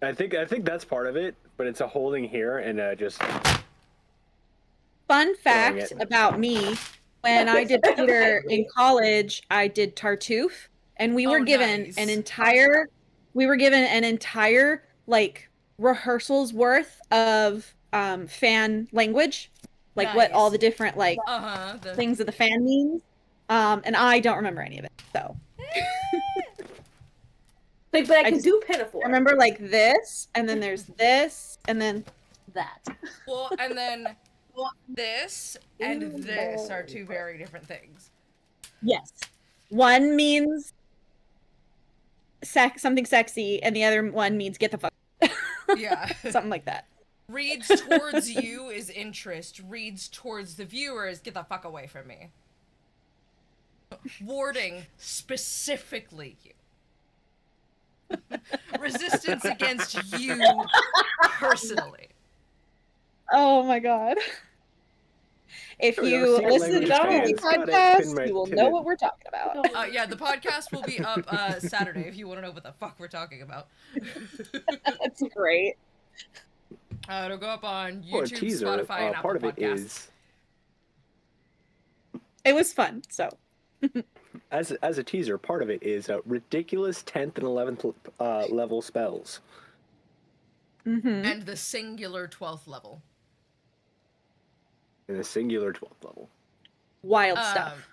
I think that's part of it, but it's a holding here and just. Fun fact about me: when I did theater in college, I did Tartuffe, and we were given nice. an entire, like rehearsals worth of fan language, like what all the different like things of the fan means, and I don't remember any of it. So. Like, but I can do Pinafore. I remember like this, and then there's this, and then that. Well, and then this and this are two very different things. Yes. One means something sexy, and the other one means get the fuck. Yeah. Something like that. Reads towards you is interest. Reads towards the viewer is get the fuck away from me. Warding specifically you. Resistance against you personally. Oh my God. If you listen to the podcast, you will know what we're talking about. Yeah, the podcast will be up Saturday if you want to know what the fuck we're talking about. That's great. It'll go up on YouTube, teaser, Spotify, and Apple part of it Podcasts. is. It was fun, so. As a teaser, part of it is ridiculous 10th and 11th level spells. Mm-hmm. And the singular 12th level. And the singular 12th level. Wild stuff.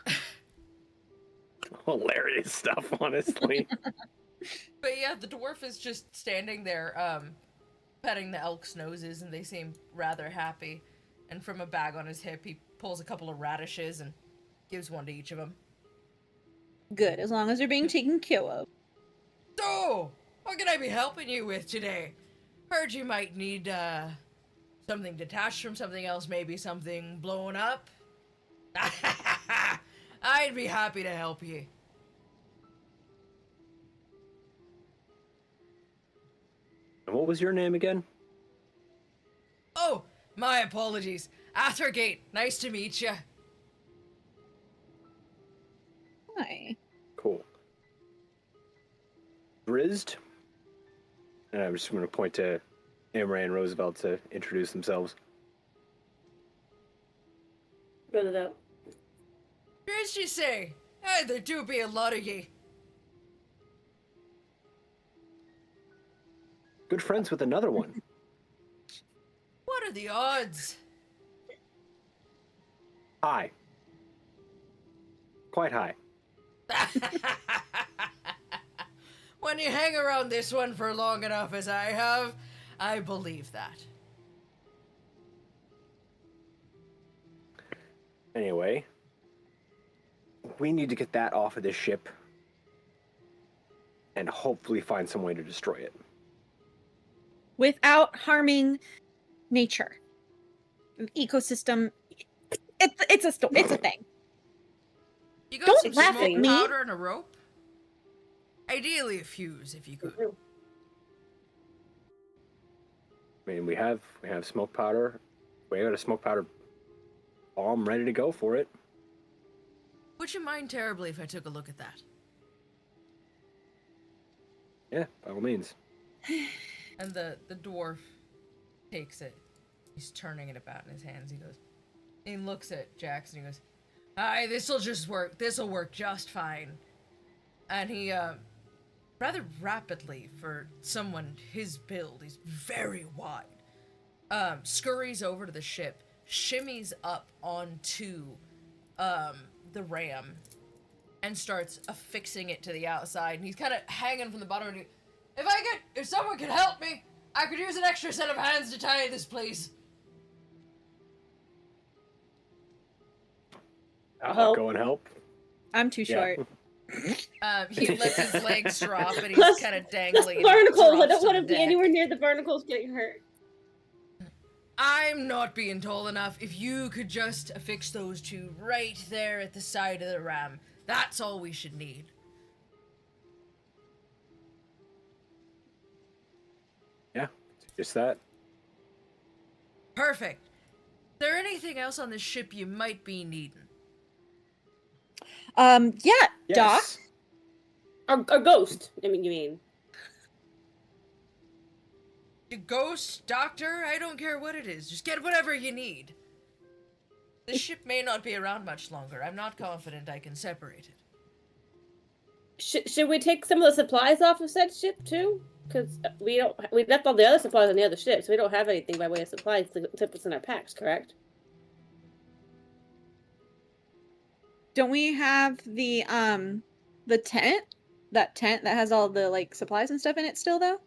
Hilarious stuff, honestly. But yeah, the dwarf is just standing there, petting the elk's noses, and they seem rather happy. And from a bag on his hip, he pulls a couple of radishes and gives one to each of them. Good, as long as they're being taken care of. So, what can I be helping you with today? Heard you might need, something detached from something else, maybe something blown up. I'd be happy to help you. And what was your name again? Oh, my apologies. Athergate, nice to meet you. Hi. Cool. Brizzed? And I'm just going to point to Imre and Roosevelt to introduce themselves. Roosevelt. Did you say? Hey, there do be a lot of ye. Good friends with another one. What are the odds? High. Quite high. When you hang around this one for long enough as I have, I believe that. Anyway, we need to get that off of this ship and hopefully find some way to destroy it. Without harming nature. Ecosystem. It's a thing. You got Don't some laugh at smoke me. powder and a rope? Ideally a fuse, if you could. I mean, we have smoke powder. We got a smoke powder Oh, I'm ready to go for it. Would you mind terribly if I took a look at that? Yeah, by all means. And the dwarf takes it. He's turning it about in his hands. He looks at Jackson. He goes, "Aye, this'll just work. This'll work just fine." And he, rather rapidly for someone his build, he's very wide, scurries over to the ship, shimmies up onto, the ram, and starts affixing it to the outside. And he's kind of hanging from the bottom. And if someone could help me, I could use an extra set of hands to tie this, please. I'll go and help. I'm too short. He lets his legs drop, and he's kind of dangling. Barnacles. I don't want to be anywhere near the barnacles getting hurt. I'm not being tall enough. If you could just affix those two right there at the side of the ram, that's all we should need. Yeah, just that. Perfect. Is there anything else on this ship you might be needing? Yeah, Yes. Doc. A ghost. I mean, you mean? The ghost, doctor, I don't care what it is. Just get whatever you need. The ship may not be around much longer. I'm not confident I can separate it. Should we take some of the supplies off of said ship too? Because we left all the other supplies on the other ship, so we don't have anything by way of supplies except what's in our packs, correct? Don't we have the tent? That tent that has all the like supplies and stuff in it still though?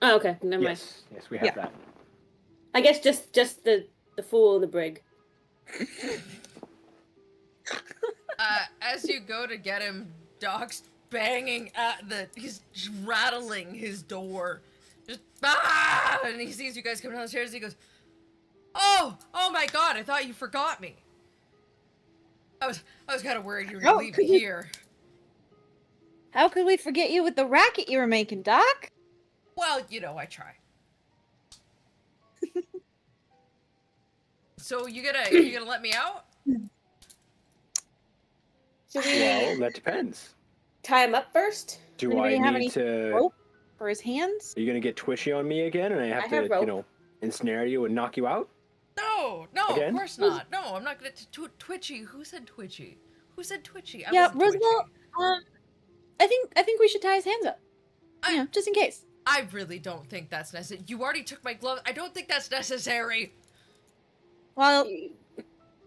Oh, okay. Never mind. Yes, we have that. I guess just the fool and the brig. As you go to get him, Doc's banging at he's rattling his door. Just, and he sees you guys coming down the stairs and he goes, oh my god, I thought you forgot me. I was kind of worried you were going to leave me here. How could we forget you with the racket you were making, Doc? Well, you know, I try. So you gonna let me out? Should we Well, that depends. tie him up first? Do I need to rope for his hands? Are you gonna get twitchy on me again, and I have to, ensnare you and knock you out? No, Again? Of course not. No, I'm not gonna twitchy. Who said twitchy? Who said twitchy? Yeah, Roosevelt. I think we should tie his hands up. Just in case. I really don't think that's necessary. You already took my glove. I don't think that's necessary. Well,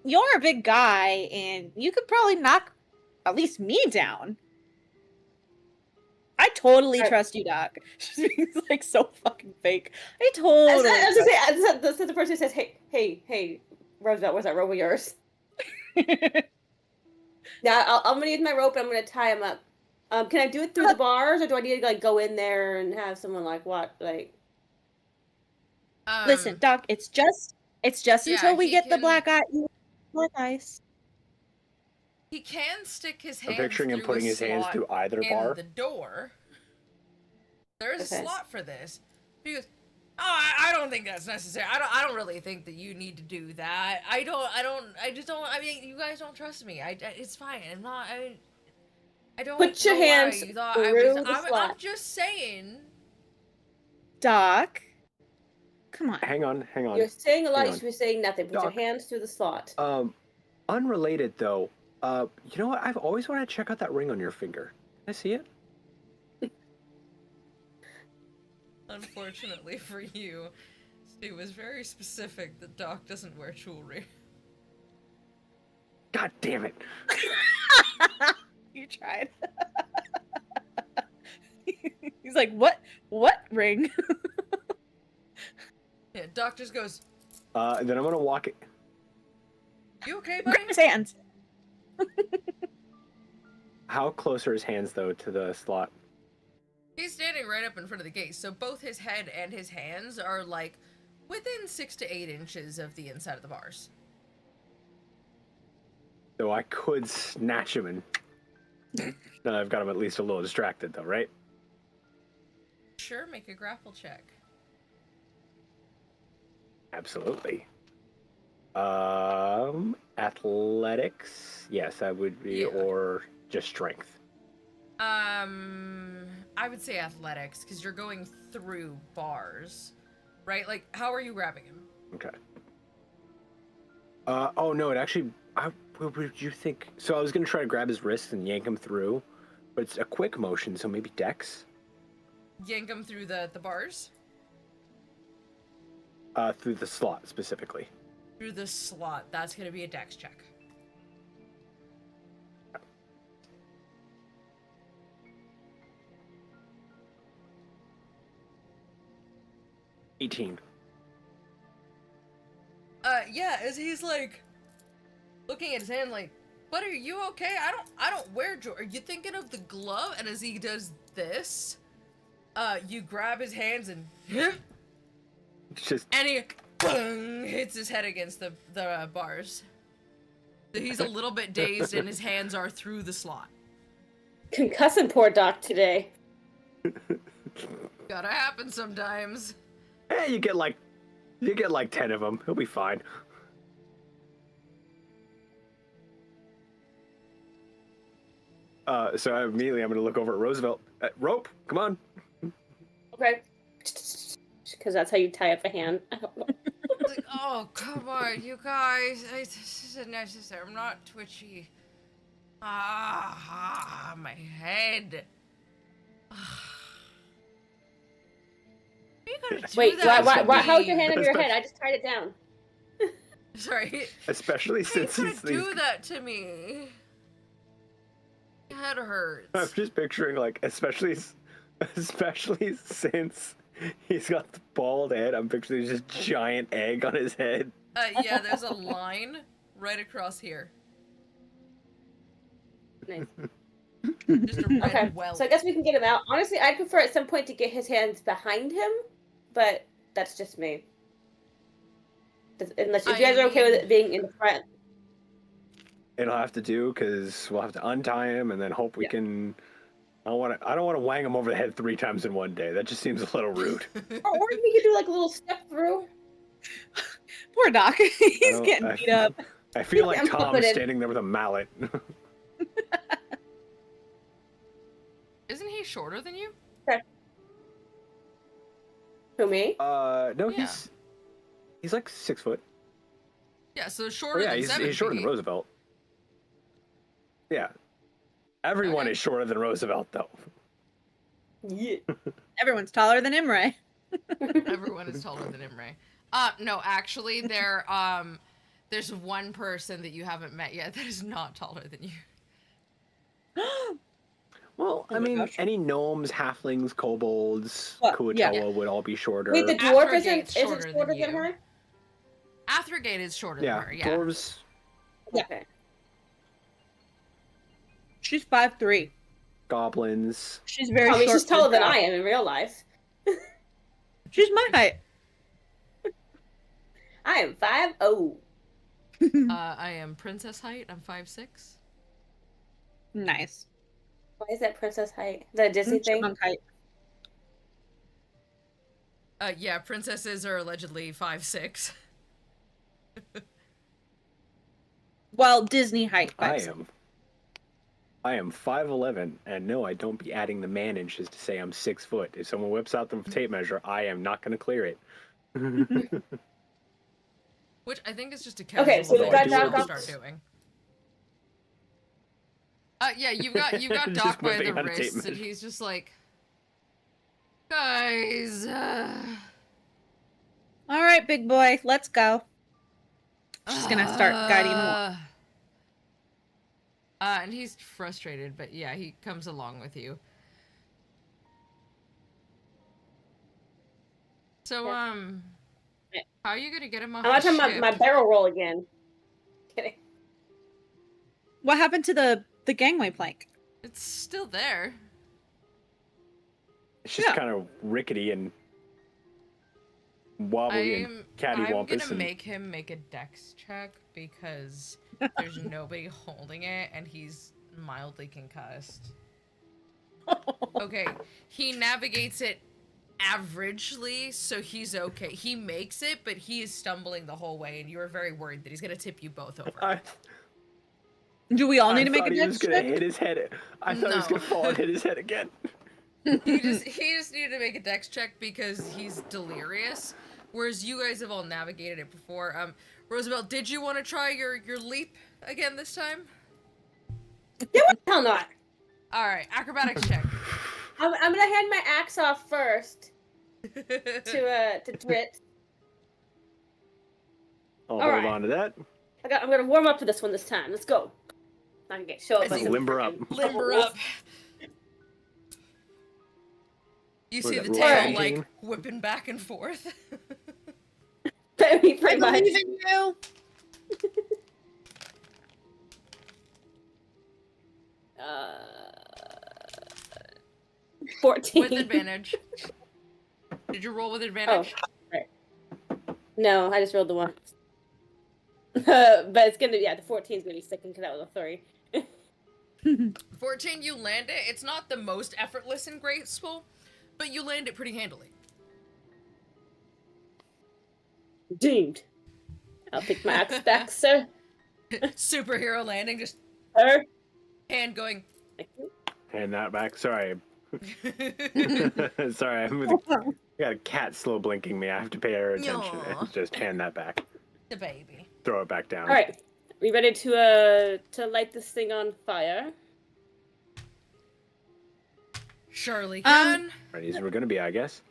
you're a big guy, and you could probably knock at least me down. I totally trust you, Doc. He's like so fucking fake. I totally. I was gonna say, the person who says, "Hey, Roosevelt, where's that rope of yours?" Yeah, I'm gonna use my rope and I'm gonna tie him up. Can I do it through the bars, or do I need to like go in there and have someone Listen, Doc, it's just until we get the black ice. He can stick his hands. I'm picturing him putting his hands through either bar. The door. There is a slot for this. He goes, "Oh, I don't think that's necessary. I don't really think that you need to do that. I mean, you guys don't trust me. It's fine. I don't put your hands you thought through the slot. I'm just saying. Doc, come on. Hang on. You're saying a lot. You should be saying nothing. Put Doc, your hands through the slot. Unrelated though. You know what? I've always wanted to check out that ring on your finger. Can I see it? Unfortunately for you, Stu was very specific that Doc doesn't wear jewelry. God damn it. You tried. He's like, what ring? Yeah, Doc just goes, then I'm gonna walk it. You okay, buddy? Grab his hands. How close are his hands though to the slot? He's standing right up in front of the gate, so both his head and his hands are like within 6 to 8 inches of the inside of the bars. So I could snatch him and then I've got him at least a little distracted though, right? Sure, make a grapple check. Absolutely. Athletics. Yes, that would be, or just strength. I would say athletics, because you're going through bars, right? Like, how are you grabbing him? Okay. Oh no, it actually. What would you think? So I was gonna try to grab his wrist and yank him through, but it's a quick motion, so maybe Dex. Yank him through the bars? Through the slot specifically. Through the slot. That's gonna be a Dex check. $18. Yeah, as he's like looking at his hand like, "But are you okay? I don't wear Are you thinking of the glove?" And as he does this, you grab his hands and Just and he boom, hits his head against the bars. So he's a little bit dazed and his hands are through the slot. Concussing poor Doc today. Gotta happen sometimes. hey, you get like 10 of them. He'll be fine. So immediately I'm gonna look over at Roosevelt. Rope, come on. Okay. Because that's how you tie up a hand. Like, oh, come on, you guys. This isn't necessary. I'm not twitchy. My head. You gotta do Wait, that why, to how's me? your hand over your head? I just tied it down. Sorry. Especially You since gotta he's do that to me. My head hurts. I'm just picturing like, especially since he's got the bald head. I'm picturing this giant egg on his head. Yeah, there's a line right across here. Nice. Just a red Okay, welt. so I guess we can get him out. Honestly, I'd prefer at some point to get his hands behind him, but that's just me. Unless if you guys are okay with it being in the front. It'll have to do because we'll have to untie him and then hope we can. I don't want to wang him over the head 3 times in one day. That just seems a little rude. Or we could do like a little step through. Poor Doc. He's getting beat up. I feel like I'm Tom's confident. standing there with a mallet. Isn't he shorter than you? Okay. Who, me? No, Yeah. he's like 6 foot. Yeah, so shorter than 7 he's shorter feet. than Roosevelt. Yeah. Everyone Okay. is shorter than Roosevelt, though. Yeah. Everyone's taller than Imre. Everyone is taller than Imre. No, actually, there's one person that you haven't met yet that is not taller than you. Well, I mean, gosh. any gnomes, halflings, kobolds, Well, Kuatoa yeah. would all be shorter. Wait, the dwarf Athergate's isn't shorter shorter than than you. her? Athergate is shorter yeah, than her, yeah. dwarves, Yeah. Okay. She's 5'3". goblins. She's very I mean, short. she's taller for than a I dog. am in real life. She's my height. I am 5'0". I am princess height. I'm 5'6". Nice. Why is that princess height? The Disney thing? Chipmunk height. Yeah, princesses are allegedly 5'6". Well, Disney height. I 5'6". am 5'11", and no, I don't be adding the man inches to say I'm 6 foot. If someone whips out the tape measure, I am not going to clear it. Which I think is just a casual Okay, so we thing got to Doc up. start doing. Yeah, you got Just Doc by whipping the out a tape wrists, and measure. he's just like, guys. All right, big boy, let's go. She's gonna start guiding him along. And he's frustrated, but yeah, he comes along with you. So, Yeah. how are you gonna get him off I'm not the talking ship? about my barrel roll again. Kidding. What happened to the gangway plank? It's still there. It's just Yeah. kind of rickety and wobbly and I'm cattywampus. gonna make him make a dex check because there's nobody holding it and he's mildly concussed. Okay, he navigates it averagely, so he's okay. He makes it, but he is stumbling the whole way, and you are very worried that he's gonna tip you both over. Do we all need to make a dex check? I thought he was gonna hit his head. I thought he was gonna fall and hit his head again. he just needed to make a dex check because he's delirious, whereas you guys have all navigated it before. Roosevelt, did you want to try your leap again this time? Yeah, what the hell not? All right, acrobatics check. I'm gonna hand my axe off first to Drit. I'll hold on to that. I'm gonna warm up for this one this time. Let's go. I'm gonna show up. Limber up. Limber up. You see the tail like whipping back and forth. I believe in you. 14. With advantage. Did you roll with advantage? Oh, right. No, I just rolled the one. But it's gonna be, the 14's gonna be sticking because that was a 3. 14, you land it. It's not the most effortless and graceful, but you land it pretty handily. Doomed. I'll take my axe back, sir. Superhero landing, just Sir. hand going. Hand that back. Sorry. Sorry, I got a cat slow blinking me. I have to pay her attention. And just hand that back. The baby. Throw it back down. All right, we ready to light this thing on fire? Surely can. Ready as we're gonna be, I guess.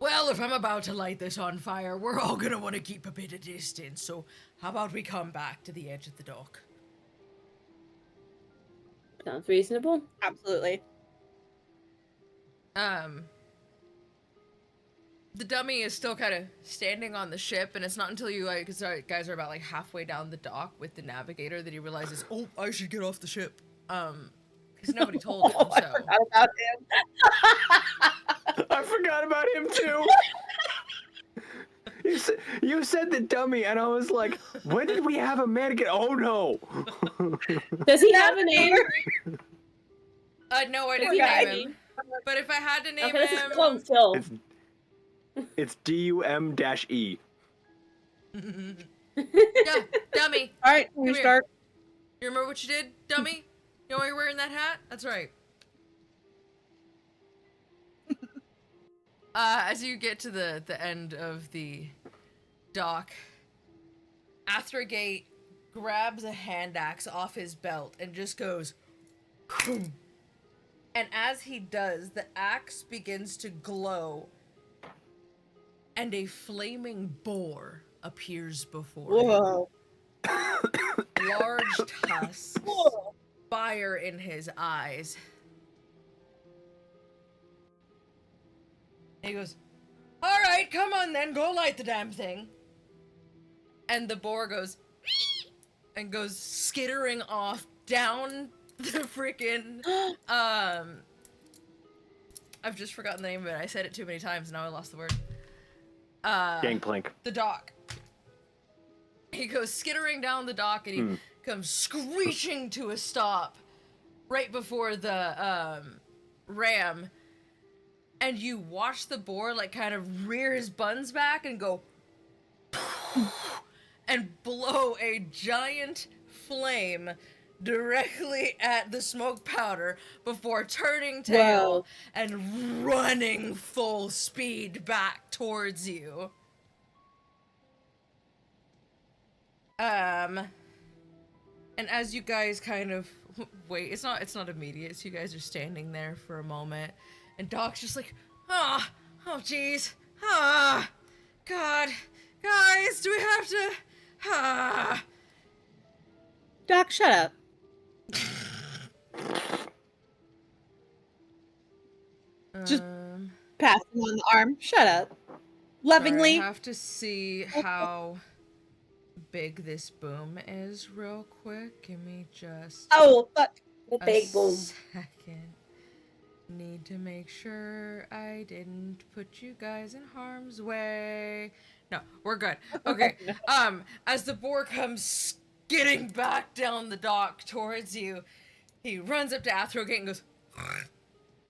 Well, if I'm about to light this on fire, we're all gonna want to keep a bit of distance. So, how about we come back to the edge of the dock? Sounds reasonable. Absolutely. The dummy is still kind of standing on the ship, and it's not until you guys are about like halfway down the dock with the navigator that he realizes, oh, I should get off the ship. Because nobody told him. So. I forgot about him. I forgot about him too. You said the dummy, and I was like, when did we have a mannequin? Oh no. Does he have a name? No, I didn't name him. But if I had to name this him, is clone Phil. It's DUM-E. Yeah, dummy. All right, we start. You remember what you did, dummy? You know why you're wearing that hat? That's right. As you get to the end of the dock, Athrogate grabs a hand axe off his belt and just goes, and as he does, the axe begins to glow, and a flaming boar appears before Whoa. him. Large tusks, fire in his eyes. He goes, all right, come on then, go light the damn thing. And the boar goes, and goes skittering off down the freaking, I've just forgotten the name of it. I said it too many times, now I lost the word. Gangplank. The dock. He goes skittering down the dock, and he comes screeching to a stop right before the, ram. And you watch the boar, like, kind of rear his buns back and go and blow a giant flame directly at the smoke powder before turning tail and running full speed back towards you. And as you guys kind of wait, it's not immediate, so you guys are standing there for a moment. And Doc's just like, oh jeez, God, guys, do we have to, Doc, shut up. Just pass him on the arm. Shut up. Lovingly. I have to see how big this boom is real quick. Give me just the big boom. Second. Need to make sure I didn't put you guys in harm's way. No, we're good. Okay. As the boar comes skidding back down the dock towards you, he runs up to Athrogate and goes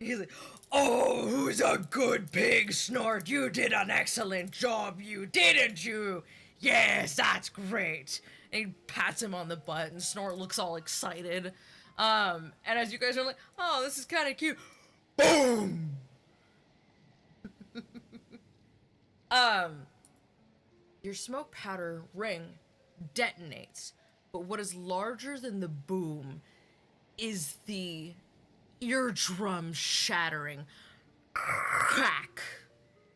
He's like, "Oh, who's a good pig, Snort? You did an excellent job, you didn't you? Yes, that's great." And he pats him on the butt, and Snort looks all excited. And as you guys are like, "Oh, this is kind of cute," boom. Your smoke powder ring detonates, but what is larger than the boom is the eardrum shattering crack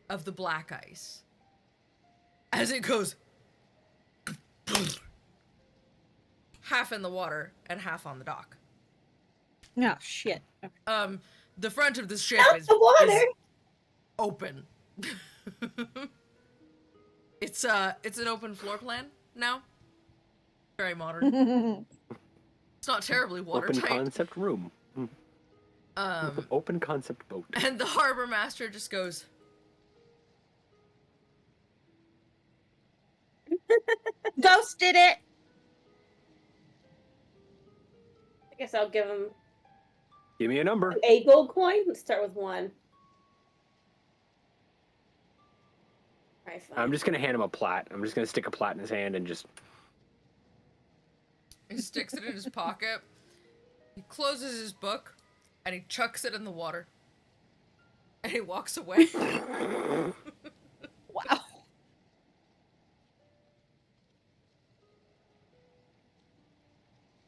of the black ice as it goes half in the water and half on the dock. Oh shit. Okay. The front of the ship is open. It's an open floor plan now. Very modern. It's not terribly watertight. Open concept room. Open concept boat. And the harbor master just goes, Ghost did it. I guess I'll give him Give me a number. a gold coin. Let's start with 1. Alright, fine. I'm just gonna hand him a plat. I'm just gonna stick a plat in his hand and just. he sticks it in his pocket. He closes his book, and he chucks it in the water. And he walks away. Wow.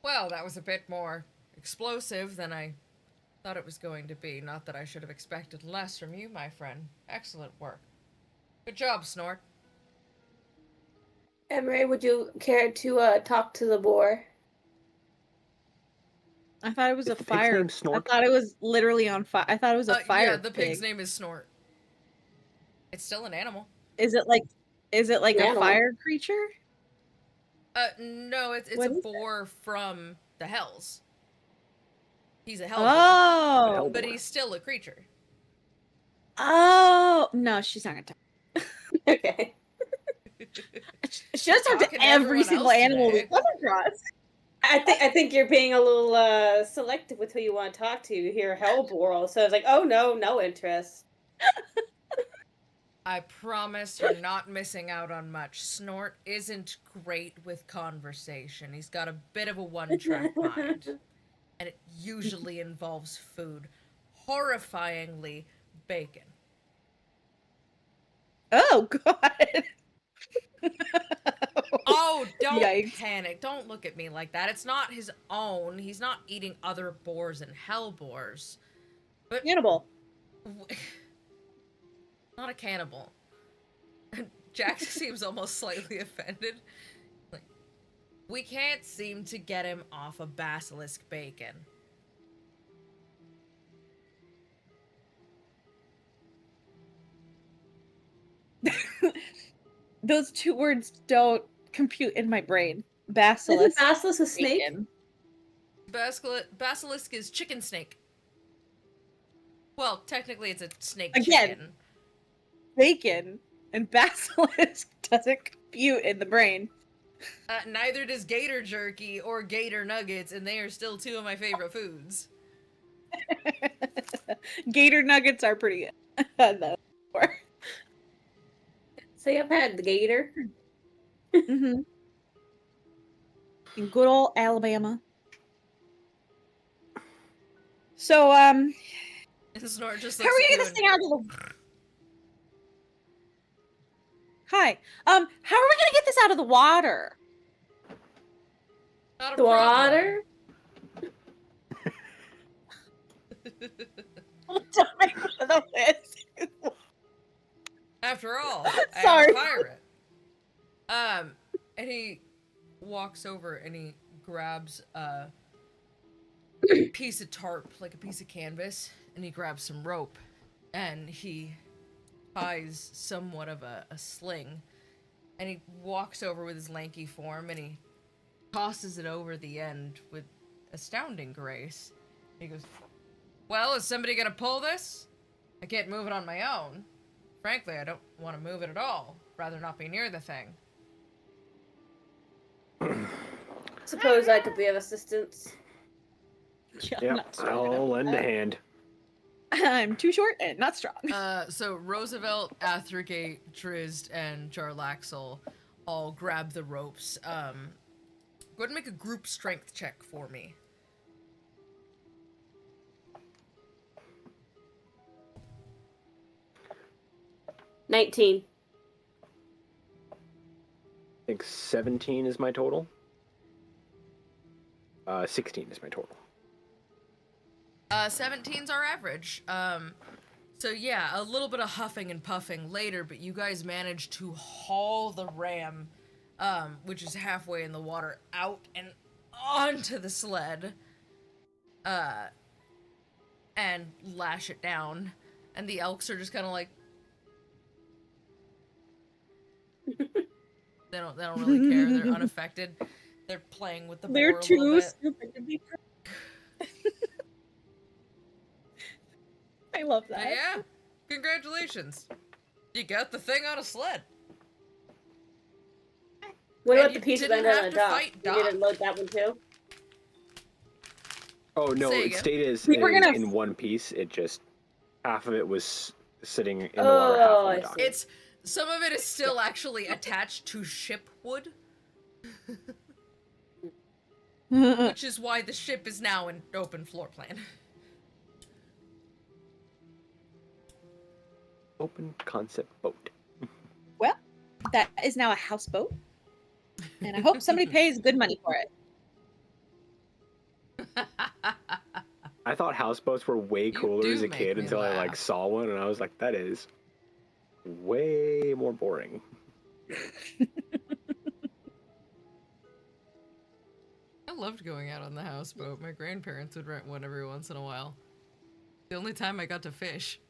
Well, that was a bit more explosive than I thought it was going to be. Not that I should have expected less from you, my friend. Excellent work. Good job, Snort. Emery, would you care to talk to the boar? I thought it was Is a the pig's fire. name Snort? I thought it was literally on fire. I thought it was a fire. Yeah, the pig's pig. name is Snort. It's still an animal. Is it like a Animal. fire creature? No, it's What a is boar from the Hells. He's a hell Oh. Hell- but he's still a creature. Oh no, she's not gonna talk. Okay. She does talk Talking to to every everyone single else animal we today. come across. I think you're being a little selective with who you want to talk to. You hear Hellbore, so I was like, oh no interest. I promise you're not missing out on much. Snort isn't great with conversation. He's got a bit of a one-track mind. And it usually involves food. Horrifyingly, bacon. Oh god. Oh, don't Yikes. panic. Don't look at me like that. It's not his own. He's not eating other boars and hellboars. But Cannibal. not a cannibal. Jax seems almost slightly offended. Like, we can't seem to get him off of basilisk bacon. Those two words don't compute in my brain. Isn't Basilisk. Basilisk a snake? bacon. Basilisk is chicken snake. Well, technically it's a snake Again. chicken. Bacon and basilisk doesn't compute in the brain. Neither does gator jerky or gator nuggets, and they are still two of my favorite foods. Gator nuggets are pretty good. I've had those before. Say I've had the gator. Mm-hmm. In good old Alabama. So, And Snort just how are looks we at gonna get you this and- thing out of the... Hi. How are we gonna get this out of the water? Not a The water? Don't make fun of the list. After all, I am Sorry. a pirate. And he walks over and he grabs a piece of tarp, like a piece of canvas, and he grabs some rope, and he ties somewhat of a sling, and he walks over with his lanky form, and he tosses it over the end with astounding grace. He goes, "Well, is somebody gonna pull this? I can't move it on my own. Frankly, I don't want to move it at all. Rather not be near the thing." Suppose I could be of assistance. Yeah, Yep, not strong I'll enough. lend a hand. I'm too short and not strong. So Roosevelt, Athergate, Drizzt, and Jarlaxle all grab the ropes. Go ahead and make a group strength check for me. 19. I think 17 is my total. 16 is my total. 17's our average. So yeah, a little bit of huffing and puffing later, but you guys managed to haul the ram, which is halfway in the water, out and onto the sled, and lash it down. And the elks are just kind of like, they don't really care. They're unaffected. They're playing with the boar They're a too little bit. stupid to be. I love that. But yeah, congratulations. You got the thing on a sled. What And about the you piece of didn't end have on to the dock? fight You didn't load that one too? Oh no, Say it again. stayed as We were gonna- in one piece. It just half of it was sitting in the water, half on I the dock. see. It's some of it is still actually attached to ship wood, which is why the ship is now an open floor plan. Open concept boat. Well, that is now a houseboat, and I hope somebody pays good money for it. I thought houseboats were way cooler do as a make kid me until I laugh. saw one, and I was like, that is way more boring. I loved going out on the houseboat. My grandparents would rent one every once in a while. The only time I got to fish.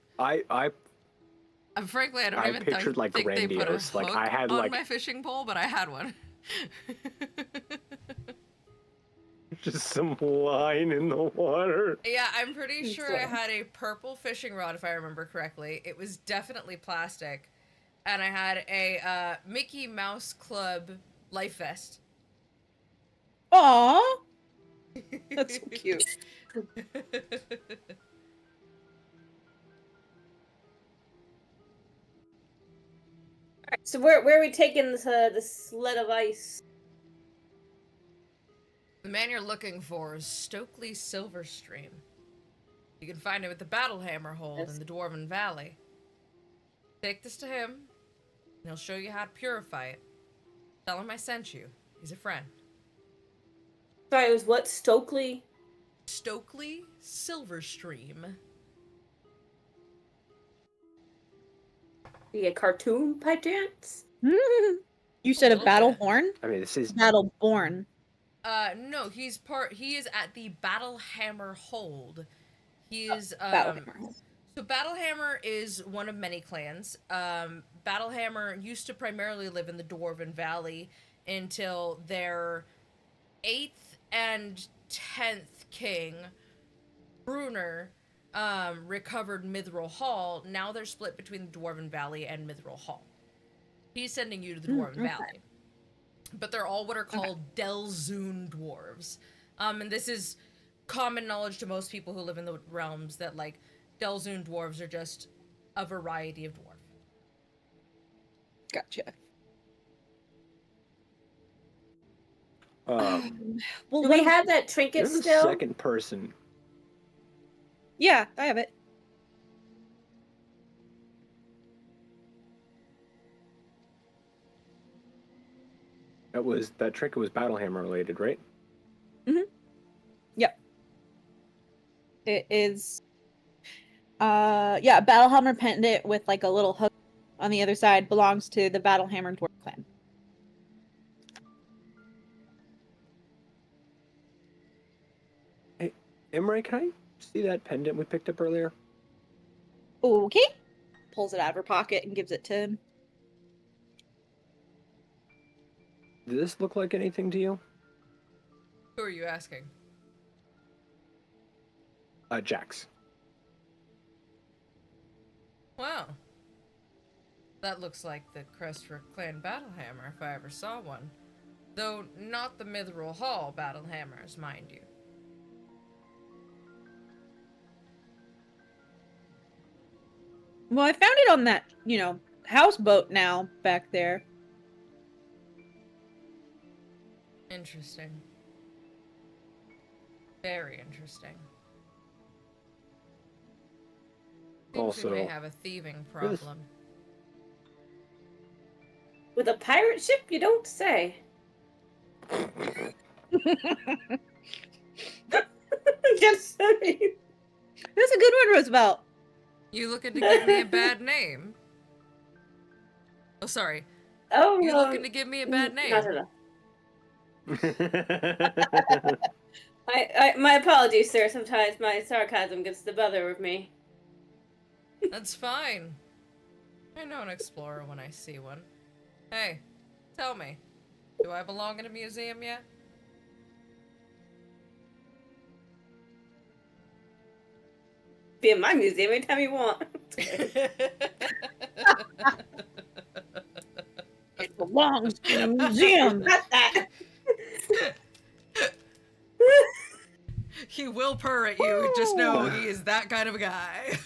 Frankly, I don't even pictured, like, think they put a grandiose. hook Like, I had, on like- my fishing pole, but I had one. Just some line in the water. Yeah, I'm pretty sure I had a purple fishing rod, if I remember correctly. It was definitely plastic. And I had a Mickey Mouse Club life vest. Aww, that's so cute. So where are we taking the sled of ice? The man you're looking for is Stokely Silverstream. You can find him at the Battlehammer Hold in the Dwarven Valley. Take this to him, and he'll show you how to purify it. Tell him I sent you. He's a friend. Sorry, it was what? Stokely? Stokely Silverstream. A cartoon by chance? You said a little battle bit. horn? I mean, this is Battleborn. No, he is at the Battlehammer Hold. He is, Battlehammer. So Battlehammer is one of many clans. Battlehammer used to primarily live in the Dwarven Valley until their 8th and 10th king, Bruner, recovered Mithril Hall. Now they're split between the Dwarven Valley and Mithril Hall. He's sending you to the Dwarven Valley. But they're all what are called Delzoon dwarves. And this is common knowledge to most people who live in the realms that, like, Delzoon dwarves are just a variety of dwarf. Gotcha. well, Well, Do we have that trinket you're the still? second person. Yeah, I have it. That trinket was Battlehammer related, right? Yep. It is. Yeah, Battlehammer pendant with like a little hook on the other side belongs to the Battlehammer Dwarf clan. Hey, Emre, can I see that pendant we picked up earlier? Okay. Pulls it out of her pocket and gives it to him. Did this look like anything to you? Who are you asking? Jax. Wow. That looks like the Crestford Clan Battlehammer, if I ever saw one. Though not the Mithril Hall Battlehammers, mind you. Well, I found it on that, houseboat now back there. Interesting. Very interesting. Seems Also, we may have a thieving problem. With a pirate ship, you don't say. Just saying. That's a good one, Roosevelt. You looking to give me a bad name? Oh, sorry. Oh, You no. looking to give me a bad name? Not enough. My apologies, sir. Sometimes my sarcasm gets the better of me. That's fine. I know an explorer when I see one. Hey, tell me, do I belong in a museum yet? Be in my museum anytime you want. It belongs in a museum. Not that. He will purr at you, just know he is that kind of a guy.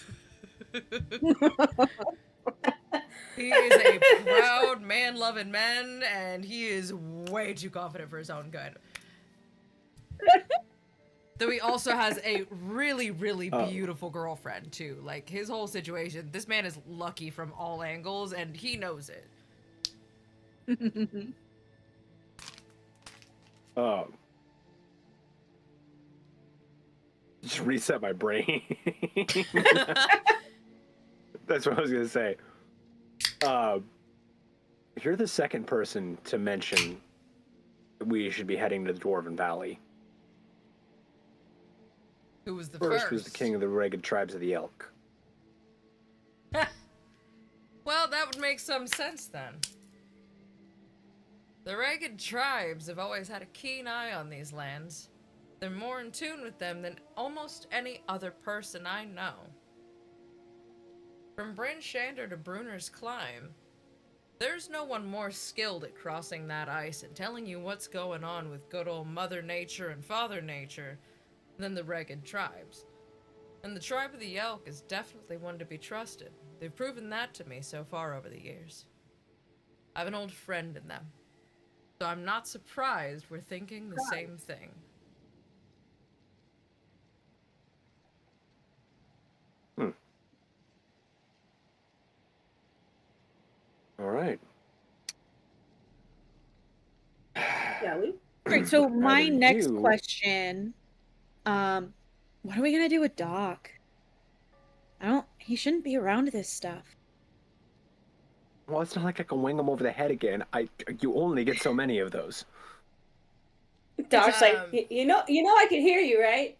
He is a proud man-loving man, and he is way too confident for his own good. Though he also has a really, really beautiful girlfriend, too. Like, his whole situation, this man is lucky from all angles, and he knows it. Just reset my brain. That's what I was gonna say. You're the second person to mention we should be heading to the Dwarven Valley. Who was the First was the king of the ragged tribes of the Elk. Well, that would make some sense then. The ragged tribes have always had a keen eye on these lands. They're more in tune with them than almost any other person I know. From Bryn Shander to Bruner's Climb, there's no one more skilled at crossing that ice and telling you what's going on with good old Mother Nature and Father Nature than the ragged tribes. And the tribe of the Elk is definitely one to be trusted. They've proven that to me so far over the years. I have an old friend in them, so I'm not surprised we're thinking the same thing. All right. Yeah, we. Great. So my Either next you- question, what are we gonna do with Doc? He shouldn't be around this stuff. Well, it's not like I can wing him over the head again. You only get so many of those. Doc's like, you know, I can hear you, right?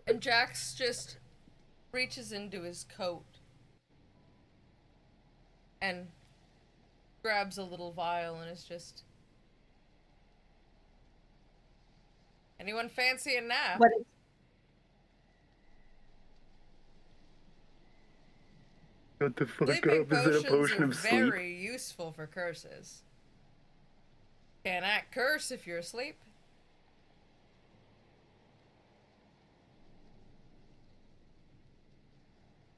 And Jax just reaches into his coat and grabs a little vial and is just... Anyone fancy a nap? What is... What the fuck Sleeping up? Is it a potions potion are of sleep? very useful for curses. Can't act curse if you're asleep.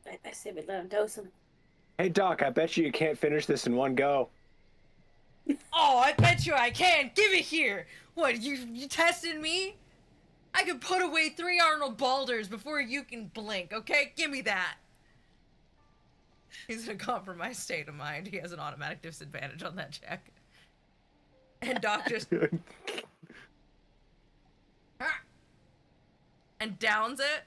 I say we let him dose him. Hey, Doc, I bet you can't finish this in one go. Oh, I bet you I can. Give it here. What, you testing me? I could put away 3 Arnold Balders before you can blink, okay? Give me that. He's in a compromised state of mind. He has an automatic disadvantage on that check. And Doc just... and downs it.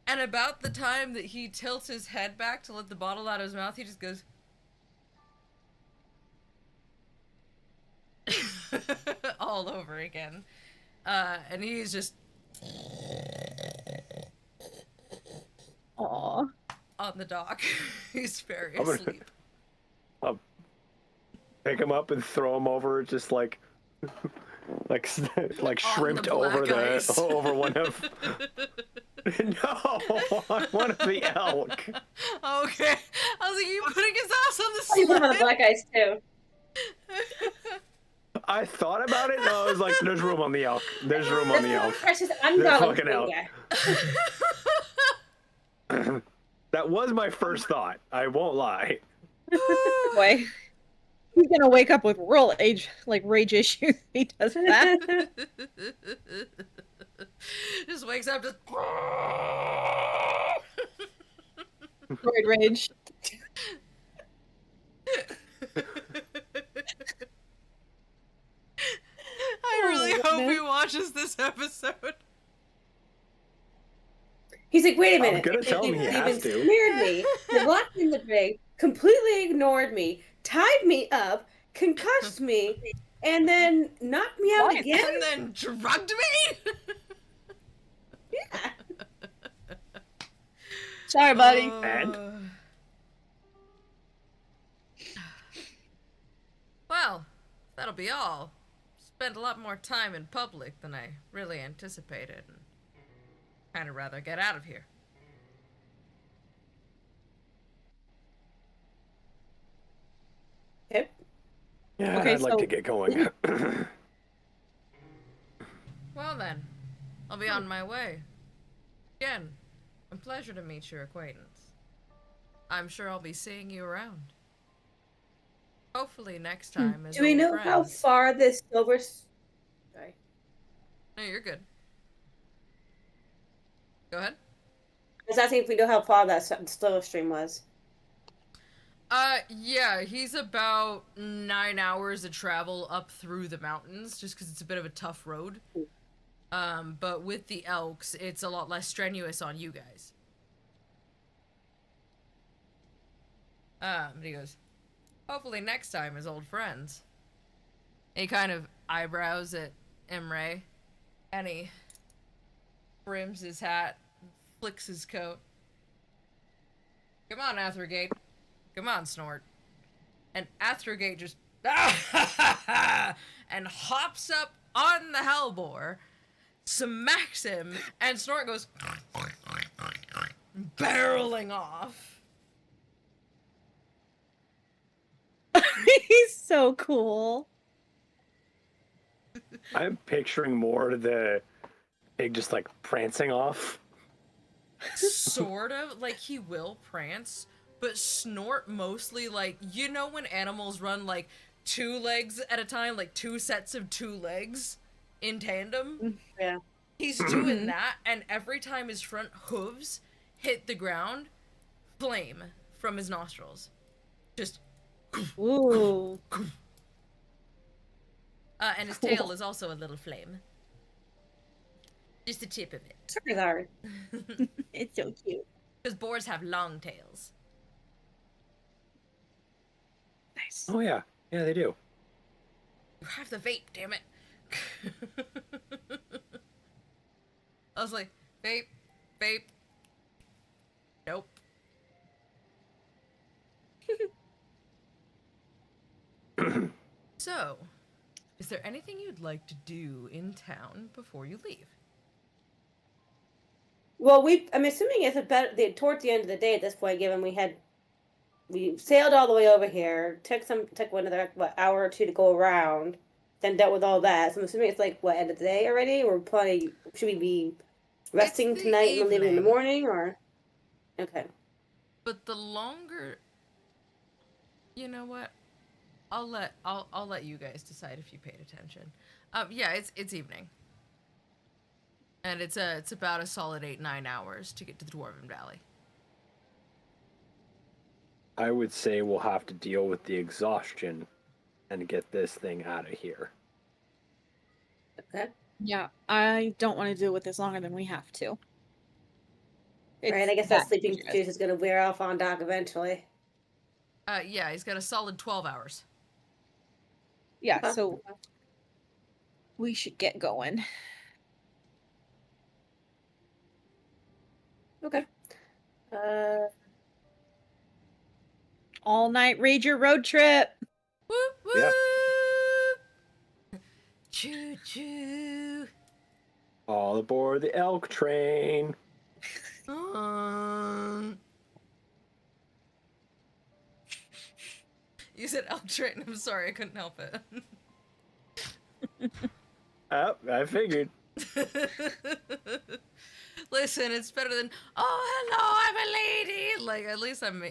And about the time that he tilts his head back to let the bottle out of his mouth, he just goes... all over again. And he's just... Aww. on the dock. He's very I'm gonna- asleep. I'll pick him up and throw him over, just like shrimped over ice. over one of. No, on one of the elk. Okay. I was like, you putting his ass on the You put him on the sled? black ice too. I thought about it, and I was like, "There's room on the elk. There's room on the elk." Precious, I'm They're not a fucking big out. guy. That was my first thought. I won't lie. Boy, he's gonna wake up with real rage issues. He does that. Just wakes up, just. Droid rage. I really hope he watches this episode. He's like, wait a minute. I'm gonna tell him he has to. Smeared me, locked in the brig, completely ignored me, tied me up, concussed me, and then knocked me out again. And then drugged me? Yeah. Sorry, buddy. And? Well, that'll be all. Spent a lot more time in public than I really anticipated. And kind of rather get out of here. Yep. Yeah, Okay, I'd like to get going. Well then, I'll be on my way. Again, a pleasure to meet your acquaintance. I'm sure I'll be seeing you around. Hopefully next time as Do we old know friends. how far this silver... Sorry. No, you're good. Go ahead. I was asking if we know how far that silver stream was. Yeah, he's about 9 hours of travel up through the mountains, just because it's a bit of a tough road. But with the Elks, it's a lot less strenuous on you guys. But he goes, hopefully next time as old friends. And he kind of eyebrows at Emre, and he brims his hat, flicks his coat. Come on, Athergate. Come on, Snort. And Athergate just and hops up on the Hellboar, smacks him, and Snort goes barreling off. He's so cool. I'm picturing more the pig just like prancing off. Sort of, like he will prance, but Snort mostly like, you know when animals run like 2 legs at a time, like 2 sets of 2 legs in tandem? Yeah. He's doing that, and every time his front hooves hit the ground, flame from his nostrils. Just... Ooh. And his tail is also a little flame. Just the tip of it. Sorry, Larry. It's so cute. Because boars have long tails. Nice. Oh yeah, yeah they do. You have the vape, damn it. I was like, vape, vape. Nope. So, is there anything you'd like to do in town before you leave? Well, I'm assuming it's towards the end of the day at this point, given we sailed all the way over here, took another hour or 2 to go around, then dealt with all that. So I'm assuming it's end of the day already. Should we be resting tonight and leaving in the morning, or? Okay. But the longer, you know what? I'll let you guys decide if you paid attention. Yeah, it's evening. And it's about a solid 8-9 hours to get to the Dwarven Valley. I would say we'll have to deal with the exhaustion and get this thing out of here. Okay. Yeah, I don't want to deal with this longer than we have to. Right, I guess that sleeping juice is going to wear off on Doc eventually. Yeah, he's got a solid 12 hours. Yeah, so we should get going. Okay. All night rager road trip. Whoop whoop. Yeah. Choo choo. All aboard the elk train. You said elk train. I'm sorry, I couldn't help it. Oh, I figured. Ladies listen, it's better than, oh, hello, I'm a lady. Like, at least I'm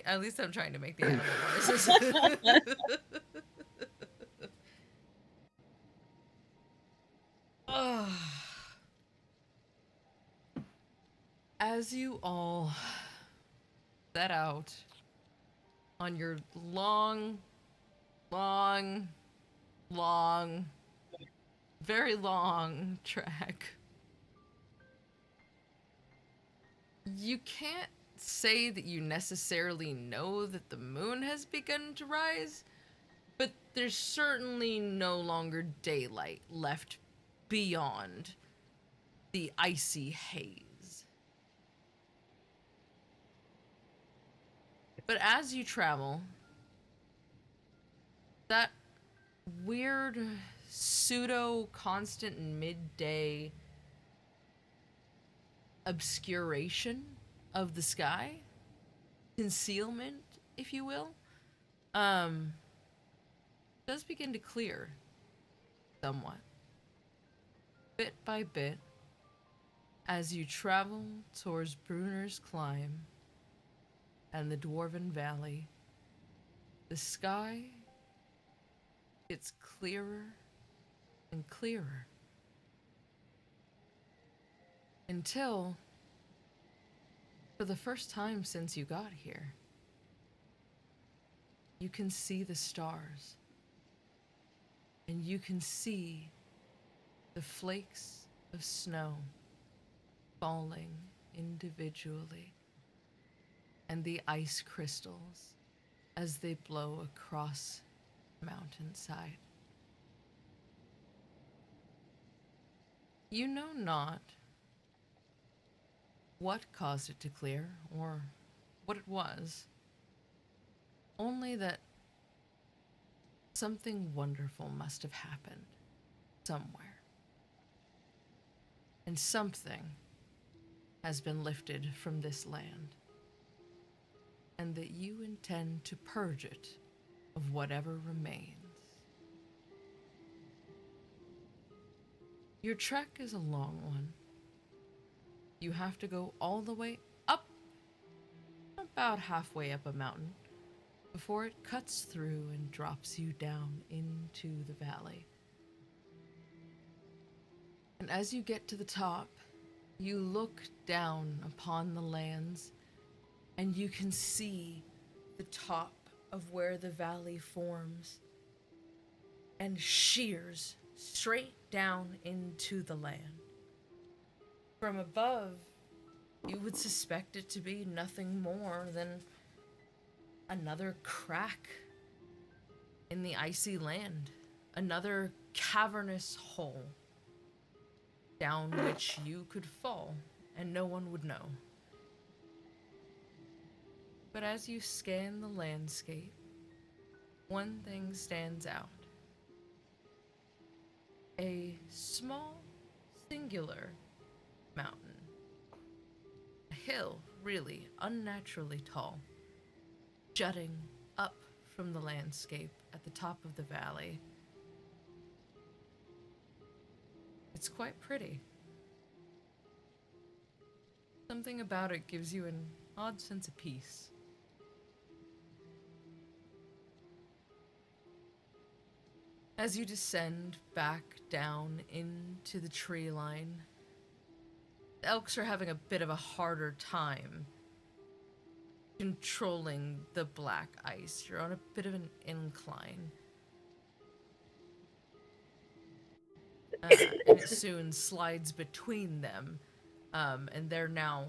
trying to make the animal voices. As you all set out on your long, very long trek, you can't say that you necessarily know that the moon has begun to rise, but there's certainly no longer daylight left beyond the icy haze. But as you travel, that weird pseudo-constant midday obscuration of the sky, concealment, if you will, does begin to clear somewhat, bit by bit, as you travel towards Bruner's Climb and the Dwarven Valley. The sky gets clearer and clearer until, for the first time since you got here, you can see the stars, and you can see the flakes of snow falling individually, and the ice crystals as they blow across the mountainside. You know not what caused it to clear, or what it was, only that something wonderful must have happened somewhere. And something has been lifted from this land, and that you intend to purge it of whatever remains. Your trek is a long one. You have to go all the way up, about halfway up a mountain, before it cuts through and drops you down into the valley. And as you get to the top, you look down upon the lands, and you can see the top of where the valley forms and shears straight down into the land. From above, you would suspect it to be nothing more than another crack in the icy land, another cavernous hole down which you could fall and no one would know. But as you scan the landscape, one thing stands out. A small, singular mountain. A hill, really, unnaturally tall, jutting up from the landscape at the top of the valley. It's quite pretty. Something about it gives you an odd sense of peace. As you descend back down into the tree line, the elks are having a bit of a harder time controlling the black ice. You're on a bit of an incline. And it soon slides between them, and they're now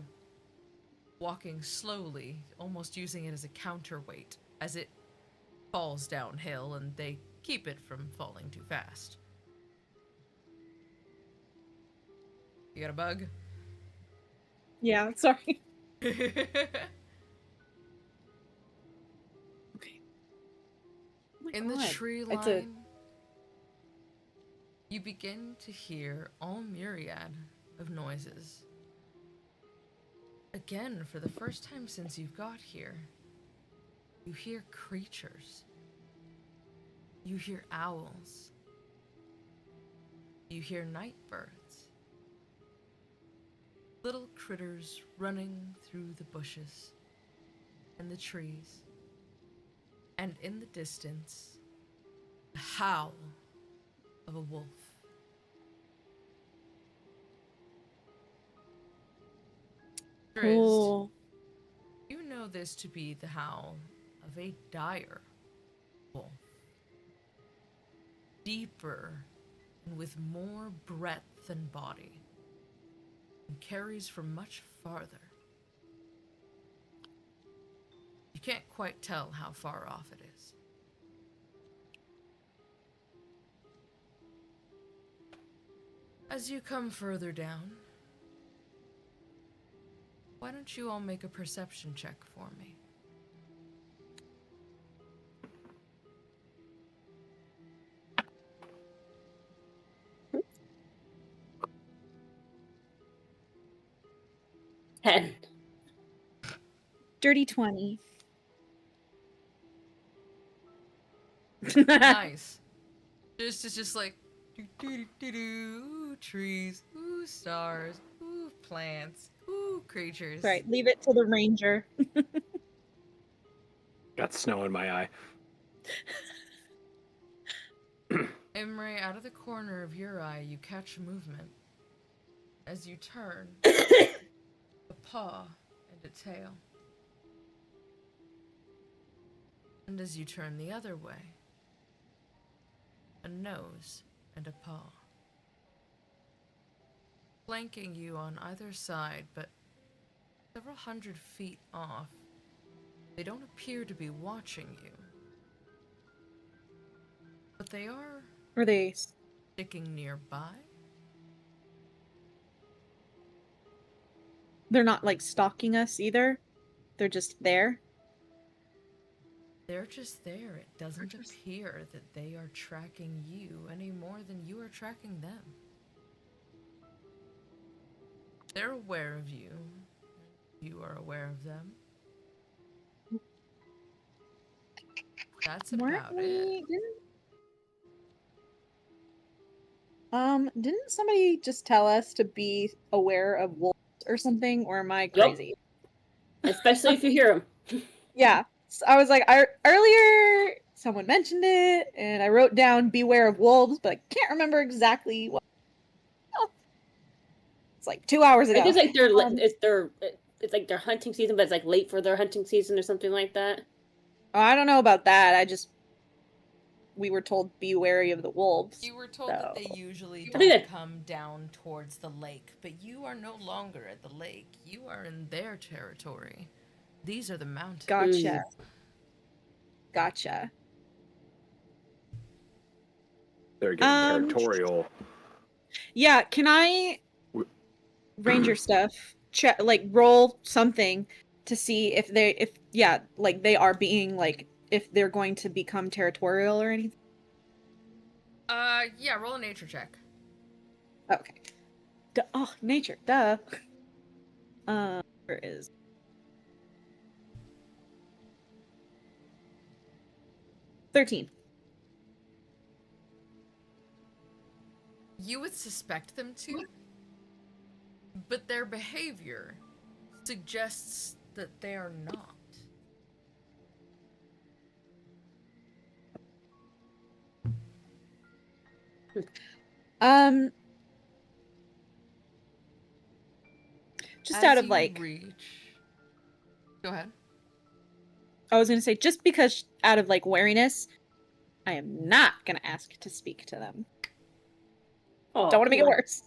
walking slowly, almost using it as a counterweight as it falls downhill, and they keep it from falling too fast. You got a bug? Yeah, sorry. Okay. Oh In the God. tree line, you begin to hear all myriad of noises. Again, for the first time since you've got here, you hear creatures. You hear owls. You hear night birds. Little critters running through the bushes and the trees. And in the distance, the howl of a wolf. Cool. You know this to be the howl of a dire wolf. Deeper and with more breadth and body, and carries from much farther. You can't quite tell how far off it is. As you come further down, why don't you all make a perception check for me? Ten. Dirty 20. Nice. It's just like ooh, trees, ooh, stars, ooh, plants, ooh, creatures. Right, leave it to the ranger. Got snow in my eye. Imre, out of the corner of your eye, you catch movement. As you turn, a paw and a tail. And as you turn the other way, a nose and a paw. Flanking you on either side, but several hundred feet off, they don't appear to be watching you. But they are... Are they... sticking nearby? They're not, like, stalking us either? They're just there? They're just there. It doesn't appear that they are tracking you any more than you are tracking them. They're aware of you. You are aware of them. That's about it. Didn't somebody just tell us to be aware of wolves or something? Or am I crazy? Yep. Especially if you hear them. Yeah. So I was like, earlier someone mentioned it, and I wrote down beware of wolves, but I can't remember exactly what. Oh. It's like 2 hours ago. I think it's like their hunting season, but it's like late for their hunting season or something like that. Oh, I don't know about that. We were told be wary of the wolves. You were told that they usually don't come down towards the lake, but you are no longer at the lake. You are in their territory. These are the mountains. Gotcha. Gotcha. They're getting territorial. Yeah, can I ranger stuff? Roll something to see if they are being if they're going to become territorial or anything. Yeah, roll a nature check. Okay. Nature, duh. Where is 13. You would suspect them to, but their behavior suggests that they are not. Just out of reach. Go ahead. I was gonna say, just because out of wariness, I am not gonna ask to speak to them. Oh, don't want to make it worse.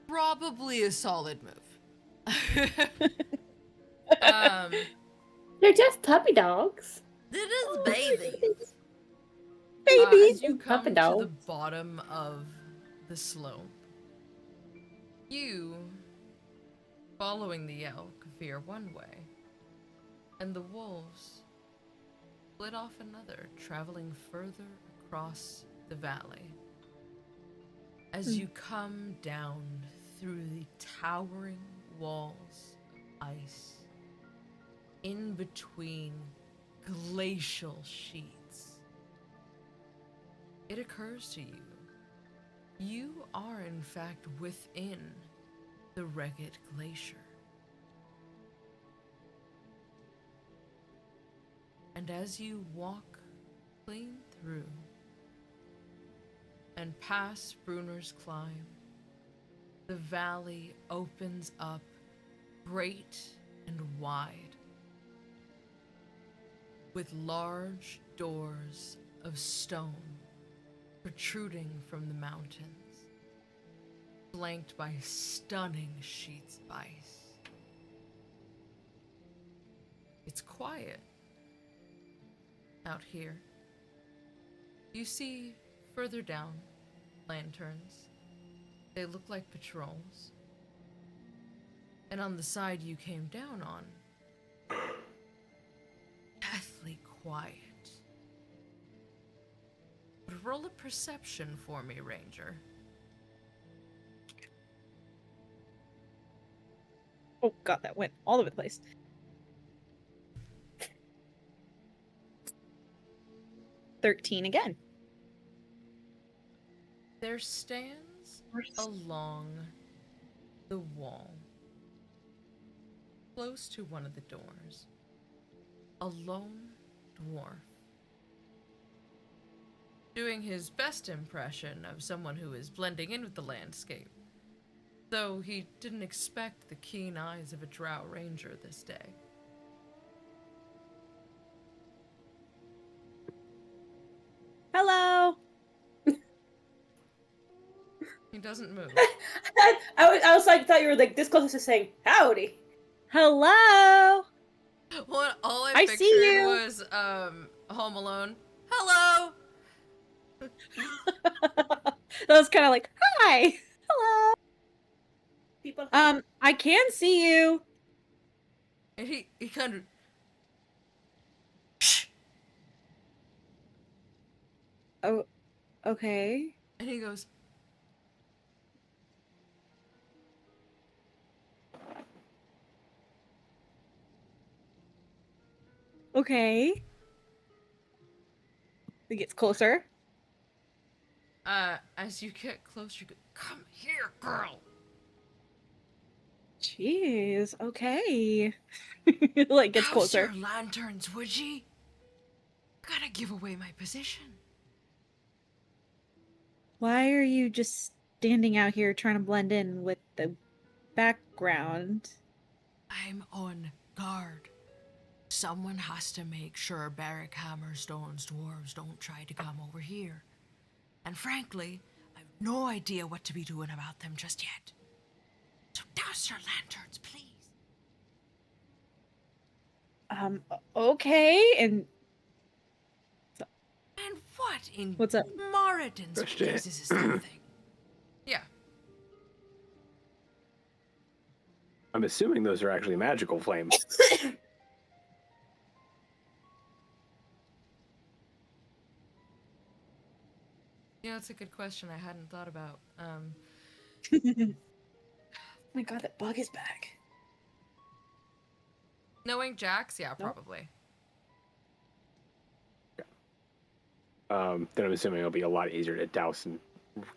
Probably a solid move. They're just puppy dogs. It is babies. Babies. As you come to the bottom of the slope, you, following the elk, veer one way, and the wolves split off another, traveling further across the valley. As you come down through the towering walls of ice, in between glacial sheets, it occurs to you You are, in fact, within the Regget Glacier. And as you walk clean through and past Bruner's Climb, the valley opens up great and wide, with large doors of stone protruding from the mountains, flanked by stunning sheets of ice. It's quiet out here. You see further down lanterns. They look like patrols. And on the side you came down on, deathly quiet. But roll a perception for me, Ranger. Oh god, that went all over the place. $13 again. There stands along the wall, close to one of the doors, a lone dwarf, doing his best impression of someone who is blending in with the landscape, though he didn't expect the keen eyes of a drow ranger this day. Hello. He doesn't move. I was like, thought you were like this close to saying howdy. Hello. Well, all I I pictured see you. was Home Alone. Hello. That was kind of like, hi. Hello. People. I can see you. And he kind of. Oh, okay. And he goes, Okay. It gets closer. as you get closer, you go, come here, girl. Jeez. Okay. Like gets House closer. your lanterns, would ye? Gotta give away my position. Why are you just standing out here trying to blend in with the background? I'm on guard. Someone has to make sure Barrack Hammerstone's dwarves don't try to come over here. And frankly, I've no idea what to be doing about them just yet. So douse your lanterns, please. Okay. And And what in what's up? Moradin's place is this damn thing? Yeah. I'm assuming those are actually magical flames. Yeah, that's a good question I hadn't thought about. Oh my god, that bug is back. Knowing Jax, yeah, Nope. probably. Then I'm assuming it'll be a lot easier to douse and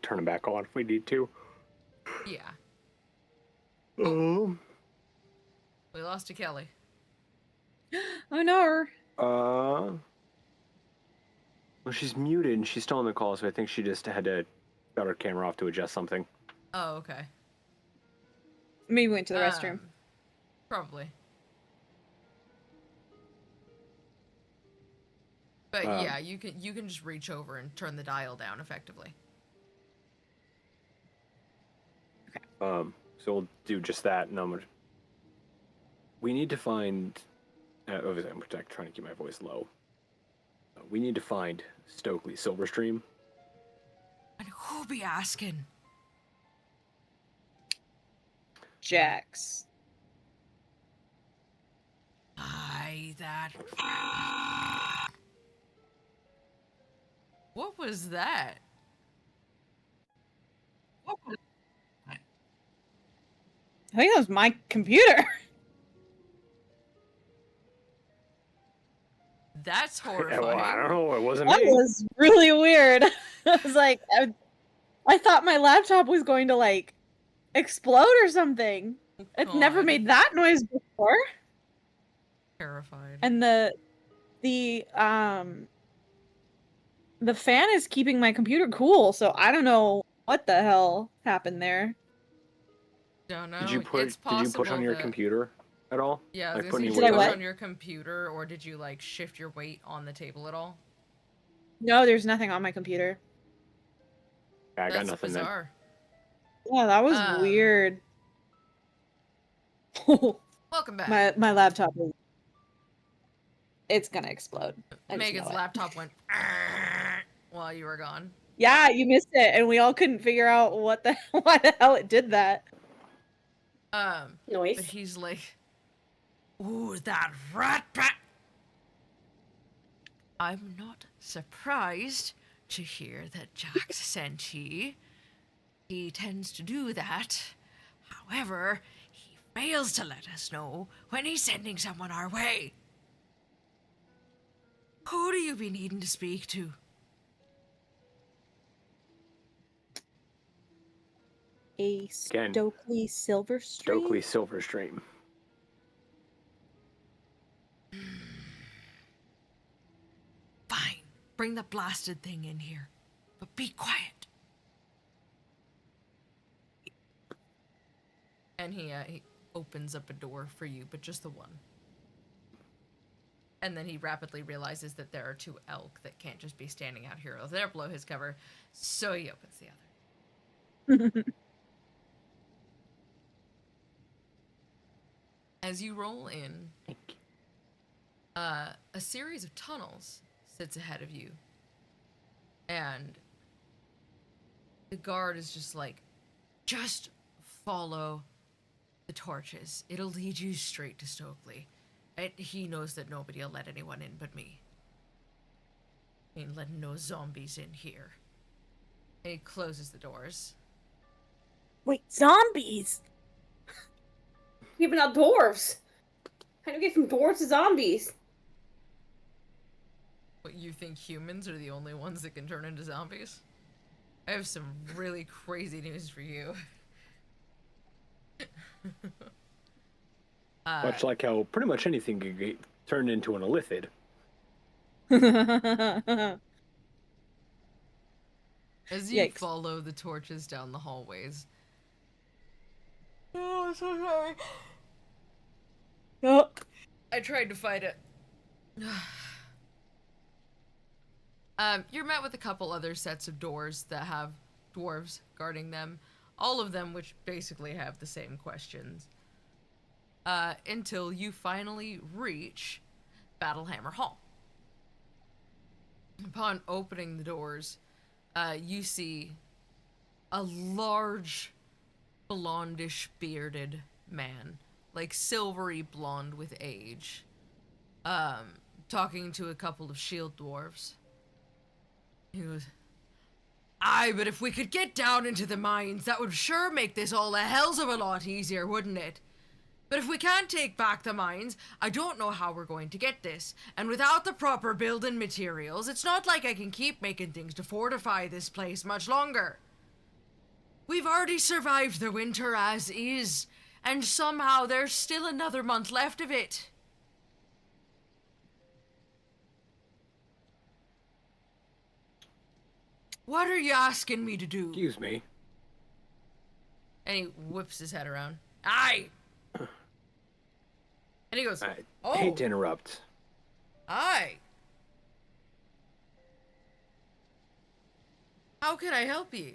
turn them back on if we need to. Yeah. Oh. We lost to Kelly. Oh no. Well, she's muted and she's still on the call, so I think she just had to shut her camera off to adjust something. Oh, okay. Maybe went to the restroom. Probably. But yeah, you can just reach over and turn the dial down effectively. So we'll do just that. And we need to find. Obviously, I'm trying to keep my voice low. We need to find Stokely Silverstream. And who be asking? Jax. Aye, that. What was that? I think that was my computer. That's Well, horrifying. I don't know. It wasn't That me. was really weird. I was like, I thought my laptop was going to, like, explode or something. It's never made that noise before. Terrified. And the fan is keeping my computer cool, so I don't know what the hell happened there. Don't know. Did you push on your computer at all? Yeah, like did you push on your computer, or did you like shift your weight on the table at all? No, there's nothing on my computer. Yeah, I got nothing bizarre. Then. Yeah, that was weird. Welcome back. My laptop is... It's gonna explode. Megan's laptop went while you were gone. Yeah, you missed it, and we all couldn't figure out why the hell it did that. Noise. But he's like, ooh, that rat bat. I'm not surprised to hear that Jax sent ye. He tends to do that. However, he fails to let us know when he's sending someone our way. Who do you be needing to speak to? A Stokely Silverstream? Stokely Silverstream. Fine. Bring the blasted thing in here. But be quiet. And he opens up a door for you, but just the one. And then he rapidly realizes that there are two elk that can't just be standing out here there below his cover, so he opens the other. As you roll in, a series of tunnels sits ahead of you. And the guard is just like, just follow the torches. It'll lead you straight to Stokely. And he knows that nobody will let anyone in but me. I mean, let no zombies in here. And he closes the doors. Wait, zombies? Even out dwarves. How do you get from dwarves to zombies? What, you think humans are the only ones that can turn into zombies? I have some really crazy news for you. Much like how pretty much anything can get turned into an illithid. As you follow the torches down the hallways. Oh, I'm so sorry. Oh. I tried to fight it. You're met with a couple other sets of doors that have dwarves guarding them. All of them which basically have the same questions. Until you finally reach Battlehammer Hall. Upon opening the doors, you see a large, blondish, bearded man. Like silvery blonde with age. Talking to a couple of shield dwarves. He goes, aye, but if we could get down into the mines, that would sure make this all a hells of a lot easier, wouldn't it? But if we can't take back the mines, I don't know how we're going to get this. And without the proper building materials, it's not like I can keep making things to fortify this place much longer. We've already survived the winter as is, and somehow there's still another month left of it. What are you asking me to do? Excuse me. And he whips his head around. Aye! And he goes, I oh. hate to interrupt. Aye. How can I help you?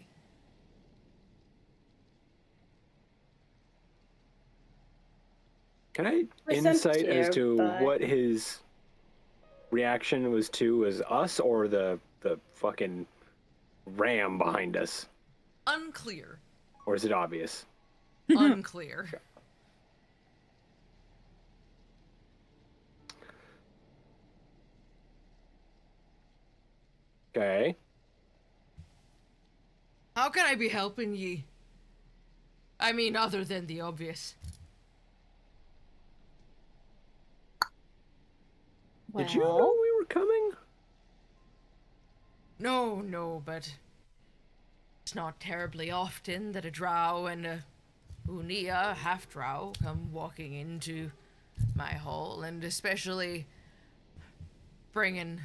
Can I insight as to what his reaction was to? As us or the fucking ram behind us? Unclear. Or is it obvious? Unclear. Okay. How can I be helping ye? I mean, other than the obvious. Well, did you know we were coming? No, but It's not terribly often that a drow and a Unia, half-drow, come walking into my hall, and especially bringing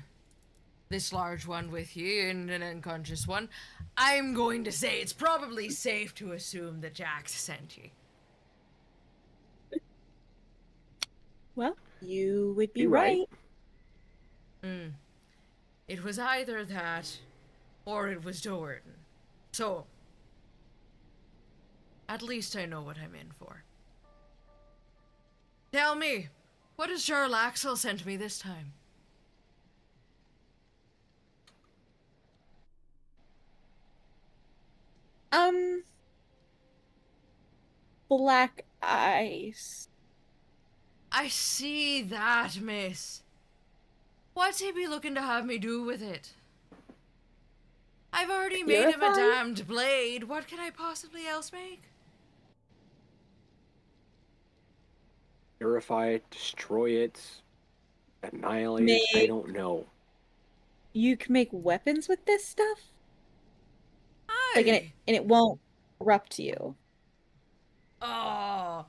this large one with you and an unconscious one. I'm going to say it's probably safe to assume that Jax sent you. Well, you would be right. It was either that, or it was Doran. So, at least I know what I'm in for. Tell me, what has Jarl Axel sent me this time? Black ice. I see that, miss. What's he be looking to have me do with it? I've already made him a damned blade. What can I possibly else make? Purify it, destroy it, annihilate it. I don't know. You can make weapons with this stuff? Aye. Like, and it won't corrupt you. Oh,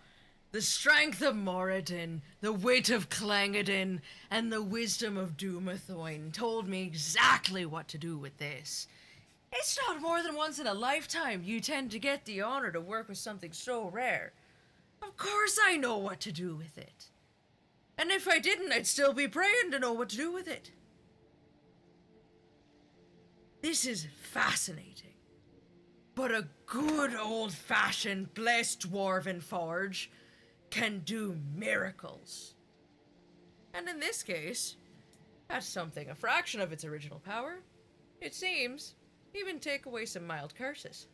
the strength of Moradin, the wit of Clangadin, and the wisdom of Doomathoin told me exactly what to do with this. It's not more than once in a lifetime you tend to get the honor to work with something so rare. Of course I know what to do with it. And if I didn't, I'd still be praying to know what to do with it. This is fascinating. But a good old-fashioned blessed dwarven forge can do miracles. And in this case, at something a fraction of its original power, it seems, even take away some mild curses.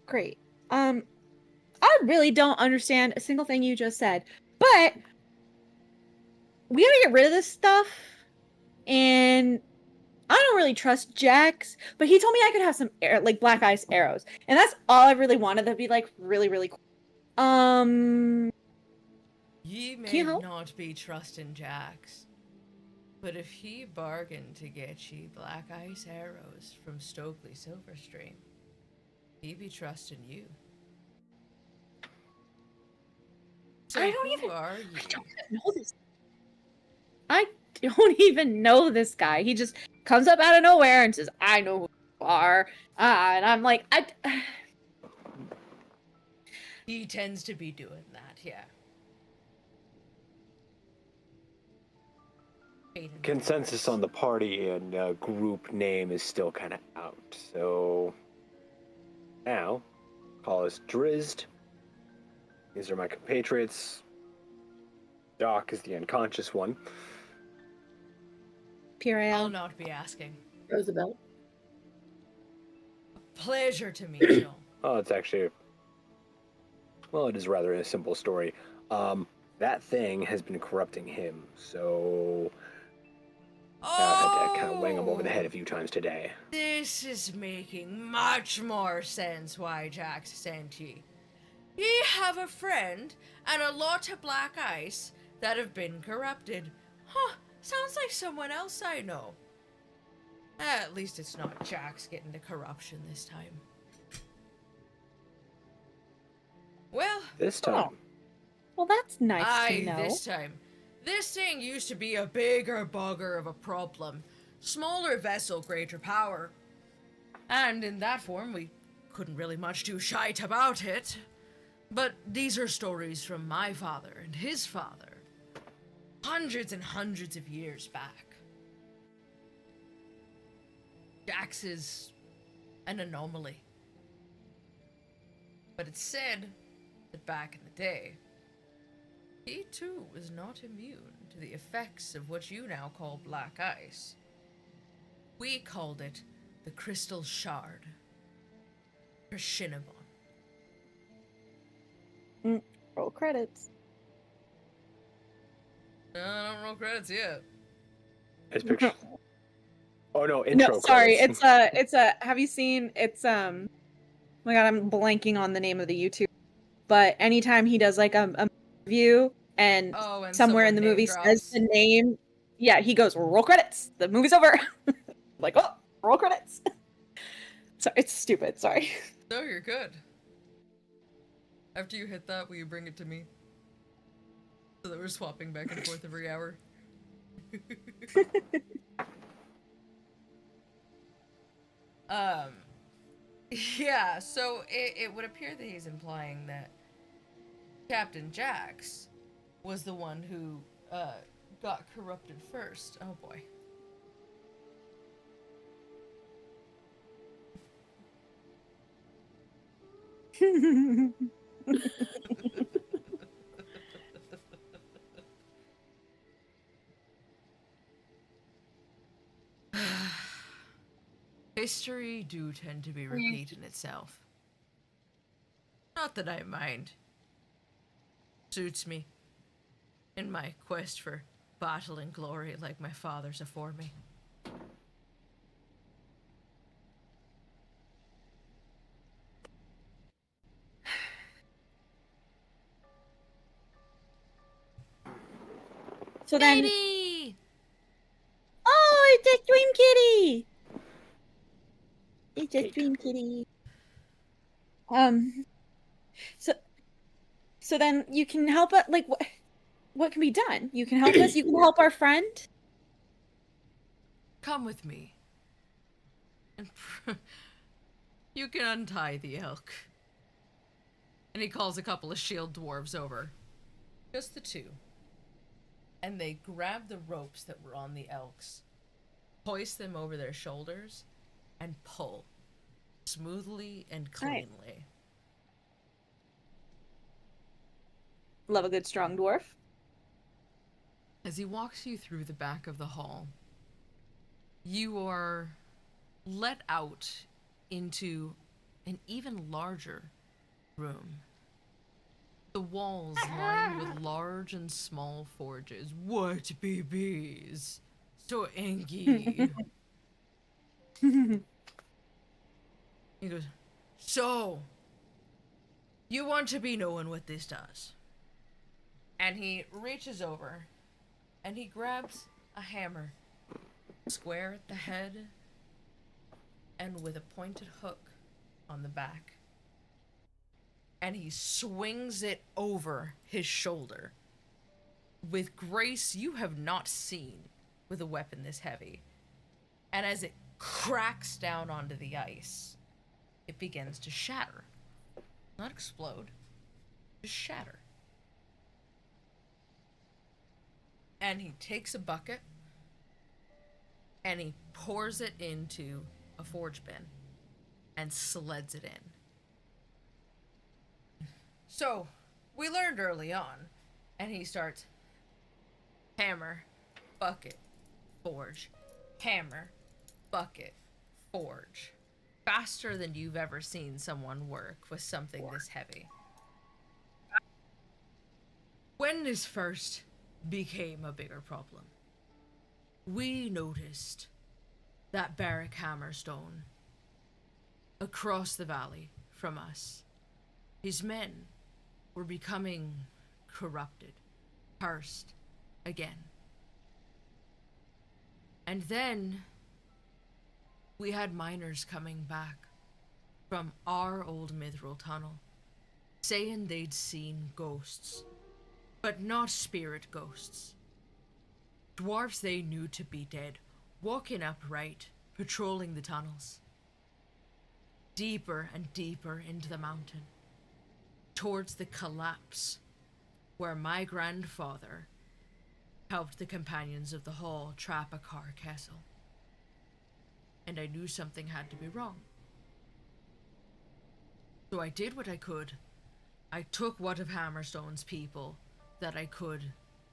Great. I really don't understand a single thing you just said, but we gotta get rid of this stuff, and I don't really trust Jax, but he told me I could have some like black ice arrows, and that's all I really wanted. That'd be like really, really cool. Ye may not be trusting Jax, but if he bargained to get ye black ice arrows from Stokely Silverstream, he be trusting you. So I don't even know this. I don't even know this guy. He just comes up out of nowhere and says, "I know who you are," and I'm like, He tends to be doing that, yeah. Consensus on the party and group name is still kind of out, so now call us Drizzt. These are my compatriots. Doc is the unconscious one. I'll not be asking. Roosevelt. A pleasure to meet you. Oh, it's actually... Well, it is rather a simple story. That thing has been corrupting him, so... I've had to kind of wang him over the head a few times today. This is making much more sense why Jax sent ye. Ye have a friend and a lot of black ice that have been corrupted. Huh, sounds like someone else I know. At least it's not Jax getting the corruption this time. Well, this time. Oh. Well, that's nice to know. This time. This thing used to be a bigger bugger of a problem. Smaller vessel, greater power. And in that form, we couldn't really much do shite about it. But these are stories from my father and his father. Hundreds and hundreds of years back. Jax is an anomaly. But it's said that back in the day, he too was not immune to the effects of what you now call black ice. We called it the Crystal Shard. Or Shinabon. Roll credits. No, I don't roll credits yet. It's picture. Oh no, intro. No, sorry. Credits. It's a. Have you seen? It's Oh my god, I'm blanking on the name of the YouTube. But anytime he does like a view, and and somewhere in the someone movie name says drops. the name. Yeah, he goes, roll credits. The movie's over. Like, oh, roll credits. So it's stupid. Sorry. No, you're good. After you hit that, will you bring it to me? So that we're swapping back and forth every hour. Yeah, so it would appear that he's implying that Captain Jax was the one who got corrupted first. Oh boy. History do tend to be repeating itself. Not that I mind. Suits me. In my quest for battle and glory like my fathers afore me. So then, Baby! oh, it's a Dream Kitty. It's a Cake. Dream Kitty. So then you can help us. Like, what can be done? You can help us. You can help our friend. Come with me. And you can untie the elk. And he calls a couple of shield dwarves over. Just the two. And they grab the ropes that were on the elks, hoist them over their shoulders, and pull. Smoothly and cleanly. Right. Love a good strong dwarf. As he walks you through the back of the hall, you are let out into an even larger room. The walls lined with large and small forges. What babies? So angy. He goes, so, you want to be knowing what this does. And he reaches over and he grabs a hammer, square at the head and with a pointed hook on the back. And he swings it over his shoulder with grace you have not seen with a weapon this heavy. And as it cracks down onto the ice, it begins to shatter. Not explode, just shatter. And he takes a bucket and he pours it into a forge bin and sleds it in. So, we learned early on, and he starts hammer, bucket, forge, hammer, bucket, forge. Faster than you've ever seen someone work with something this heavy. When this first became a bigger problem, we noticed that barrack hammerstone across the valley from us. His men were becoming corrupted, cursed again. And then we had miners coming back from our old mithril tunnel, saying they'd seen ghosts, but not spirit ghosts. Dwarves they knew to be dead, walking upright, patrolling the tunnels. Deeper and deeper into the mountain, towards the collapse where my grandfather helped the companions of the hall trap a castle. And I knew something had to be wrong. So I did what I could. I took one of Hammerstone's people that I could,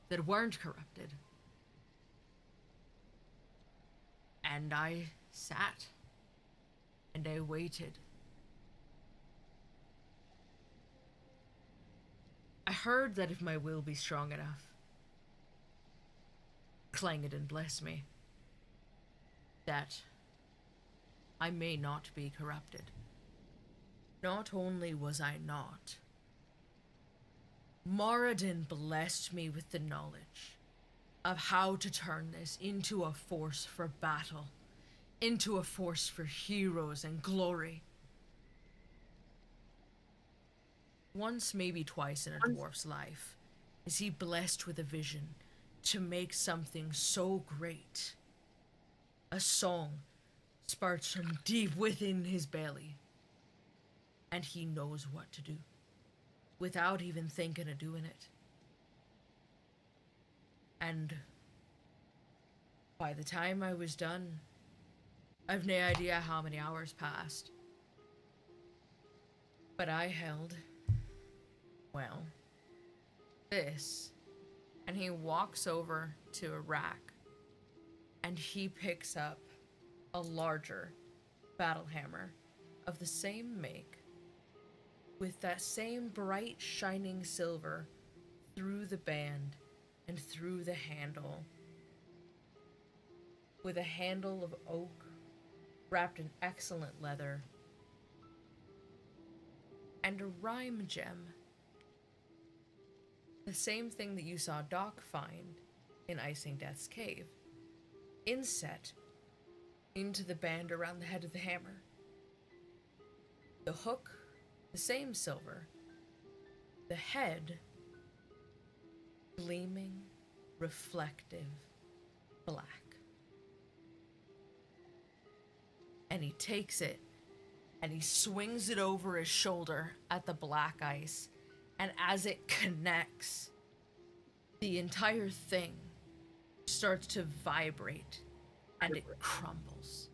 that weren't corrupted. And I sat. And I waited. I heard that if my will be strong enough, clang it and bless me, that I may not be corrupted. Not only was I not, Moradin blessed me with the knowledge of how to turn this into a force for battle, into a force for heroes and glory. Once, maybe twice in a dwarf's life, is he blessed with a vision to make something so great. A song sparks from deep within his belly, and he knows what to do, without even thinking of doing it. And by the time I was done, I've no idea how many hours passed. But I held, well, this. And he walks over to a rack, and he picks up a larger battle hammer of the same make, with that same bright shining silver through the band and through the handle, with a handle of oak wrapped in excellent leather, and a rhyme gem. The same thing that you saw Doc find in Icing Death's cave, inset into the band around the head of the hammer. The hook, the same silver. The head, gleaming, reflective, black. And he takes it, and he swings it over his shoulder at the black ice. And as it connects, the entire thing starts to vibrate, and it crumbles.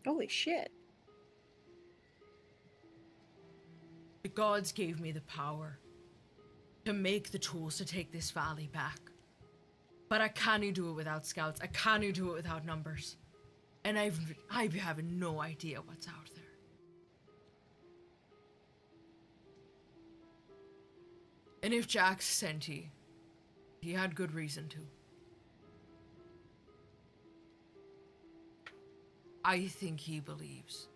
Holy shit. The gods gave me the power to make the tools to take this valley back. But I can't do it without scouts. I can't do it without numbers. And I have no idea what's out there. And if Jack sent he had good reason to. I think he believes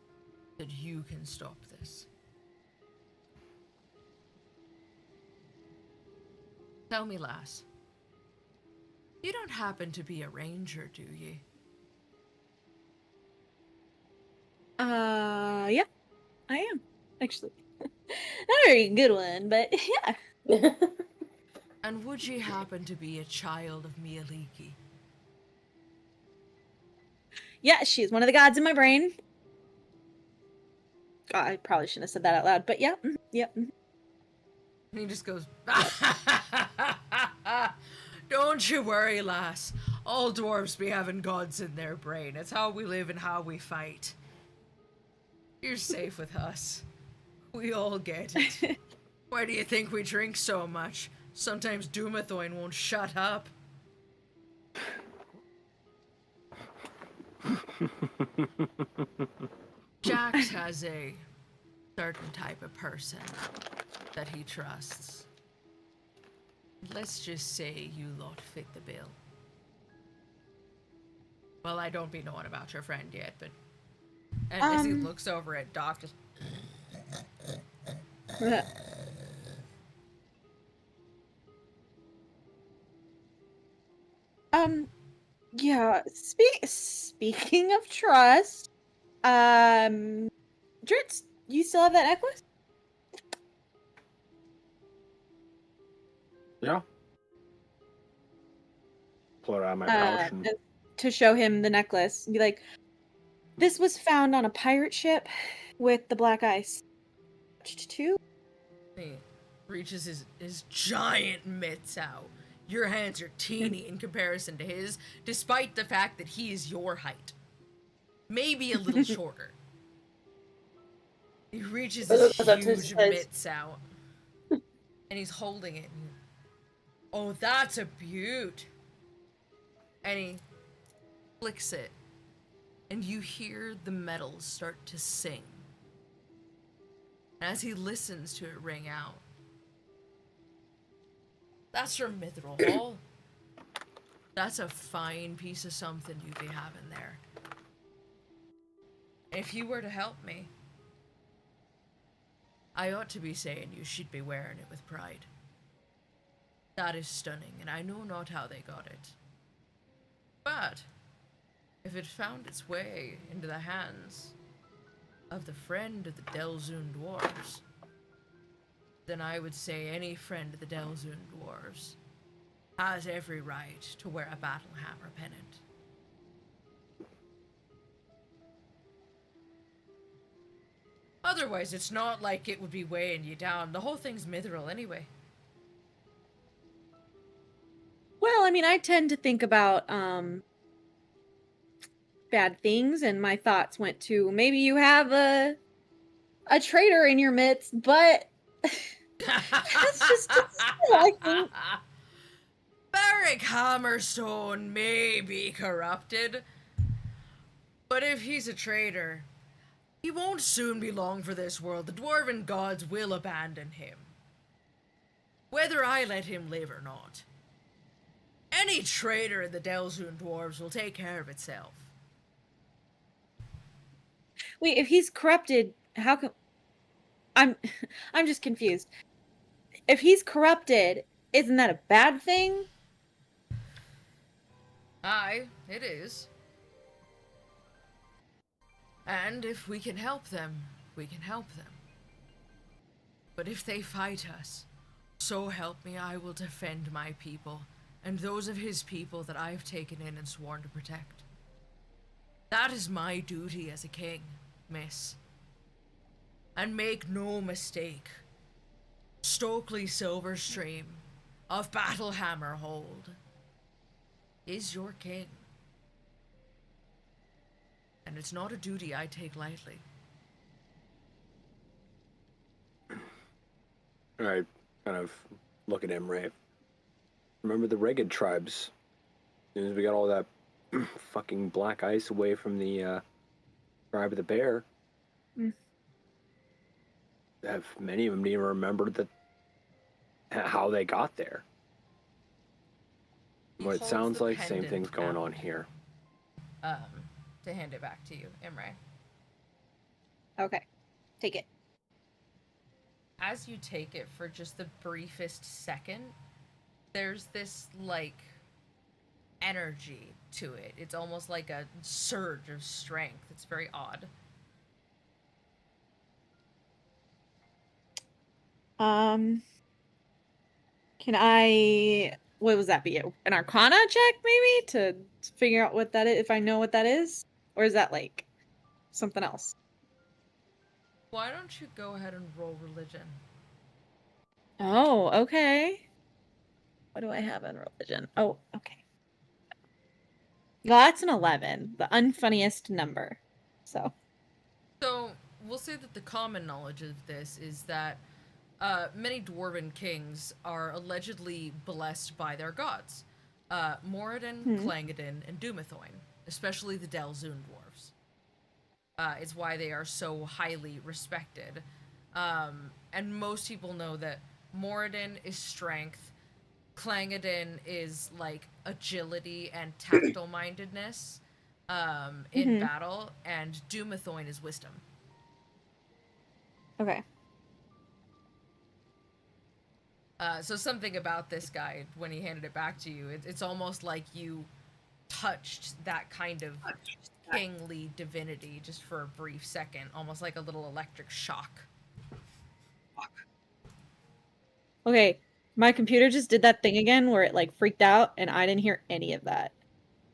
that you can stop this. Tell me, lass. You don't happen to be a ranger, do ye? Yeah, I am, actually. Not a very good one, but yeah. And would ye happen to be a child of Mialiki? Yeah, she's one of the gods in my brain. God, I probably shouldn't have said that out loud, but yeah, yeah. And he just goes, don't you worry, lass. All dwarves be having gods in their brain. It's how we live and how we fight. You're safe with us. We all get it. Why do you think we drink so much? Sometimes Doomathoin won't shut up. Jax has a certain type of person that he trusts. Let's just say you lot fit the bill. Well, I don't be knowing about your friend yet, but... And as he looks over at Doc, just... Yeah, speaking of trust, Dritz, you still have that necklace? Yeah. Pull it out of my pouch. To show him the necklace. Be like, this was found on a pirate ship with the black ice. Too? He reaches his giant mitts out. Your hands are teeny in comparison to his, despite the fact that he is your height. Maybe a little shorter. He reaches his huge mitts out. And he's holding it. Oh, that's a beaut. And he flicks it. And you hear the metals start to sing. And as he listens to it ring out, that's from Mithril Hall. That's a fine piece of something you'd be having there. And if you were to help me, I ought to be saying you should be wearing it with pride. That is stunning, and I know not how they got it. But if it found its way into the hands of the friend of the Delzoon dwarves, then I would say any friend of the Delzoon dwarves has every right to wear a battle hammer pennant. Otherwise, it's not like it would be weighing you down. The whole thing's mithril anyway. Well, I mean, I tend to think about bad things, and my thoughts went to maybe you have a traitor in your midst, but that's just I think. Barrick Hammerstone may be corrupted, but if he's a traitor, he won't soon be long for this world. The dwarven gods will abandon him, whether I let him live or not. Any traitor in the Delzoon dwarves will take care of itself. Wait, if he's corrupted, how come? I'm just confused. If he's corrupted, isn't that a bad thing? Aye, it is. And if we can help them, we can help them. But if they fight us, so help me, I will defend my people, and those of his people that I've taken in and sworn to protect. That is my duty as a king, miss. And make no mistake, Stokely Silverstream of Battlehammer Hold is your king. And it's not a duty I take lightly. I kind of look at him, Ray. Remember the Ragged tribes? As soon as we got all that fucking black ice away from the tribe of the bear, have many of them even remembered that how they got there. What it sounds like, same thing's going on here. To hand it back to you, Imre. Okay, take it. As you take it for just the briefest second, there's this, like, energy to it. It's almost like a surge of strength. It's very odd. Can I... What was that be? An Arcana check, maybe? To figure out what that is, if I know what that is? Or is that, like, something else? Why don't you go ahead and roll religion? Oh, okay. What do I have in religion? Oh, okay. Well, that's an 11. The unfunniest number. So we'll say that the common knowledge of this is that many dwarven kings are allegedly blessed by their gods. Moradin, Clangadin, and Dumathoin, especially the Delzoon dwarves. It's why they are so highly respected. And most people know that Moradin is strength, Clangadin is like agility and tactile mindedness in battle, and Dumathoin is wisdom. Okay. So something about this guy, when he handed it back to you, it's almost like you touched that kind of kingly divinity just for a brief second, almost like a little electric shock. Okay, my computer just did that thing again where it like freaked out and I didn't hear any of that.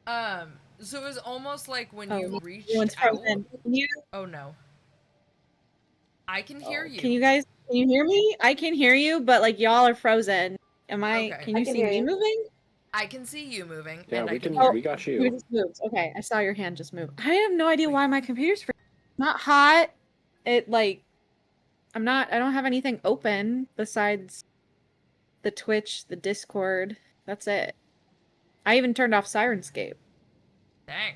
So it was almost like when you reached out. Oh no. I can hear you. Can you hear me? I can hear you, but like y'all are frozen. Okay. Can you see me moving? I can see you moving. Yeah, and we got you. You just moved. Okay, I saw your hand just move. I have no idea why my computer's not hot. It like I don't have anything open besides the Twitch, the Discord. That's it. I even turned off Syrinscape. Dang.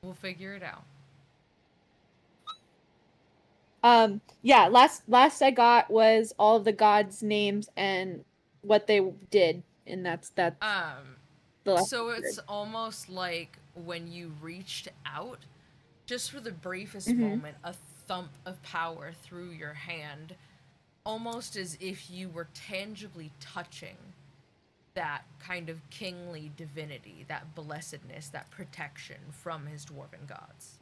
We'll figure it out. Yeah, last I got was all of the gods' names and what they did, and that's the last so it's almost like when you reached out, Just for the briefest moment, a thump of power through your hand, almost as if you were tangibly touching that kind of kingly divinity, that blessedness, that protection from his dwarven gods.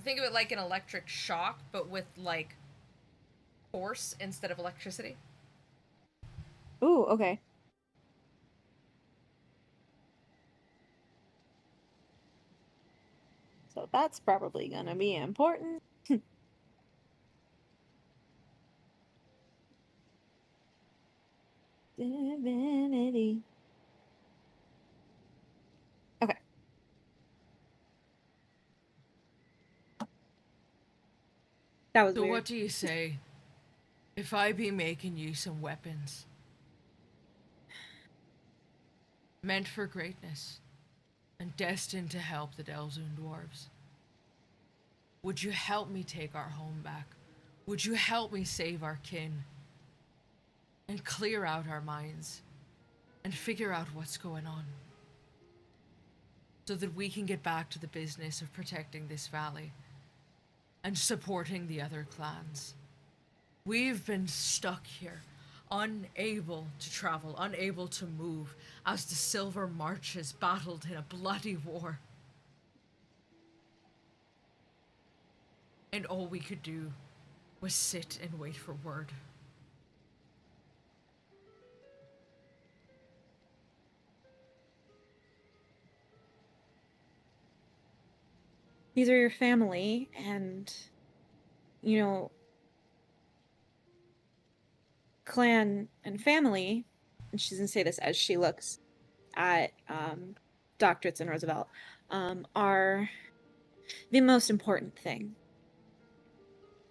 Think of it like an electric shock, but with, like, force instead of electricity. Ooh, okay. So that's probably gonna be important. Divinity. Okay. That was So weird. what do you say if I be making you some weapons meant for greatness and destined to help the Delzoon dwarves? Would you help me take our home back? Would you help me save our kin and clear out our minds and figure out what's going on so that we can get back to the business of protecting this valley and supporting the other clans? We've been stuck here, unable to travel, unable to move, as the Silver Marches battled in a bloody war. And all we could do was sit and wait for word. These are your family, and, you know, clan and family, and she's gonna say this as she looks at doctorates and Roosevelt, are the most important thing.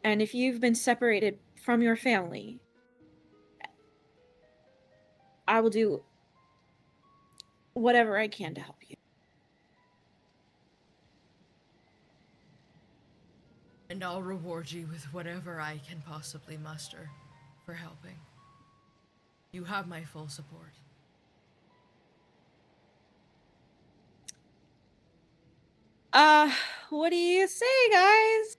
And if you've been separated from your family, I will do whatever I can to help you. And I'll reward you with whatever I can possibly muster for helping. You have my full support. What do you say, guys?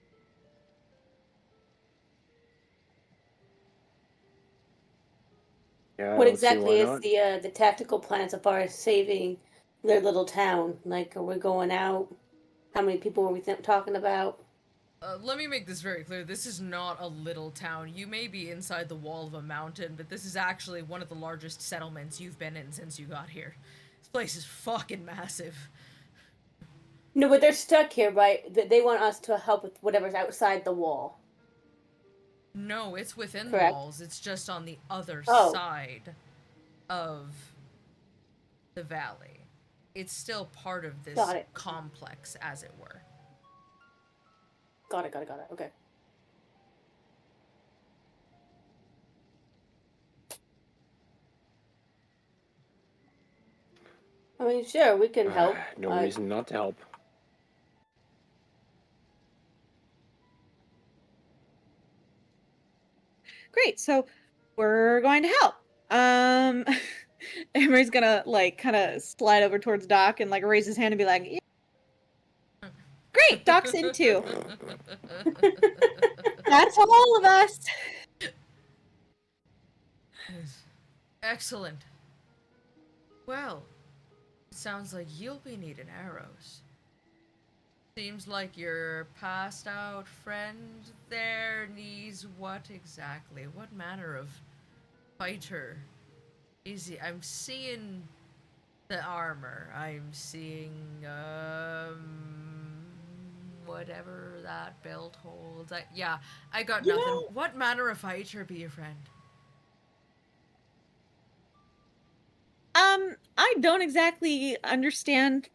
Yeah, What I don't see why exactly is not. the tactical plan so far as saving their little town? Like, are we going out? How many people were we talking about? Let me make this very clear. This is not a little town. You may be inside the wall of a mountain, but this is actually one of the largest settlements you've been in since you got here. This place is fucking massive. No, but they're stuck here, right? They want us to help with whatever's outside the wall. No, it's within the Correct. walls. It's just on the other Oh. side of the valley. It's still part of this Got it. complex, as it were. Got it. Okay. I mean, sure, we can help. No reason not to help. Great, so we're going to help. Emery's gonna, like, kind of slide over towards Doc and, like, raise his hand and be like, yeah. Great, Doc's in too. That's all of us. Excellent. Well, it sounds like you'll be needing arrows. Seems like your passed out friend there needs what exactly? What manner of fighter is he? I'm seeing the armor. I'm seeing, whatever that belt holds. Yeah, I got nothing. know, What manner of fighter be your friend? I don't exactly understand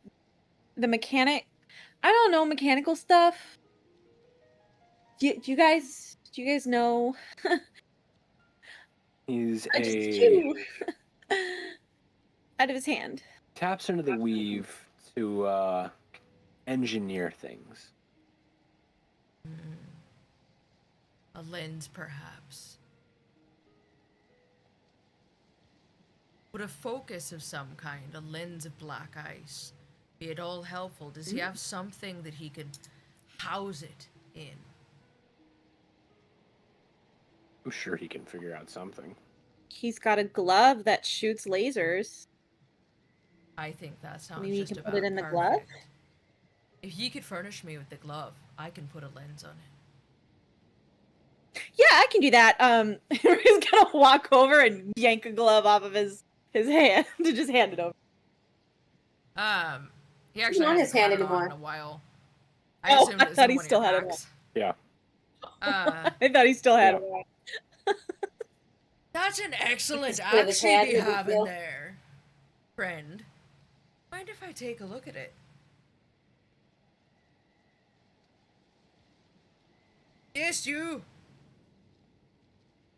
the mechanic. I don't know mechanical stuff. Do you guys know? He's out of his hand. Taps into the weave to engineer things. A lens, perhaps. Would a focus of some kind, a lens of black ice, Be it all helpful. Does he have something that he could house it in? I'm sure he can figure out something. He's got a glove that shoots lasers. I think that sounds Maybe you just can about put it in the perfect. glove? If you could furnish me with the glove, I can put a lens on it. Yeah, I can do that. He's gonna walk over and yank a glove off of his hand to just hand it over. He actually Not hasn't his hand had it on anymore. in a while. I assumed it was thought in he one of still your had it packs. Yeah. I thought he still had it. That's an excellent Just put his hand axe you in the have in wheel. there, friend. Mind if I take a look at it? Yes, you.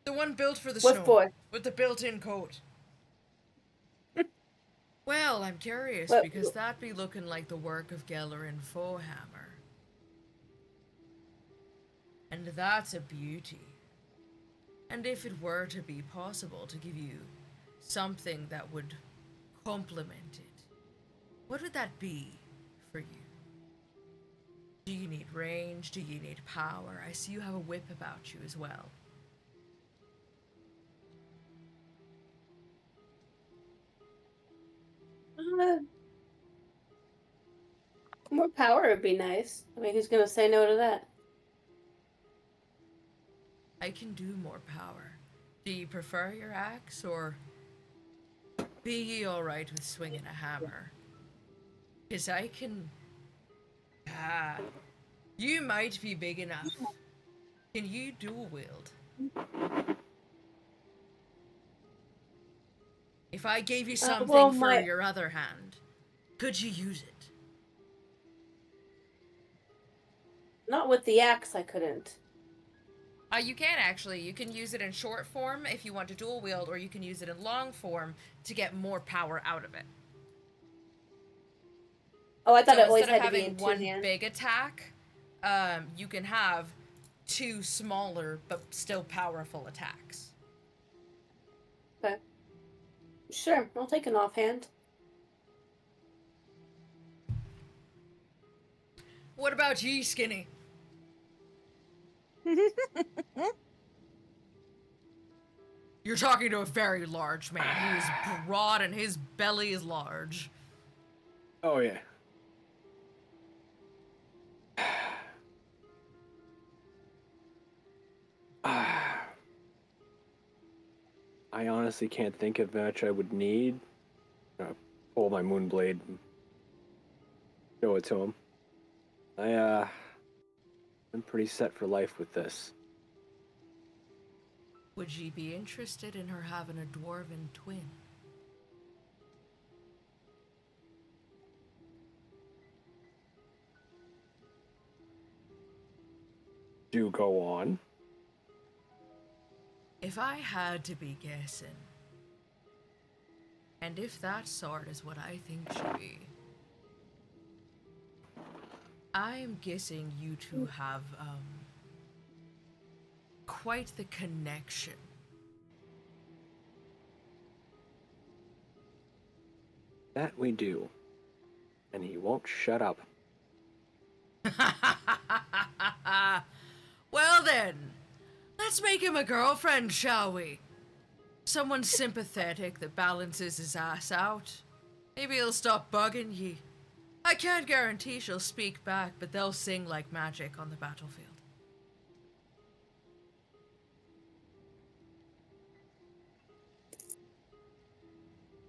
The one built for the What snow. for? With the built-in coat. Well, I'm curious, What- because that be looking like the work of Geller and Fohammer. And that's a beauty. And if it were to be possible to give you something that would complement it, what would that be for you? Do you need range? Do you need power? I see you have a whip about you as well. More power would be nice. I mean, who's gonna say no to that? I can do more power. Do you prefer your axe, or be ye alright with swinging a hammer? 'Cause I can... you might be big enough. Can you dual wield? If I gave you something for your other hand, could you use it? Not with the axe, I couldn't. You can actually. You can use it in short form if you want to dual wield, or you can use it in long form to get more power out of it. Oh, I thought So it always instead had of to be having in one two hands. big attack, you can have two smaller but still powerful attacks. Okay. Sure, I'll take an offhand. What about ye, Skinny? You're talking to a very large man. He is broad and his belly is large. Oh, yeah. I honestly can't think of much I would need. Pull my moonblade and show it to him. I'm pretty set for life with this. Would ye be interested in her having a dwarven twin? Do go on. If I had to be guessing, and if that sword is what I think she be, I'm guessing you two have, quite the connection. That we do. And he won't shut up. Well then, let's make him a girlfriend, shall we? Someone sympathetic that balances his ass out. Maybe he'll stop bugging ye. I can't guarantee she'll speak back, but they'll sing like magic on the battlefield.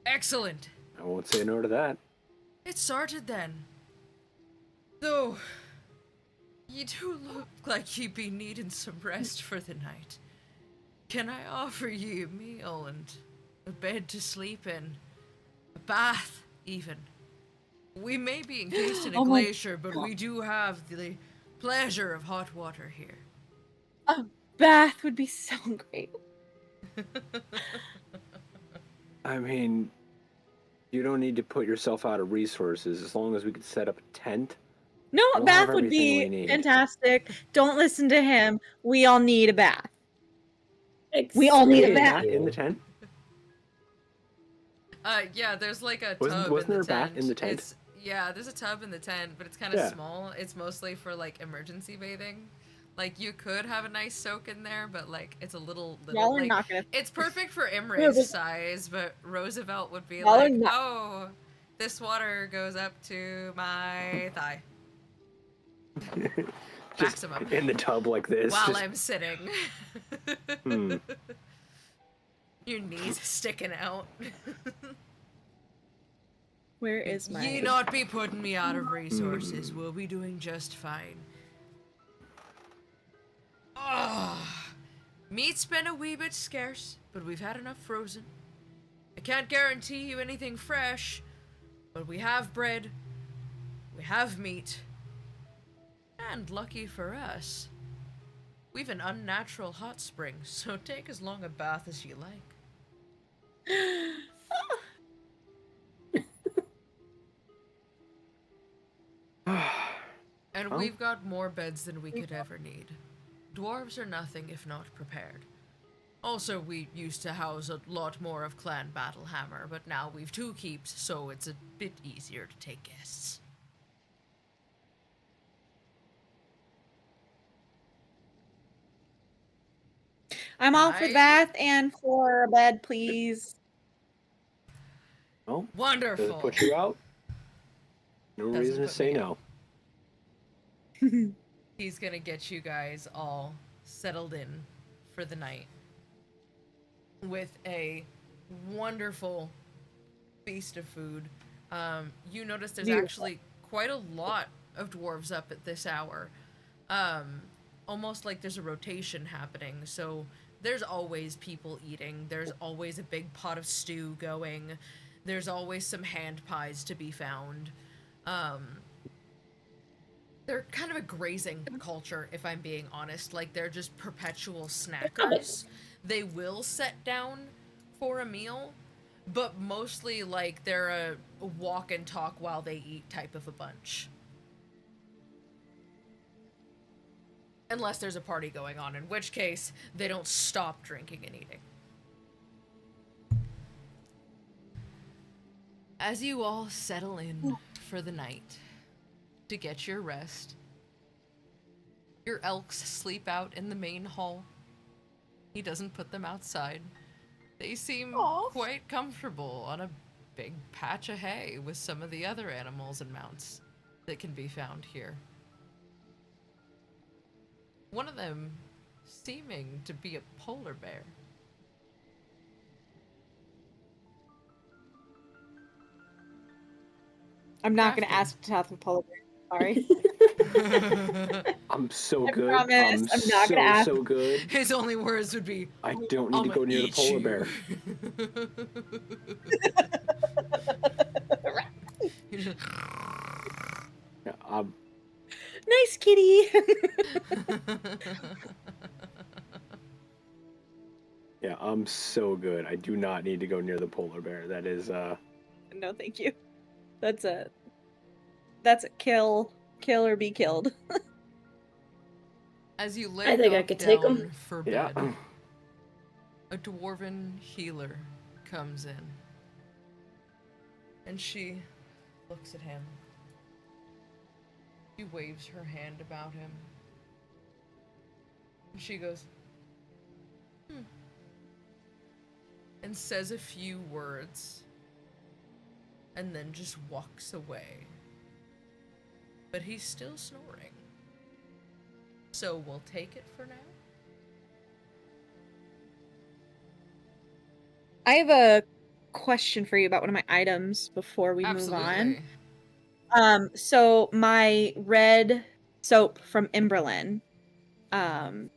Excellent. I won't say no to that. It's sorted then. Though, you do look like you'd be needing some rest for the night. Can I offer you a meal and a bed to sleep in? A bath, even? We may be encased in a glacier, but we do have the pleasure of hot water here. A bath would be so great. I mean, you don't need to put yourself out of resources as long as we could set up a tent. No, a We'll bath have would everything we be need. fantastic. Don't listen to him. We all need a bath. We all need a bath. In the tent? Yeah, there's like a Wasn't tub there in a the bat tent. in the tent? It's, Yeah, there's a tub in the tent, but it's kind of small. It's mostly for, like, emergency bathing. Like, you could have a nice soak in there, but, like, it's a little, Y'all are like, not gonna... it's perfect for Imre's size, but Roosevelt would be Y'all are like, not... oh, this water goes up to my thigh. Just Maximum. in the tub like this. While just... I'm sitting. Your knees sticking out. Where is my... Ye not be putting me out of resources. We'll be doing just fine. Oh, meat's been a wee bit scarce, but we've had enough frozen. I can't guarantee you anything fresh, but we have bread, we have meat, and lucky for us, we've an unnatural hot spring, so take as long a bath as you like. And we've got more beds than we could ever need. Dwarves are nothing if not prepared. Also, we used to house a lot more of Clan Battlehammer, but now we've 2 keeps, so it's a bit easier to take guests. I'm all for bath and for a bed, please. Oh, wonderful. Does it put you out? No reason to say no. He's gonna get you guys all settled in for the night with a wonderful feast of food. You notice there's actually quite a lot of dwarves up at this hour. Almost like there's a rotation happening, so there's always people eating, there's always a big pot of stew going, there's always some hand pies to be found. They're kind of a grazing culture, if I'm being honest. Like, they're just perpetual snackers. They will sit down for a meal, but mostly, like, they're a walk and talk while they eat type of a bunch. Unless there's a party going on, in which case, they don't stop drinking and eating. As you all settle in for the night, to get your rest, your elks sleep out in the main hall. He doesn't put them outside. They seem quite comfortable on a big patch of hay with some of the other animals and mounts that can be found here. One of them seeming to be a polar bear. I'm not going to ask to talk to polar bear. Sorry. I'm so good. I'm not gonna ask. So good. His only words would be, I don't need to go near the polar bear. Yeah, nice kitty. Yeah, I'm so good. I do not need to go near the polar bear. That is No, thank you. That's a kill or be killed. As you lay I think I could take him for bed, a dwarven healer comes in. And she looks at him. She waves her hand about him. And she goes, and says a few words. And then just walks away. But he's still snoring. So we'll take it for now. I have a question for you about one of my items before we move on. So my red soap from Emberlyn. I'm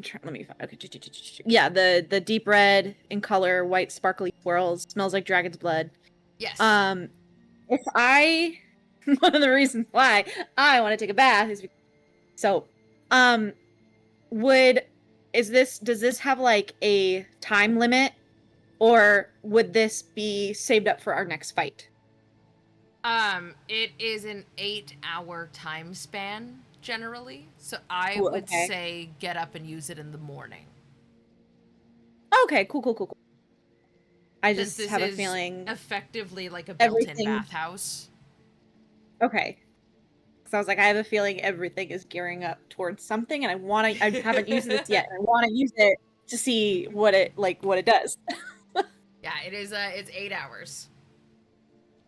trying. Let me find. Okay. Yeah, the deep red in color, white sparkly swirls, smells like dragon's blood. Yes. If I one of the reasons why I want to take a bath is because, so, does this have like a time limit, or would this be saved up for our next fight? It is an 8-hour time span generally, so I would say get up and use it in the morning. Okay, cool. I just have a feeling effectively like a built-in bathhouse. Okay. So I was like, I have a feeling everything is gearing up towards something, and I haven't used this yet. And I want to use it to see what it does. Yeah, it is. It's 8 hours.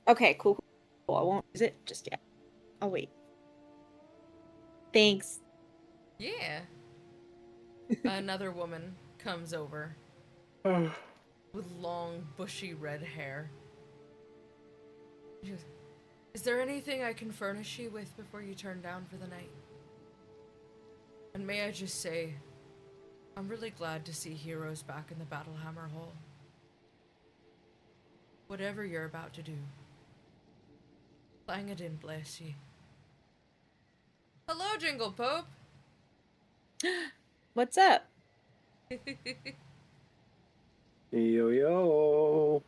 Okay, cool. I won't use it just yet. I'll wait. Thanks. Yeah. Another woman comes over with long, bushy red hair. She goes, "Is there anything I can furnish you with before you turn down for the night? And may I just say, I'm really glad to see heroes back in the Battlehammer Hall. Whatever you're about to do, Langedin bless you." Hello, Jingle Pope. What's up? Yo yo.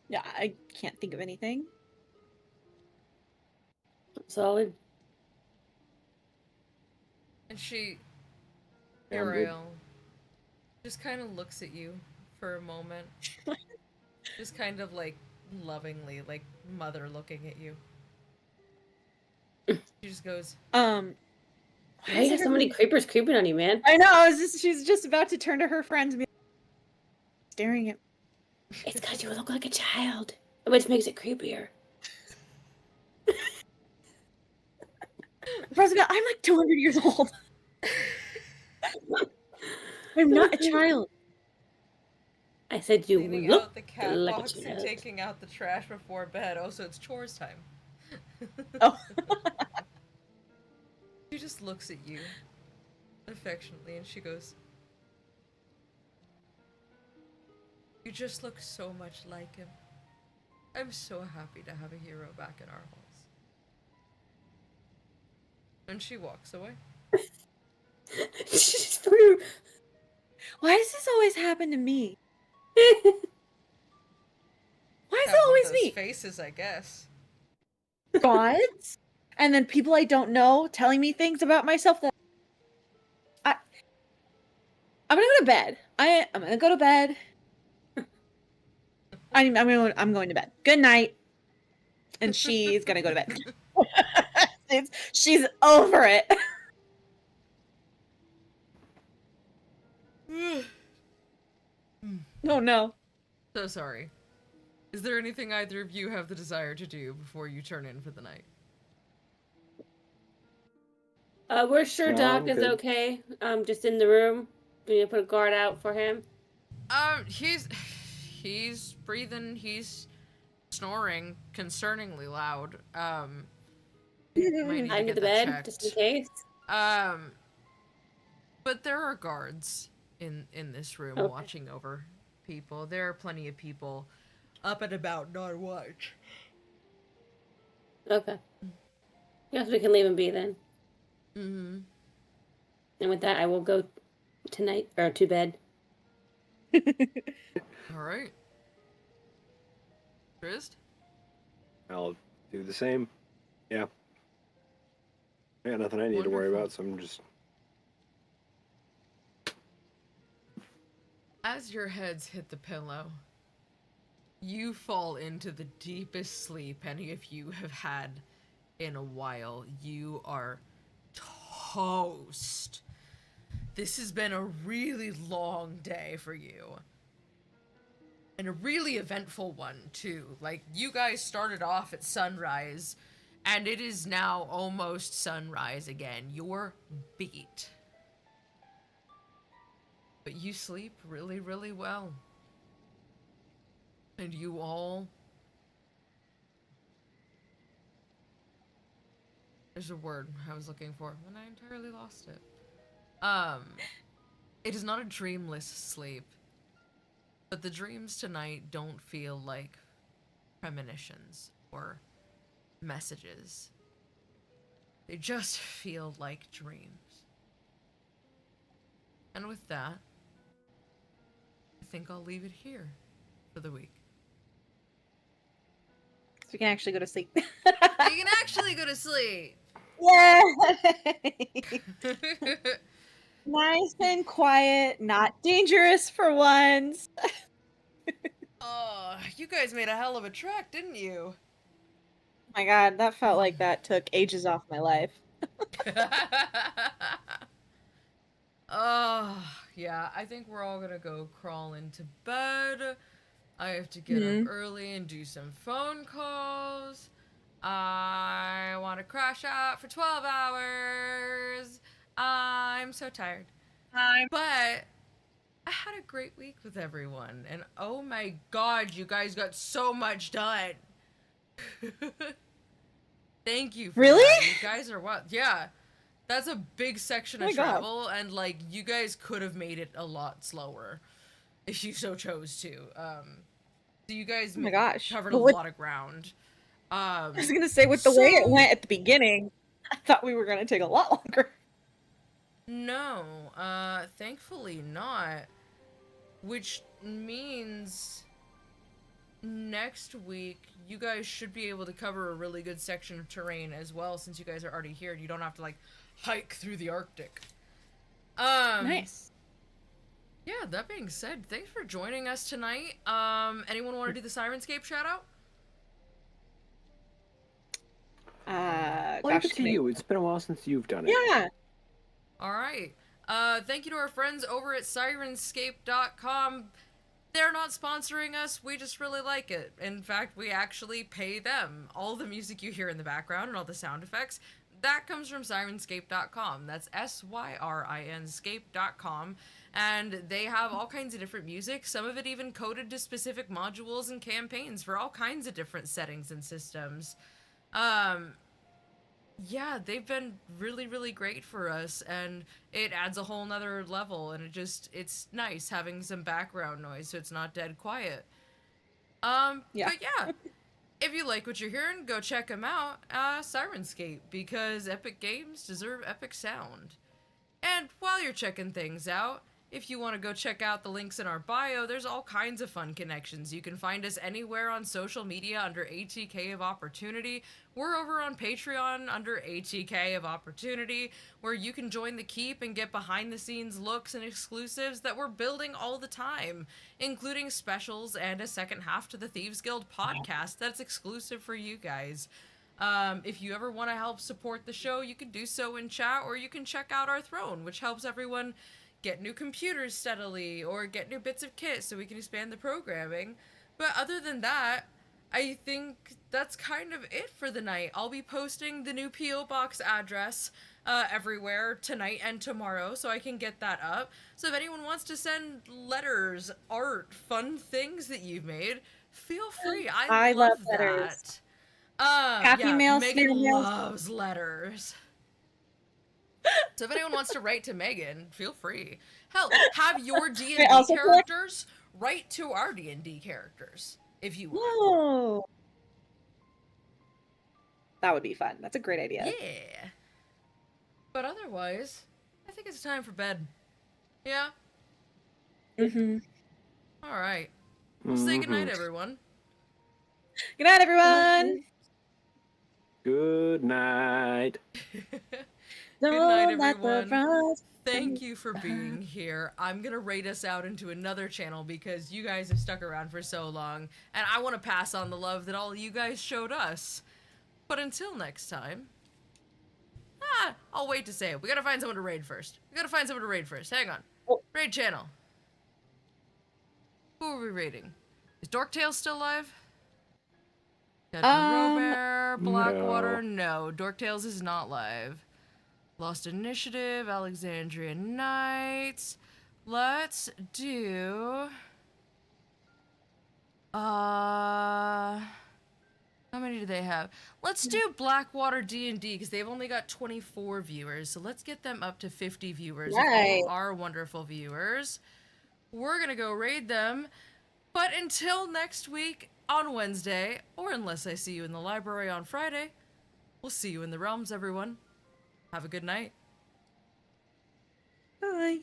Yeah, I can't think of anything. Solid. And she, I'm good. Ariel, just kind of looks at you for a moment. Just kind of like lovingly, like mother looking at you. She just goes, Why you have so many creepers creeping on you, man? I know, she's just about to turn to her friends and be staring at me. It's because you look like a child, which makes it creepier. Roosevelt, I'm like 200 years old. I'm not a child. I said you cleaning look out the cat like box a and child. taking out the trash before bed. Oh, so it's chores time. Oh. She just looks at you affectionately and she goes, "You just look so much like him. I'm so happy to have a hero back in our halls." And she walks away. Why does this always happen to me? Why is Have it one always of those me? faces, I guess. Gods? And then people I don't know telling me things about myself that I'm gonna go to bed. I'm gonna go to bed. I'm going to bed. Good night. And she's gonna go to bed. She's over it. Oh no. So sorry. Is there anything either of you have the desire to do before you turn in for the night? We're sure No, Doc I'm is good. okay. Just in the room. We need to put a guard out for him. He's breathing, he's snoring concerningly loud. Might need to Under get the that bed, checked. just in case. But there are guards in this room watching over people. There are plenty of people up and about on watch. Okay. Yes, we can leave him be then. Mm-hmm. And with that, I will go tonight, or to bed. Alright. Trist? I'll do the same. Yeah. I got nothing I need to worry about, so I'm just... As your heads hit the pillow, you fall into the deepest sleep any of you have had in a while. You are toast. This has been a really long day for you. And a really eventful one, too. Like, you guys started off at sunrise, and it is now almost sunrise again. You're beat. But you sleep really, really well. And you all... There's a word I was looking for, and I entirely lost it. It is not a dreamless sleep. But the dreams tonight don't feel like premonitions or messages. They just feel like dreams. And with that, I think I'll leave it here for the week. So we can actually go to sleep. You can actually go to sleep! Yay! Nice and quiet, not dangerous for once. Oh, you guys made a hell of a trek, didn't you? Oh my god, that felt like that took ages off my life. Oh, yeah, I think we're all gonna go crawl into bed. I have to get up early and do some phone calls. I want to crash out for 12 hours. I'm so tired. But I had a great week with everyone, and oh my god, you guys got so much done. Thank you for Really? that. You guys are what? Yeah. That's a big section of travel, and like you guys could have made it a lot slower if you so chose to. So you guys covered a lot of ground. I was gonna say, with the way it went at the beginning, I thought we were gonna take a lot longer. No, thankfully not. Which means next week you guys should be able to cover a really good section of terrain as well, since you guys are already here and you don't have to like hike through the Arctic. Nice. Yeah, that being said, thanks for joining us tonight. Anyone want to do the Syrinscape shout out? Leave it to you. It's been a while since you've done it. Yeah. All right. Thank you to our friends over at Syrinscape.com. They're not sponsoring us, we just really like it. In fact, we actually pay them. All the music you hear in the background and all the sound effects, that comes from Syrinscape.com. That's Syrinscape.com. And they have all kinds of different music, some of it even coded to specific modules and campaigns for all kinds of different settings and systems. Yeah, they've been really, really great for us, and it adds a whole nother level, and it's nice having some background noise so it's not dead quiet. But yeah, if you like what you're hearing, go check them out, Syrinscape, because epic games deserve epic sound. And while you're checking things out, if you want to go check out the links in our bio, there's all kinds of fun connections. You can find us anywhere on social media under ATK of Opportunity. We're over on Patreon under ATK of Opportunity, where you can join the Keep and get behind-the-scenes looks and exclusives that we're building all the time, including specials and a second half to the Thieves Guild podcast that's exclusive for you guys. If you ever want to help support the show, you can do so in chat, or you can check out our throne, which helps everyone get new computers steadily, or get new bits of kit so we can expand the programming. But other than that, I think that's kind of it for the night. I'll be posting the new P.O. Box address everywhere tonight and tomorrow, so I can get that up. So if anyone wants to send letters, art, fun things that you've made, feel free. I love letters. Happy mail, Megan loves letters. So if anyone wants to write to Megan, feel free. Hell, have your D&D characters write to our D&D characters, if you want. Whoa. That would be fun. That's a great idea. Yeah. But otherwise, I think it's time for bed. Yeah? Mm-hmm. All right. We'll say goodnight, everyone. Good night, everyone. Good night. Good night, everyone. Thank you for being here. I'm gonna raid us out into another channel because you guys have stuck around for so long, and I want to pass on the love that all you guys showed us. But until next time, I'll wait to say it. We gotta find someone to raid first. Hang on. Raid channel. Who are we raiding? Is Dorktail still alive? Robert, Blackwater, no. Dorktails is not live. Lost Initiative, Alexandria Knights. Let's do... how many do they have? Let's do Blackwater D&D, because they've only got 24 viewers, so let's get them up to 50 viewers. Right. All our wonderful viewers. We're gonna go raid them, but until next week on Wednesday, or unless I see you in the library on Friday, we'll see you in the realms, everyone. Have a good night. Bye.